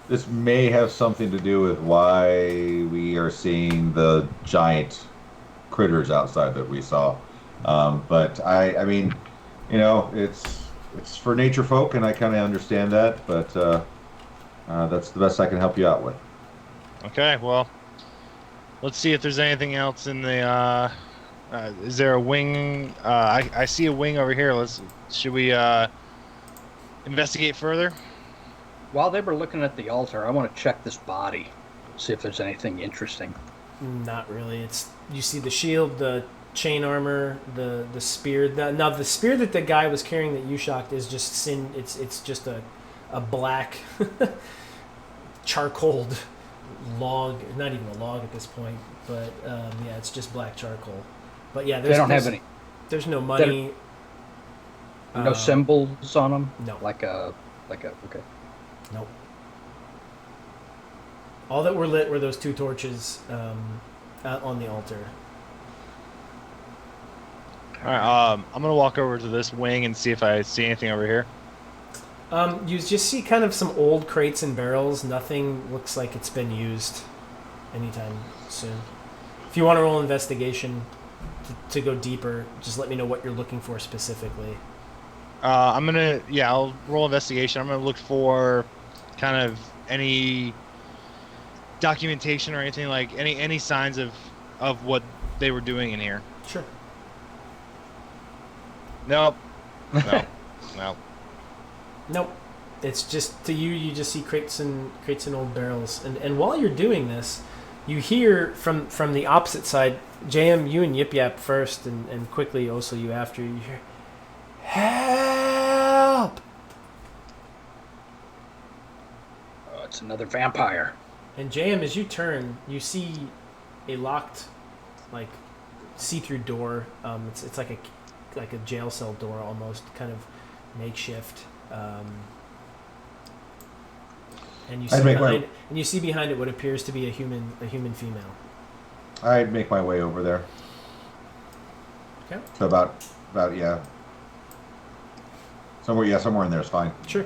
This may have something to do with why we are seeing the giant critters outside that we saw. But I mean, it's for nature folk, and I kind of understand that. But that's the best I can help you out with. Okay, well, let's see if there's anything else in the. Is there a wing? I see a wing over here. Should we investigate further? While they were looking at the altar, I want to check this body, see if there's anything interesting. Not really. You see the shield, the chain armor, the spear. Now the spear that the guy was carrying that you shocked is just It's just a black charcoaled log, not even a log at this point, but yeah, it's just black charcoal. But yeah, They don't have any there's no money. no symbols on them. No. Like a okay. Nope. All that were lit were those 2 torches out on the altar. All right. I'm gonna walk over to this wing and see if I see anything over here. You just see kind of some old crates and barrels. Nothing looks like it's been used anytime soon. If you want to roll investigation to go deeper, just let me know what you're looking for specifically. I'll roll investigation. I'm gonna look for kind of any documentation or anything, like any signs of what they were doing in here. Sure. Nope. No. No. Nope. It's just, to you just see crates and old barrels. And while you're doing this, you hear from the opposite side, JM, you and Yip Yap first, and quickly also you after, you hear, help! Oh, it's another vampire. And JM, as you turn, you see a locked, like, see-through door. It's like a jail cell door almost, kind of makeshift. And you see behind it what appears to be a human female. I'd make my way over there. Okay. So about yeah. Somewhere in there is fine. Sure.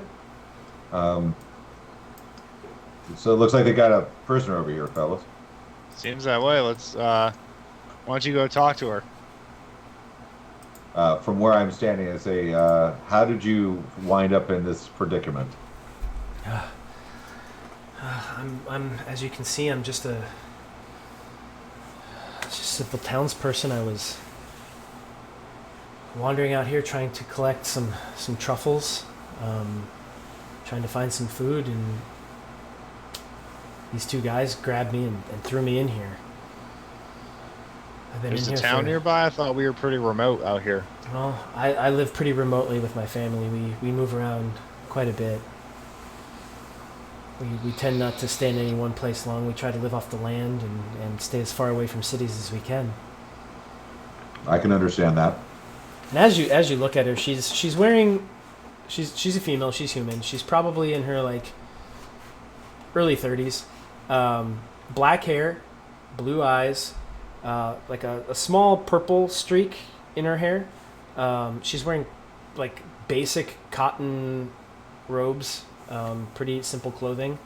So it looks like they got a prisoner over here, fellas. Seems that way. Let's. Why don't you go talk to her? From where I'm standing, I say, how did you wind up in this predicament? I'm as you can see, I'm just a simple townsperson. I was wandering out here trying to collect some truffles, trying to find some food, and these 2 guys grabbed me and threw me in here. I've been There's in a here town nearby. I thought we were pretty remote out here. Well, I live pretty remotely with my family. We move around quite a bit. We tend not to stay in any one place long. We try to live off the land and stay as far away from cities as we can. I can understand that. And as you look at her, she's wearing, she's a female. She's human. She's probably in her like early 30s. Black hair, blue eyes, like a small purple streak in her hair. She's wearing like basic cotton robes. Pretty simple clothing.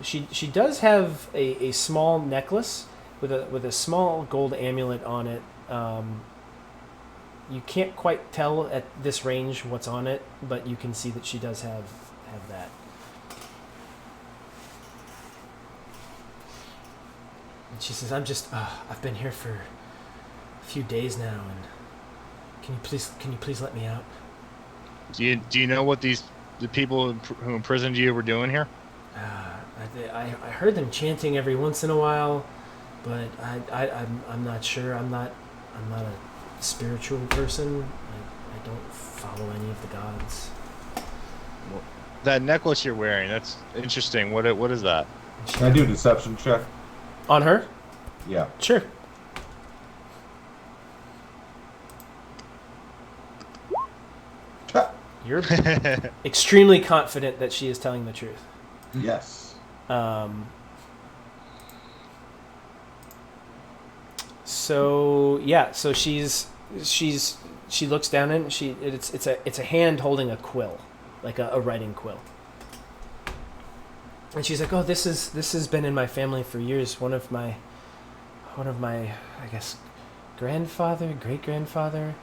She does have a small necklace with a small gold amulet on it. You can't quite tell at this range what's on it, but you can see that she does have that. And she says, I've been here for a few days now, and can you please let me out? Do you know what the people who imprisoned you were doing here? I heard them chanting every once in a while, but I'm not sure. I'm not a spiritual person. I don't follow any of the gods. Well, that necklace you're wearing, that's interesting. What is that? Can I do a deception check? On her? Yeah. Sure. You're extremely confident that she is telling the truth. Yes. So yeah, so she looks down and it's a hand holding a quill, like a writing quill. And she's like, "Oh, this has been in my family for years. One of my I guess great grandfather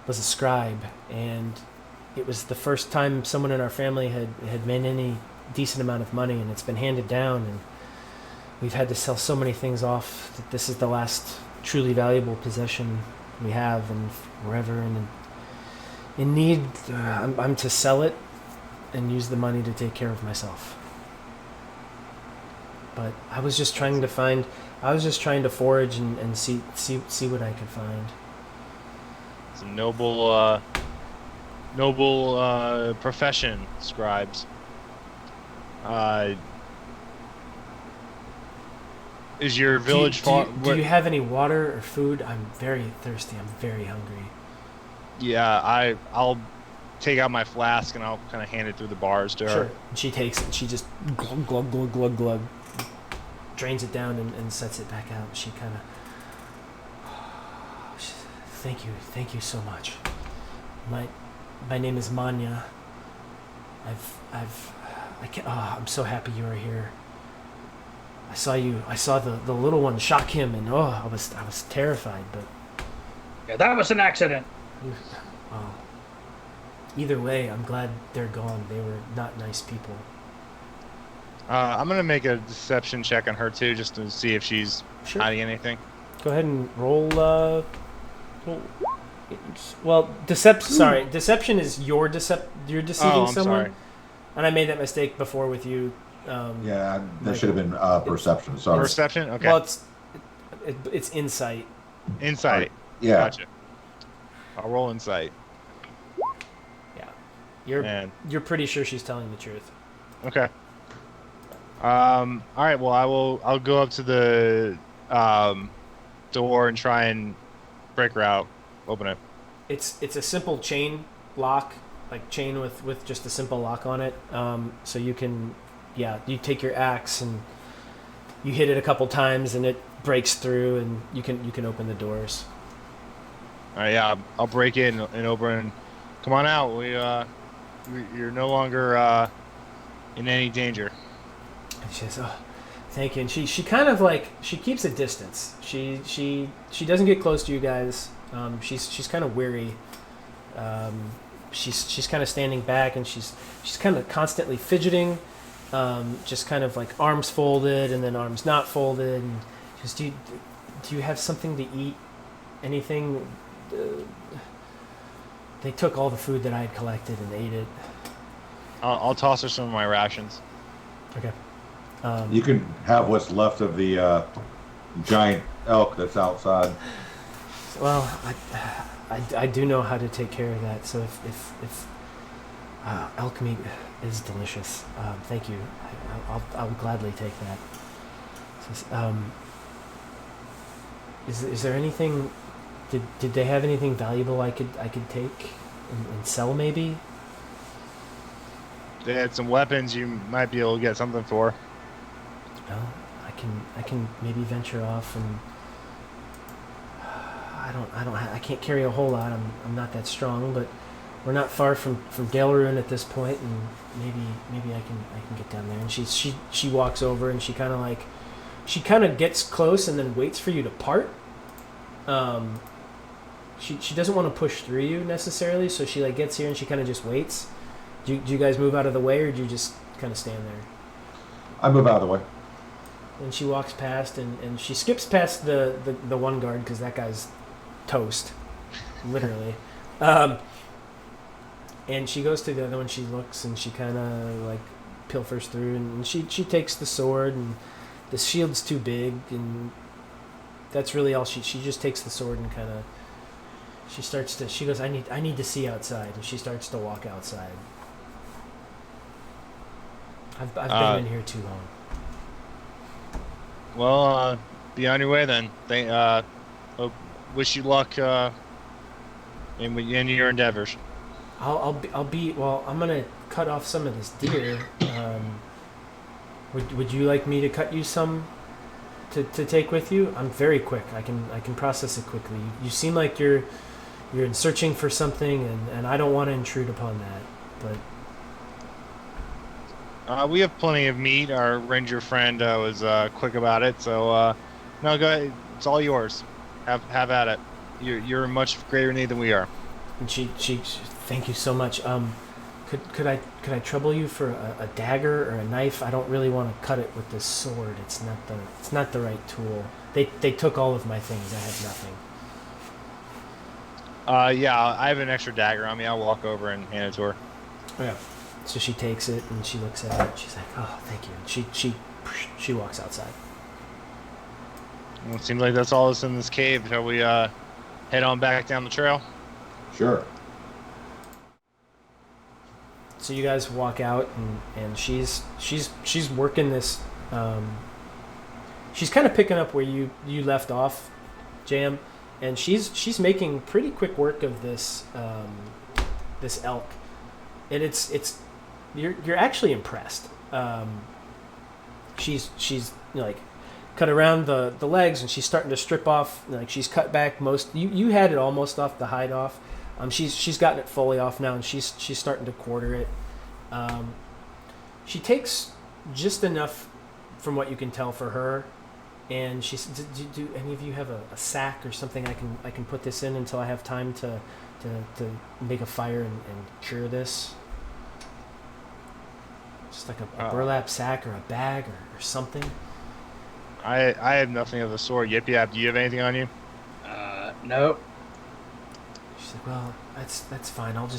was a scribe, and it was the first time someone in our family had made any decent amount of money, and it's been handed down, and we've had to sell so many things off that this is the last truly valuable possession we have, and we're ever in need, I'm to sell it and use the money to take care of myself. But I was just trying to forage and see what I could find. It's a noble profession, scribes. Is your village far? Do you have any water or food? I'm very thirsty. I'm very hungry. Yeah, I'll take out my flask and I'll kind of hand it through the bars to her. Sure. And she takes it. She just glug glug glug glug glug, drains it down and sets it back out. She kind of. Thank you so much. My name is Manya. I'm so happy you are here. I saw the little one shock him, and I was terrified, but Yeah, that was an accident. well, either way, I'm glad they're gone. They were not nice people. I'm gonna make a deception check on her too, just to see if she's Sure. hiding anything. Go ahead and roll. Well, deception is you're deceiving I'm someone. sorry. And I made that mistake before with you. Yeah, that Michael. should have been perception. Sorry. Perception. Okay. Well, it's insight. Insight. Yeah. Gotcha. I'll roll insight. Yeah, you're pretty sure she's telling the truth. Okay. All right. Well, I'll go up to the door and try and break her out. Open it. It's a simple chain lock, like chain with just a simple lock on it. So you can, you take your axe and you hit it a couple times and it breaks through and you can open the doors. All right. Yeah. I'll break in and open. And come on out. You're no longer in any danger. And she says, "Oh, thank you." And she kind of like she keeps a distance. She doesn't get close to you guys. She's kind of weary. She's kind of standing back and she's kind of constantly fidgeting, just kind of like arms folded and then arms not folded. And she goes, do you have something to eat? Anything? They took all the food that I had collected and ate it. I'll toss her some of my rations. Okay. You can have what's left of the giant elk that's outside. Well, I do know how to take care of that. So if elk meat is delicious, thank you. I'll gladly take that. So, is there anything? Did they have anything valuable I could take and sell maybe? They had some weapons you might be able to get something for. Well, I can maybe venture off and I can't carry a whole lot. I'm not that strong, but we're not far from Delruin at this point, and maybe I can get down there. And she walks over and she kind of gets close and then waits for you to part. She doesn't want to push through you necessarily, so she like gets here and she kind of just waits. Do you guys move out of the way, or do you just kind of stand there? I move out of the way. And she walks past and she skips past the one guard because that guy's toast, literally. And she goes to the other one. She looks and she kind of like pilfers through, and she takes the sword, and the shield's too big, and that's really all. She just takes the sword and kind of she goes, I need to see outside, and she starts to walk outside. I've been in here too long. Well, be on your way then. Wish you luck in your endeavors. I'll be well. I'm gonna cut off some of this deer. Would you like me to cut you some to take with you? I'm very quick. I can process it quickly. You seem like you're in searching for something, and I don't want to intrude upon that. But We have plenty of meat. Our ranger friend was quick about it, so no, go ahead. It's all yours. Have at it. You're in much greater need than we are. and she thank you so much. Could I trouble you for a dagger or a knife? I don't really want to cut it with this sword. It's not the right tool. They took all of my things. I have nothing. Yeah, I have an extra dagger on me. I'll walk over and hand it to her. Yeah. So she takes it and she looks at it. She's like, "Oh, thank you." And she walks outside. Well, it seems like that's all that's in this cave. Shall we head on back down the trail? Sure. So you guys walk out and she's working this she's kind of picking up where you left off, Jam, and she's making pretty quick work of this this elk, and it's you're actually impressed. She's like cut around the legs, and she's starting to strip off. Like she's cut back most. You had it almost off, the hide off. She's gotten it fully off now, and she's starting to quarter it. She takes just enough, from what you can tell, for her. And she said, "Do any of you have a sack or something I can put this in until I have time to make a fire and cure this? Just like a burlap sack or a bag or something." I have nothing of the sort. Yip Yap, do you have anything on you? Nope. She's like, "Well, that's fine. I'll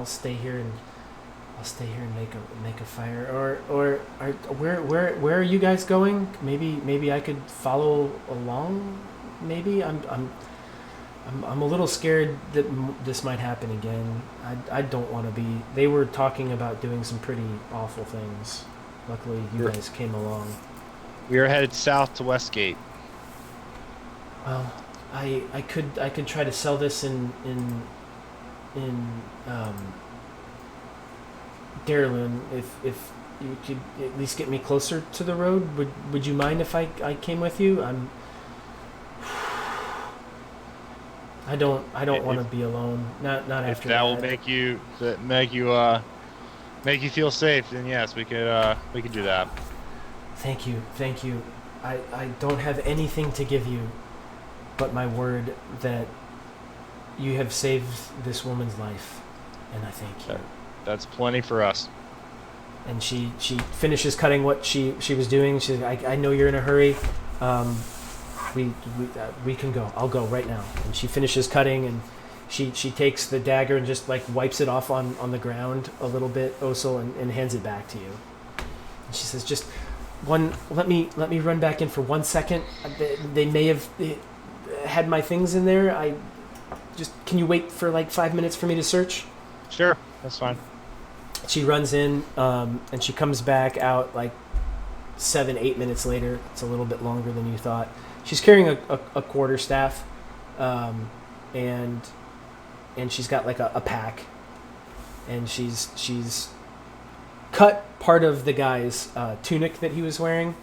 stay here and make a fire. Or where are you guys going? Maybe I could follow along. Maybe I'm a little scared that this might happen again. I don't want to be. They were talking about doing some pretty awful things. Luckily, you guys came along." We are headed south to Westgate. Well, I could try to sell this in Darylin if you could at least get me closer to the road. Would you mind if I came with you? I don't want to be alone. Not after If that will make you feel safe, then yes, we could do that. Thank you. I don't have anything to give you but my word that you have saved this woman's life, and I thank you. That's plenty for us. And she finishes cutting what she was doing. She's like, I know you're in a hurry. We can go. I'll go right now. And she finishes cutting, and she takes the dagger and just like wipes it off on the ground a little bit, Osil, and hands it back to you. And she says, "Just let me run back in for 1 second. They may have had my things in there. Can you wait for like 5 minutes for me to search?" Sure, that's fine. She runs in, and she comes back out like 7-8 minutes later. It's a little bit longer than you thought. She's carrying a quarterstaff, and she's got like a pack, and she's cut part of the guy's tunic that he was wearing,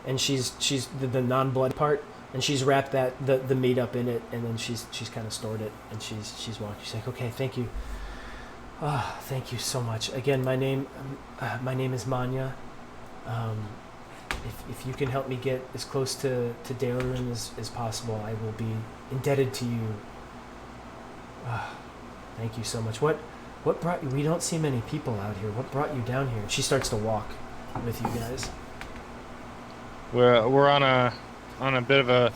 and she's the non-blood part, and she's wrapped the meat up in it, and then she's kind of stored it, and she's walking. She's like, "Okay, thank you. Thank you so much. Again, my name is Manya. If you can help me get as close to Dalerin as possible, I will be indebted to you. Thank you so much. What brought you? We don't see many people out here. What brought you down here?" She starts to walk with you guys. We're on a bit of a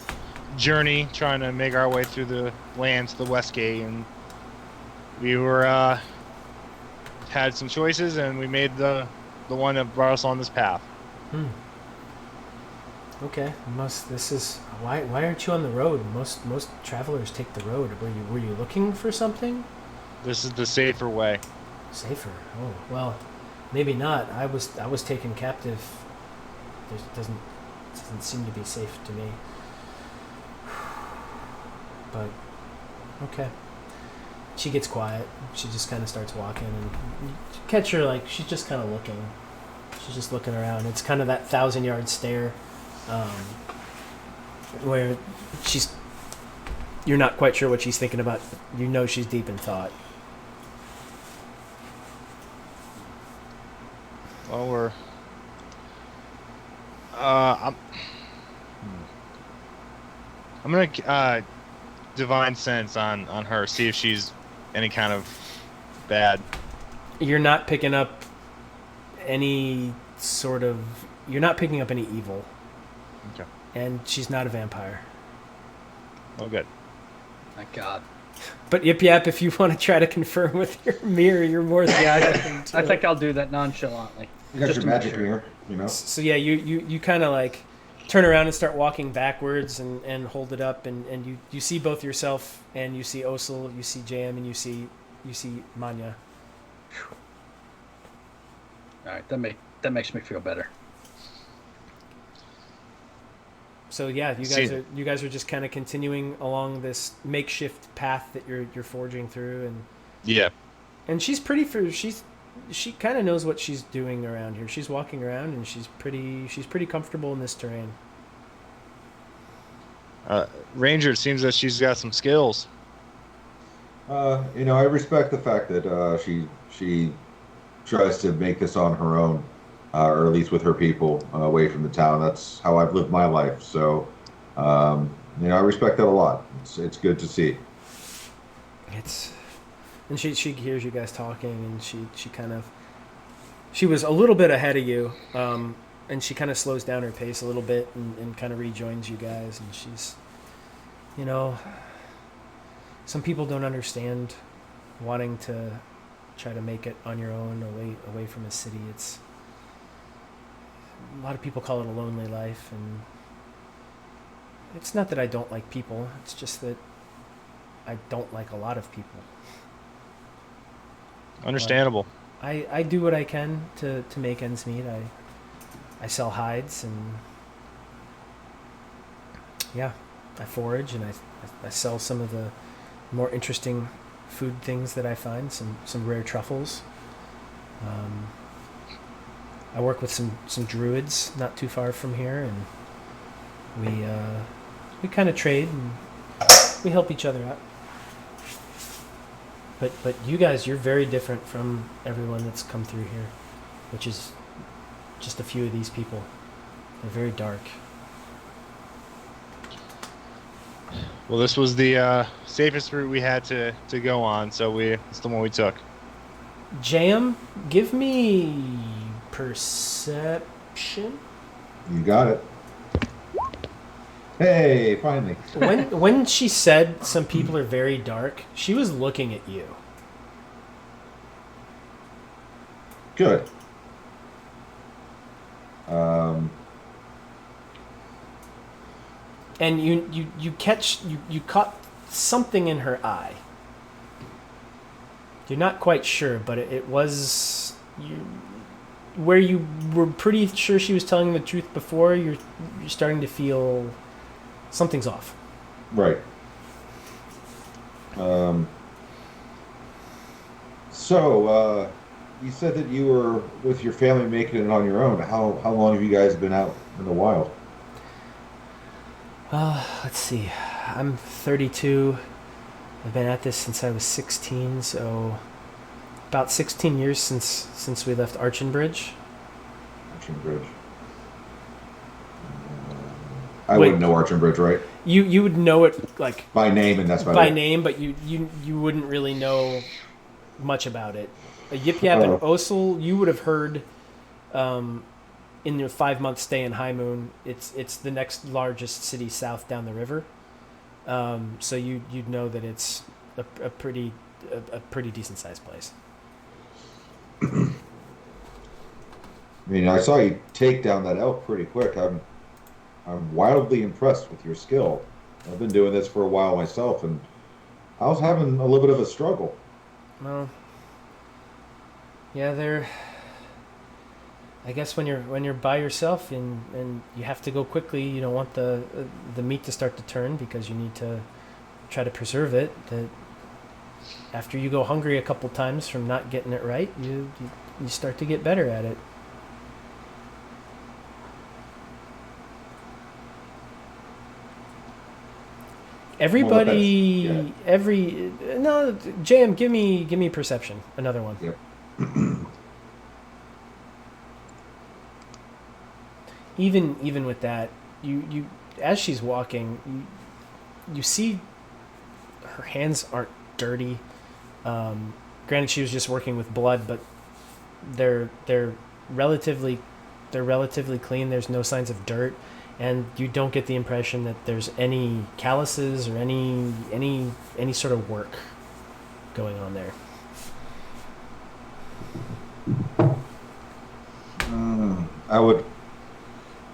journey, trying to make our way through the lands, the Westgate, and we were had some choices, and we made the one that brought us on this path. Okay. Why aren't you on the road? Most travelers take the road. Were you looking for something? This is the safer way. Safer? Oh, well, maybe not. I was taken captive. It doesn't seem to be safe to me. But okay. She gets quiet. She just kind of starts walking, and you catch her like she's just kind of looking. She's just looking around. It's kind of that 1,000-yard stare, where you're not quite sure what she's thinking about. You know she's deep in thought. Well, I'm gonna divine sense on her, see if she's any kind of bad. You're not picking up any you're not picking up any evil. Okay. And she's not a vampire. Oh, good. My God. But Yip Yap, if you want to try to confirm with your mirror, you're more than welcome to. I think I'll do that nonchalantly. You got Just your to make magic sure. mirror, you know. So yeah, you kind of like turn around and start walking backwards and hold it up, and you see both yourself, and you see Osil, you see JM, and you see Manya. All right, that makes me feel better. So yeah, you guys are just kind of continuing along this makeshift path that you're forging through, Yeah. and she kind of knows what she's doing around here. She's walking around and she's pretty comfortable in this terrain. Ranger, it seems that she's got some skills. I respect the fact that she tries to make this on her own, or at least with her people, away from the town. That's how I've lived my life. So, I respect that a lot. It's good to see. And she hears you guys talking, and she was a little bit ahead of you, and she kind of slows down her pace a little bit and kind of rejoins you guys, and she's, some people don't understand wanting to try to make it on your own away from a city. It's a lot of people call it a lonely life, and it's not that I don't like people, it's just that I don't like a lot of people. Understandable. I do what I can to make ends meet. I sell hides, and yeah, I forage, and I sell some of the more interesting food things that I find, some rare truffles. I work with some druids not too far from here, and we kind of trade and we help each other out. But you guys, you're very different from everyone that's come through here, which is just a few of these people. They're very dark. Well, this was the safest route we had to go on, so it's the one we took. Jam, give me perception. You got it. Hey, finally. When she said some people are very dark, she was looking at you. Good. And you caught something in her eye. You're not quite sure, but it was where you were pretty sure she was telling the truth before. You're starting to feel something's off. Right. So, you said that you were with your family making it on your own. How long have you guys been out in the wild? Let's see. I'm 32. I've been at this since I was 16, so about 16 years since we left Archenbridge. Archenbridge. I wouldn't know Archenbridge, right? You would know it like by name, and that's about by it. name, but you wouldn't really know much about it. Yip Yap and Osel, you would have heard in your 5-month stay in High Moon. It's the next largest city south down the river. So you'd know that it's a pretty decent sized place. I mean, I saw you take down that elk pretty quick. I'm wildly impressed with your skill. I've been doing this for a while myself, and I was having a little bit of a struggle. Well, yeah, I guess when you're by yourself and you have to go quickly, you don't want the meat to start to turn because you need to try to preserve it. That after you go hungry a couple times from not getting it right, you start to get better at it. Everybody, no, JM, give me perception. Another one. Yep. Even with that, you as she's walking, you see her hands aren't dirty. Granted, she was just working with blood, but they're relatively clean. There's no signs of dirt, and you don't get the impression that there's any calluses or any sort of work going on there. I would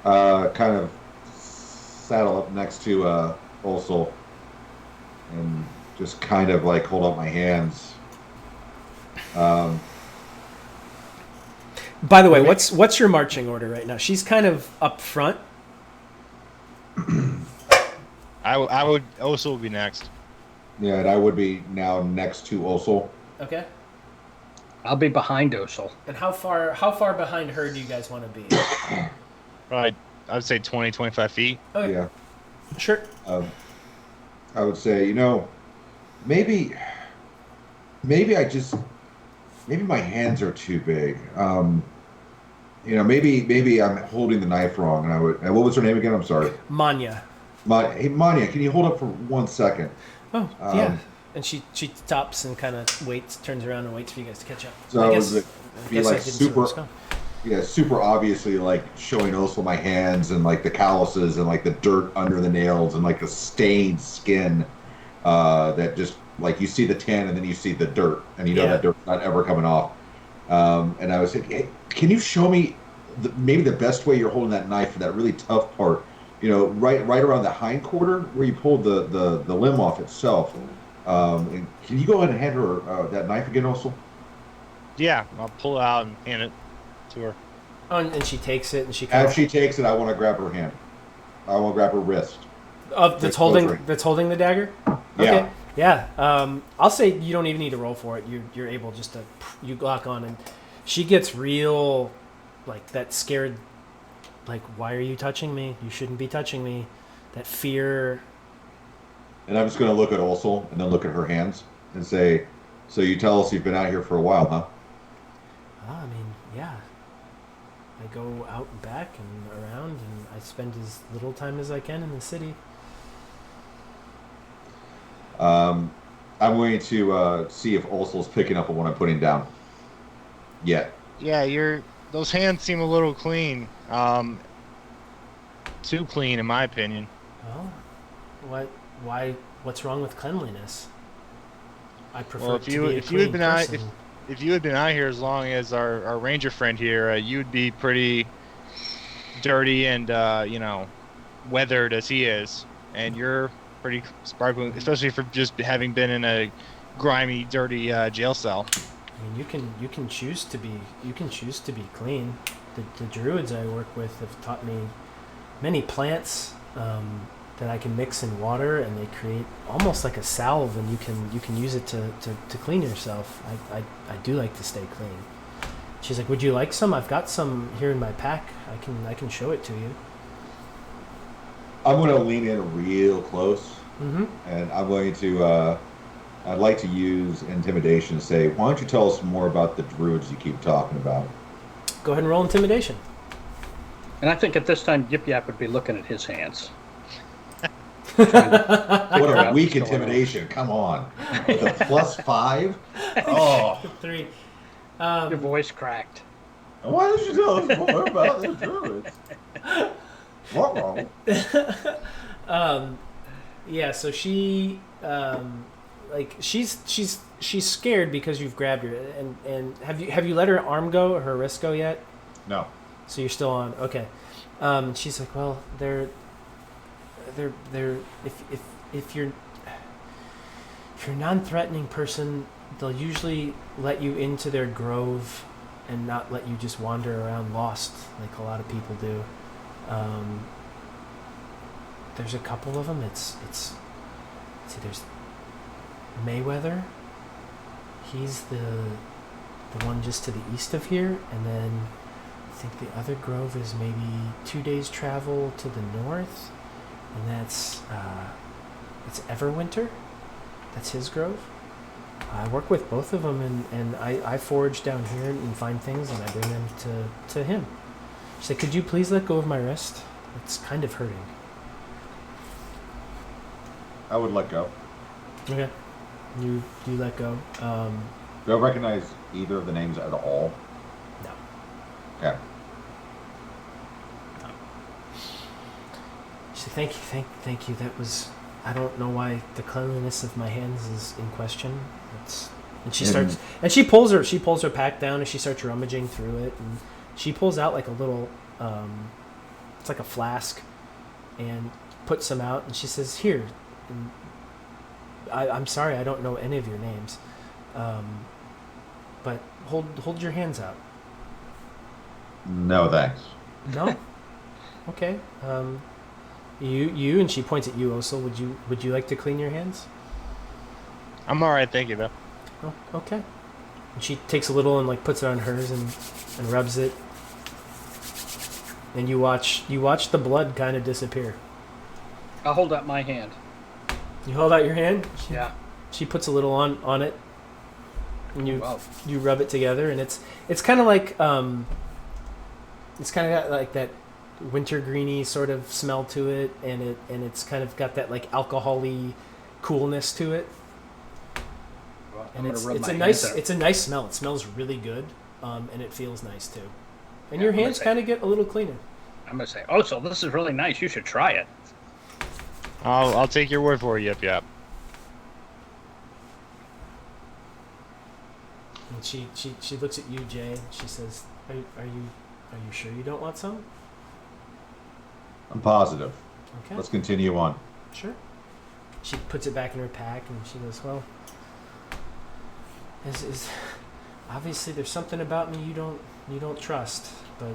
kind of saddle up next to Olsel and just kind of like hold up my hands. By the way, what's your marching order right now? She's kind of up front. I would also be next. Yeah, and I would be now next to Osul. Okay. I'll be behind Osel. And how far behind her do you guys want to be? Probably, I'd say 20, 25 feet. Okay. Yeah. Sure. I would say, maybe maybe my hands are too big. Maybe I'm holding the knife wrong. And what was her name again? I'm sorry. Manya. Hey, Manya, can you hold up for 1 second? Oh, yeah. And she stops and kind of waits, turns around and waits for you guys to catch up. So I it guess, would be I like didn't see where it was going. super obviously like showing also my hands and like the calluses and like the dirt under the nails and like the stained skin that just like you see the tan and then you see the dirt and you know that dirt's not ever coming off. And I was thinking, hey, can you show me maybe the best way you're holding that knife for that really tough part? Right around the hind quarter where you pulled the limb off itself. And can you go ahead and hand her that knife again, also? Yeah, I'll pull it out and hand it to her. Oh, and she takes it and she. As she takes it, I want to grab her hand. I want to grab her wrist. That's holding the dagger. Okay. Yeah. Yeah. I'll say you don't even need to roll for it. You're able just to you lock on and she gets real, like that scared. Like, why are you touching me? You shouldn't be touching me. That fear. And I'm just going to look at Ursel and then look at her hands and say, so you tell us you've been out here for a while, huh? I mean, yeah. I go out and back and around, and I spend as little time as I can in the city. I'm going to see if Ursel's picking up on what I'm putting down. Yeah. Yeah, those hands seem a little clean. Too clean, in my opinion. Well, what's wrong with cleanliness? I prefer Well, to be a clean person. if you had been out here as long as our ranger friend here, you'd be pretty dirty and weathered as he is, and you're pretty sparkling, especially for just having been in a grimy, dirty jail cell. I mean, you can choose to be clean. The druids I work with have taught me many plants that I can mix in water, and they create almost like a salve, and you can use it to clean yourself. I do like to stay clean. She's like, would you like some? I've got some here in my pack. I can show it to you. I'm going to lean in real close, and I'm going to. I'd like to use intimidation to say, why don't you tell us more about the druids you keep talking about? Go ahead and roll intimidation. And I think at this time, Yip Yap would be looking at his hands. What a weak intimidation. Come on. With a +5? Oh. 3. Your voice cracked. Why don't you tell us more about the druids? What wrong? Yeah, so she she's scared because you've grabbed her, and have you let her arm go or her wrist go yet? No. So you're still on. Okay. She's like, well, they're if you're a non-threatening person, they'll usually let you into their grove and not let you just wander around lost like a lot of people do. There's a couple of them. See, there's Mayweather. He's the one just to the east of here, and then I think the other grove is maybe 2 days travel to the north, and that's it's Everwinter. That's his grove. I work with both of them, and I forage down here and find things, and I bring them to him. She said, could you please let go of my wrist? It's kind of hurting. I would let go. Okay. You let go. Do I recognize either of the names at all? No. Okay. She said, thank you. That was, I don't know why the cleanliness of my hands is in question. And she starts, and she pulls her pack down, and she starts rummaging through it, and she pulls out like a little, it's like a flask, and puts some out, and she says, here. And I'm sorry, I don't know any of your names, but hold your hands out. No, thanks. No? Okay. You, and she points at you. Also, would you like to clean your hands? I'm all right, thank you, though. Oh, okay. And she takes a little and like puts it on hers and rubs it. And you watch the blood kind of disappear. I'll hold out my hand. You hold out your hand. Yeah. She puts a little on it, and Wow. you rub it together, and it's kind of like it's kind of got like that wintergreeny sort of smell to it, and it's kind of got that like alcohol-y coolness to it. Well, And I'm it's gonna rub my a hands nice out. it's a nice smell. It smells really good, and it feels nice too. And Yeah, your I'm gonna hands say- kind of get a little cleaner. I'm gonna say, oh, so this is really nice. You should try it. I'll take your word for it. Yep. And she looks at you, Jay, and she says, "Are you sure you don't want some?" I'm positive. Okay. Let's continue on. Sure. She puts it back in her pack, and she goes, "Well, is obviously there's something about me you don't trust, but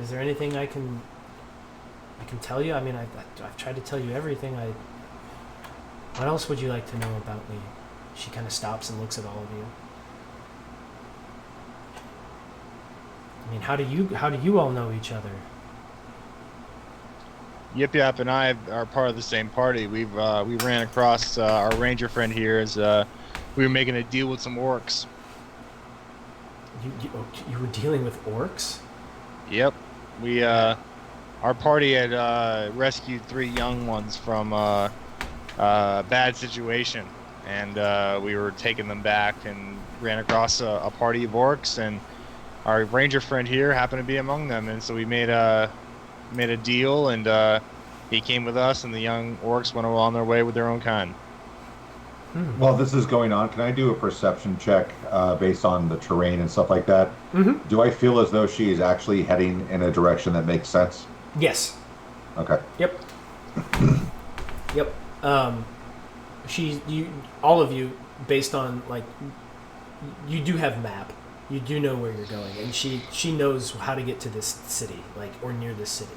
is there anything I can tell you? I mean, I've tried to tell you everything. What else would you like to know about me?" She kind of stops and looks at all of you. I mean, how do you all know each other? Yip and I are part of the same party. We ran across our ranger friend here as we were making a deal with some orcs. You were dealing with orcs? Yep. We our party had rescued 3 young ones from a bad situation, and we were taking them back and ran across a party of orcs, and our ranger friend here happened to be among them, and so we made a deal, and he came with us, and the young orcs went on their way with their own kind. While this is going on, can I do a perception check based on the terrain and stuff like that? Mm-hmm. Do I feel as though she is actually heading in a direction that makes sense? Yes. Okay. Yep. Yep. All of you, based on like, you do have a map. You do know where you're going, and she knows how to get to this city, like, or near this city.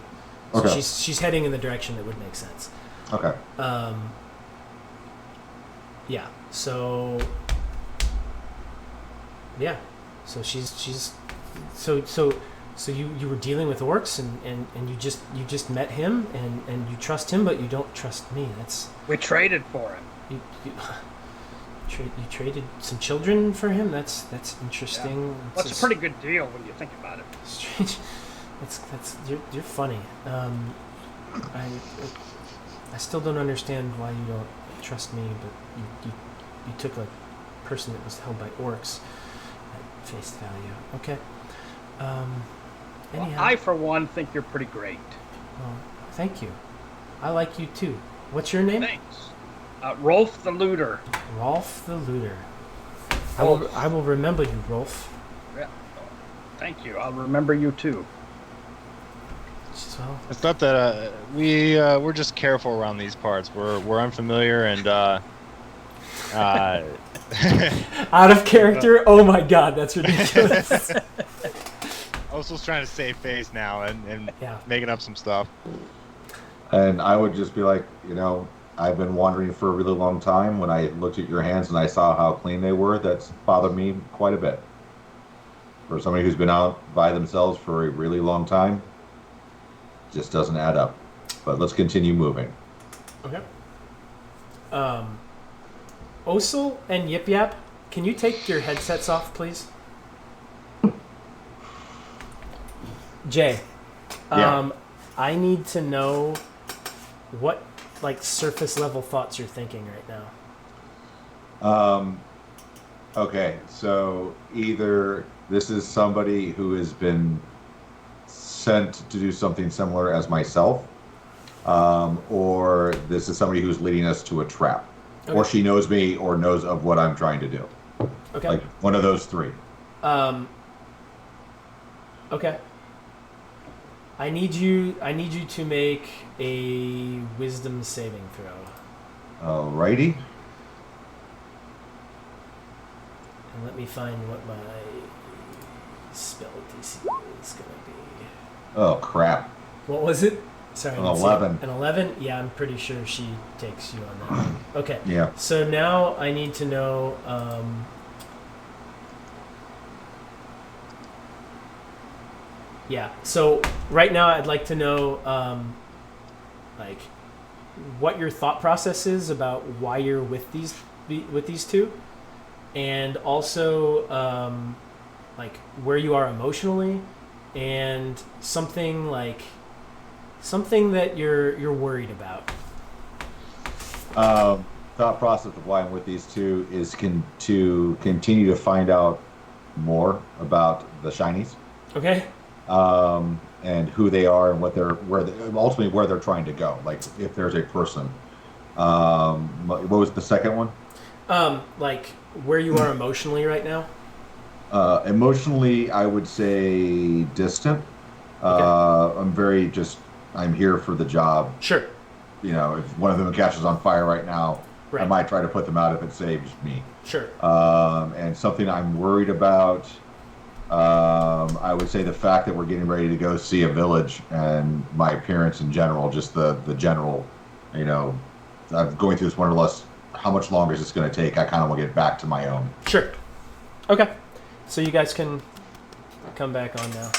So Okay. she's heading in the direction that would make sense. Okay. Yeah. So. Yeah. So so you were dealing with orcs, and you just met him, and you trust him, but you don't trust me. That's We traded for it. you traded some children for him. That's interesting. Well, it's a just pretty good deal when you think about it. strange. You're funny. I still don't understand why you don't trust me, but you took a person that was held by orcs at face value. Okay. Well, Anyhow, I, for one, think you're pretty great. well, thank you. I like you too. What's your name? Thanks. Rolf the Looter. Rolf the Looter. Rolf. I will remember you, Rolf. Yeah. Thank you. I'll remember you too. Well, It's not that we're just careful around these parts. We're unfamiliar and out of character. Oh my God, that's ridiculous. I was just trying to save face now and Yeah. making up some stuff. And I would just be like, I've been wandering for a really long time. When I looked at your hands and I saw how clean they were, that's bothered me quite a bit. For somebody who's been out by themselves for a really long time, just doesn't add up. But let's continue moving. Okay. Osil and Yip Yap, can you take your headsets off, please? Jay, Yeah. I need to know what surface level thoughts you're thinking right now. Okay, so either this is somebody who has been sent to do something similar as myself, or this is somebody who's leading us to a trap, or Okay. she knows me or knows of what I'm trying to do. Okay. Like one of those 3. Okay. I need you to make a wisdom saving throw. Alrighty. And let me find what my spell DC is going to be. Oh crap. What was it? Sorry, I An didn't see 11. it. An 11? Yeah, I'm pretty sure she takes you on that one. Okay. Yeah. So now I need to know. Yeah. So right now I'd like to know, like, what your thought process is about why you're with these two, and also like where you are emotionally, and something that you're worried about. Thought process of why I'm with these two is to continue to find out more about the shinies, Okay. and who they are and ultimately where they're trying to go. Like if there's a person. What was the second one? Like where you are emotionally right now. Emotionally, I would say distant. Okay. I'm here for the job. Sure. You know, if one of them catches on fire right now, I Right. might try to put them out if it saves me. Sure. And something I'm worried about, I would say the fact that we're getting ready to go see a village and my appearance in general, just the general, you know, I'm going through this wanderlust. How much longer is this going to take? I kind of want to get back to my own. Sure. Okay. So you guys can come back on now.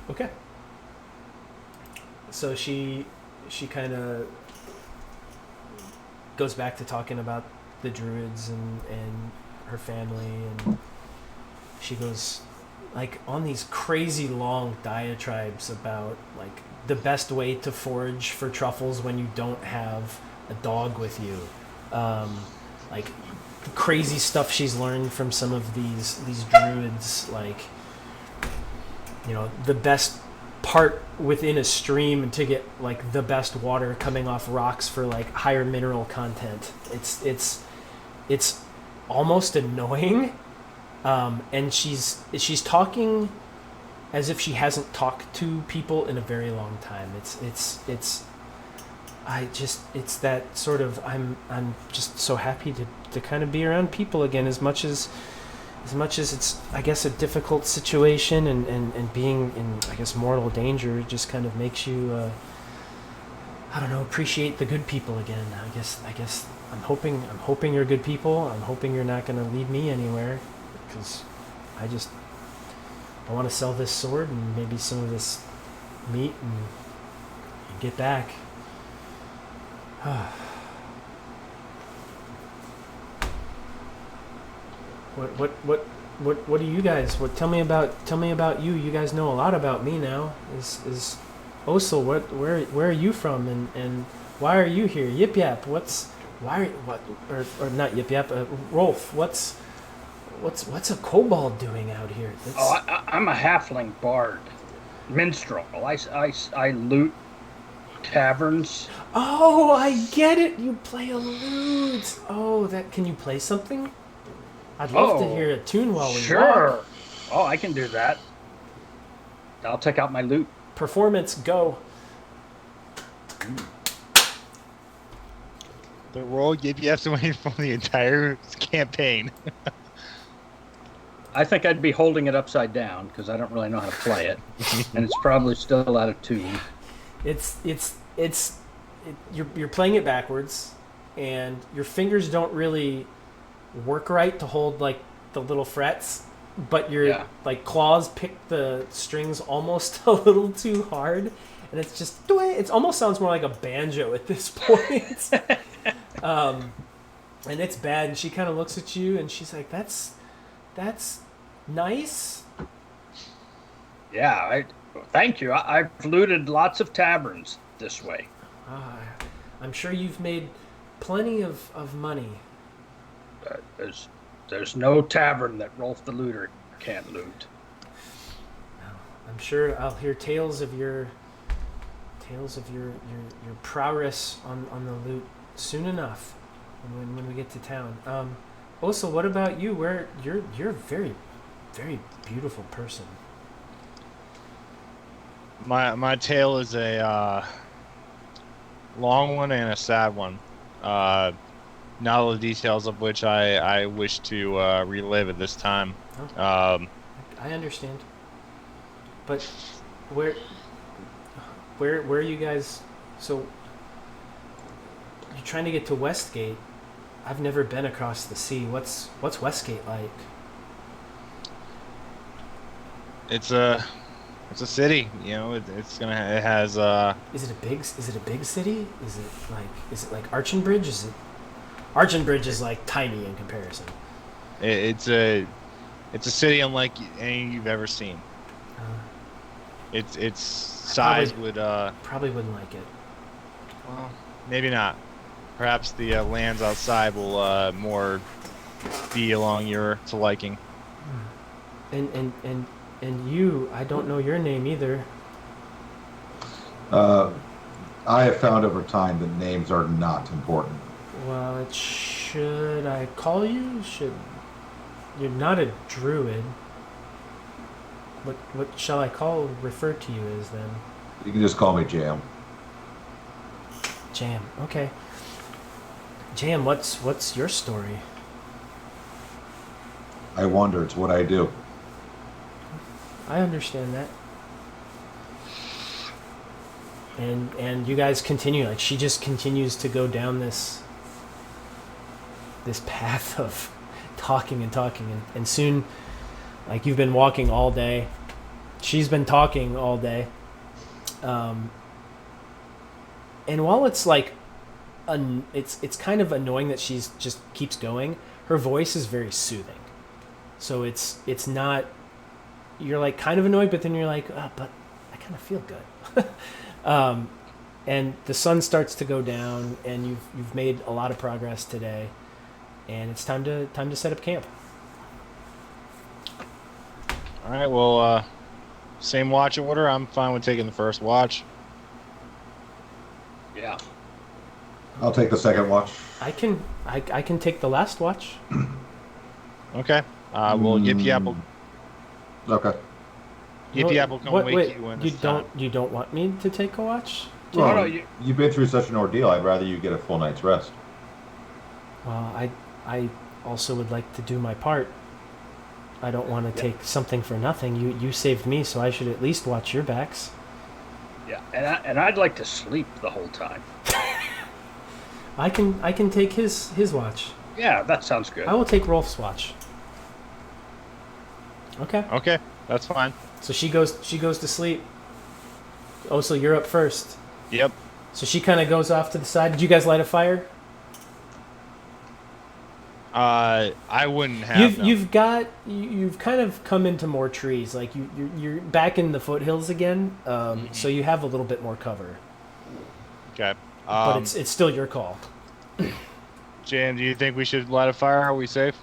Okay. So she kind of goes back to talking about the druids and her family, and she goes like on these crazy long diatribes about like the best way to forage for truffles when you don't have a dog with you, like the crazy stuff she's learned from some of these druids, like, you know, the best part within a stream to get like the best water coming off rocks for like higher mineral content. It's almost annoying, and she's talking as if she hasn't talked to people in a very long time. It's that sort of I'm just so happy to kind of be around people again, as much as it's, I guess, a difficult situation, and being in, I guess, mortal danger just kind of makes you I don't know, appreciate the good people again. I guess I'm hoping you're good people. I'm hoping you're not going to lead me anywhere, because I want to sell this sword and maybe some of this meat and get back. What do you guys? Tell me about you. You guys know a lot about me now. Is Osil, where are you from, and why are you here? Yip Yap, or not Yip Yap? Rolf, what's a kobold doing out here? I'm a halfling bard, minstrel. I loot taverns. Oh, I get it. You play a lute. Oh, can you play something? I'd love to hear a tune while we sure. walk. Oh, I can do that. I'll take out my lute. Performance, go. The role you have to wait for the entire campaign. I think I'd be holding it upside down because I don't really know how to play it, and it's probably still out of tune. You're playing it backwards, and your fingers don't really work right to hold like the little frets, but your like claws pick the strings almost a little too hard, and it's just it almost sounds more like a banjo at this point. And it's bad, and she kind of looks at you and she's like, that's nice. Yeah, thank you. I've looted lots of taverns this way. I'm sure you've made plenty of money. There's no tavern that Rolf the Looter can't loot. I'm sure I'll hear tales of your prowess on the loot soon enough when we get to town. Also, what about you? You're a very, very beautiful person. My tale is a long one and a sad one. not all the details of which I wish to relive at this time. I understand. But where are you guys? So you're trying to get to Westgate. I've never been across the sea. What's Westgate like? It's a city, you know. It has Is it a big city? Is it like Archenbridge? Archenbridge is like tiny in comparison. it's a city unlike any you've ever seen. Its size probably wouldn't like it. well, maybe not. Perhaps the lands outside will more be along your to liking. And you, I don't know your name either. I have found over time that names are not important. Well, should I call you? You're not a druid. What shall I refer to you as then? You can just call me Jam. Jam. Okay. Jam, what's your story? I wonder. It's what I do. I understand that. And you guys continue, like she just continues to go down this path of talking and soon, like you've been walking all day, she's been talking all day, and while it's like it's kind of annoying that she's just keeps going, her voice is very soothing, so it's not, you're like kind of annoyed, but then you're like, oh, but I kind of feel good. And the sun starts to go down, and you've made a lot of progress today, and it's time to set up camp. All right. Well, same watch order. I'm fine with taking the first watch. Yeah. I'll take the second watch. I can take the last watch. Okay. Well, Yippee Apple. Okay. Yippee Apple, come wake you when it's time. You don't want me to take a watch? Well, no, you've been through such an ordeal. I'd rather you get a full night's rest. Well, I also would like to do my part. I don't want to take something for nothing. You saved me, so I should at least watch your backs. Yeah, and I'd like to sleep the whole time. I can take his watch. Yeah, that sounds good. I will take Rolf's watch. Okay. Okay, that's fine. So she goes to sleep. Oh, so you're up first. Yep. So she kind of goes off to the side. Did you guys light a fire? I wouldn't have. You've kind of come into more trees. Like you're back in the foothills again. So you have a little bit more cover. Okay. But it's still your call. Jan, do you think we should light a fire? Are we safe?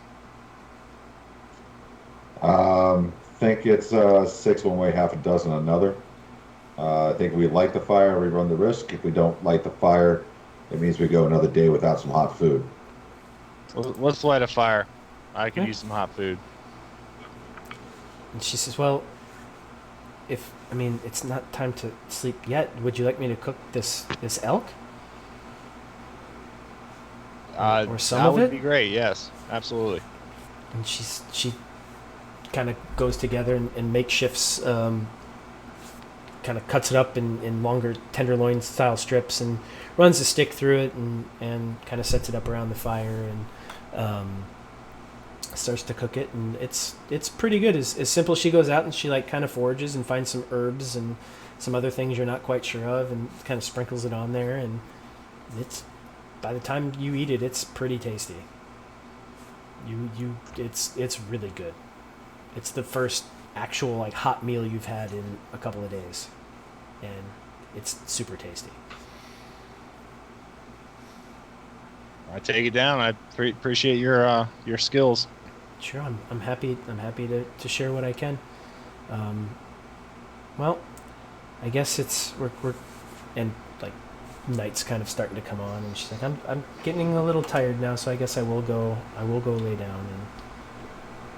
Think it's 6 one way, half a dozen another. I think if we light the fire, we run the risk. If we don't light the fire, it means we go another day without some hot food. Well, let's light a fire. I could use some hot food. And she says, "Well, it's not time to sleep yet. Would you like me to cook this elk? Or some that of would it? be great. Yes, absolutely." And she kind of goes together and makeshifts, kind of cuts it up in longer tenderloin style strips and runs a stick through it and kind of sets it up around the fire and starts to cook it, and it's pretty good. As simple as she goes out and she like kind of forages and finds some herbs and some other things you're not quite sure of and kind of sprinkles it on there, and it's, by the time you eat it, it's pretty tasty. It's really good. It's the first actual like hot meal you've had in a couple of days, and it's super tasty. I take it down. I appreciate your skills. Sure, I'm happy to share what I can. Well, I guess we're and like night's kind of starting to come on, and she's like, I'm getting a little tired now, so I guess I will go lay down. And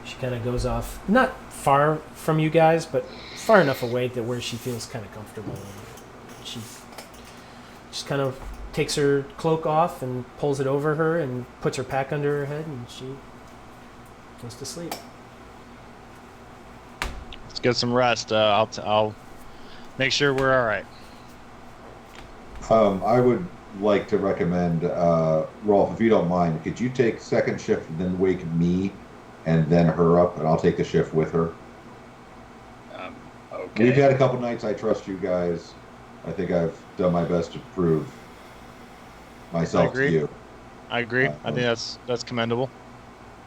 she kind of goes off, not far from you guys, but far enough away that where she feels kind of comfortable. And she just kind of takes her cloak off and pulls it over her and puts her pack under her head, and she goes to sleep. Let's get some rest. I'll make sure we're all right. I would like to recommend, Rolf, if you don't mind, could you take second shift and then wake me and then her up, and I'll take the shift with her. Okay. We've had a couple nights. I trust you guys. I think I've done my best to prove myself to you. I agree. I think that's commendable.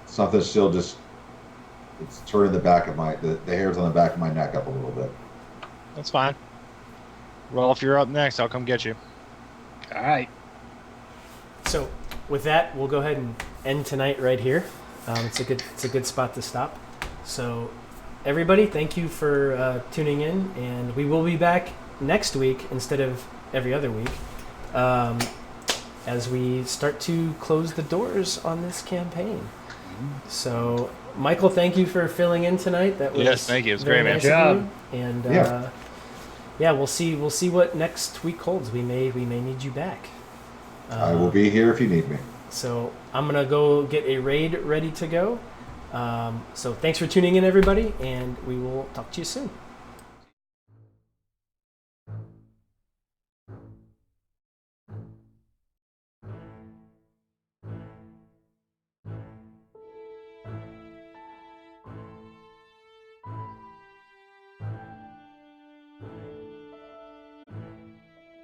Something's still just, it's turning the back of the hairs on the back of my neck up a little bit. That's fine. Well, if you're up next, I'll come get you. All right. So with that, we'll go ahead and end tonight right here. It's a good spot to stop. So everybody, thank you for tuning in, and we will be back next week instead of every other week, as we start to close the doors on this campaign. So Michael, thank you for filling in tonight. That was Yes, thank you. It was very great, man. nice Good of job. you. And Yeah. we'll see what next week holds. We may need you back. I will be here if you need me. So I'm gonna go get a raid ready to go. So thanks for tuning in, everybody, and we will talk to you soon.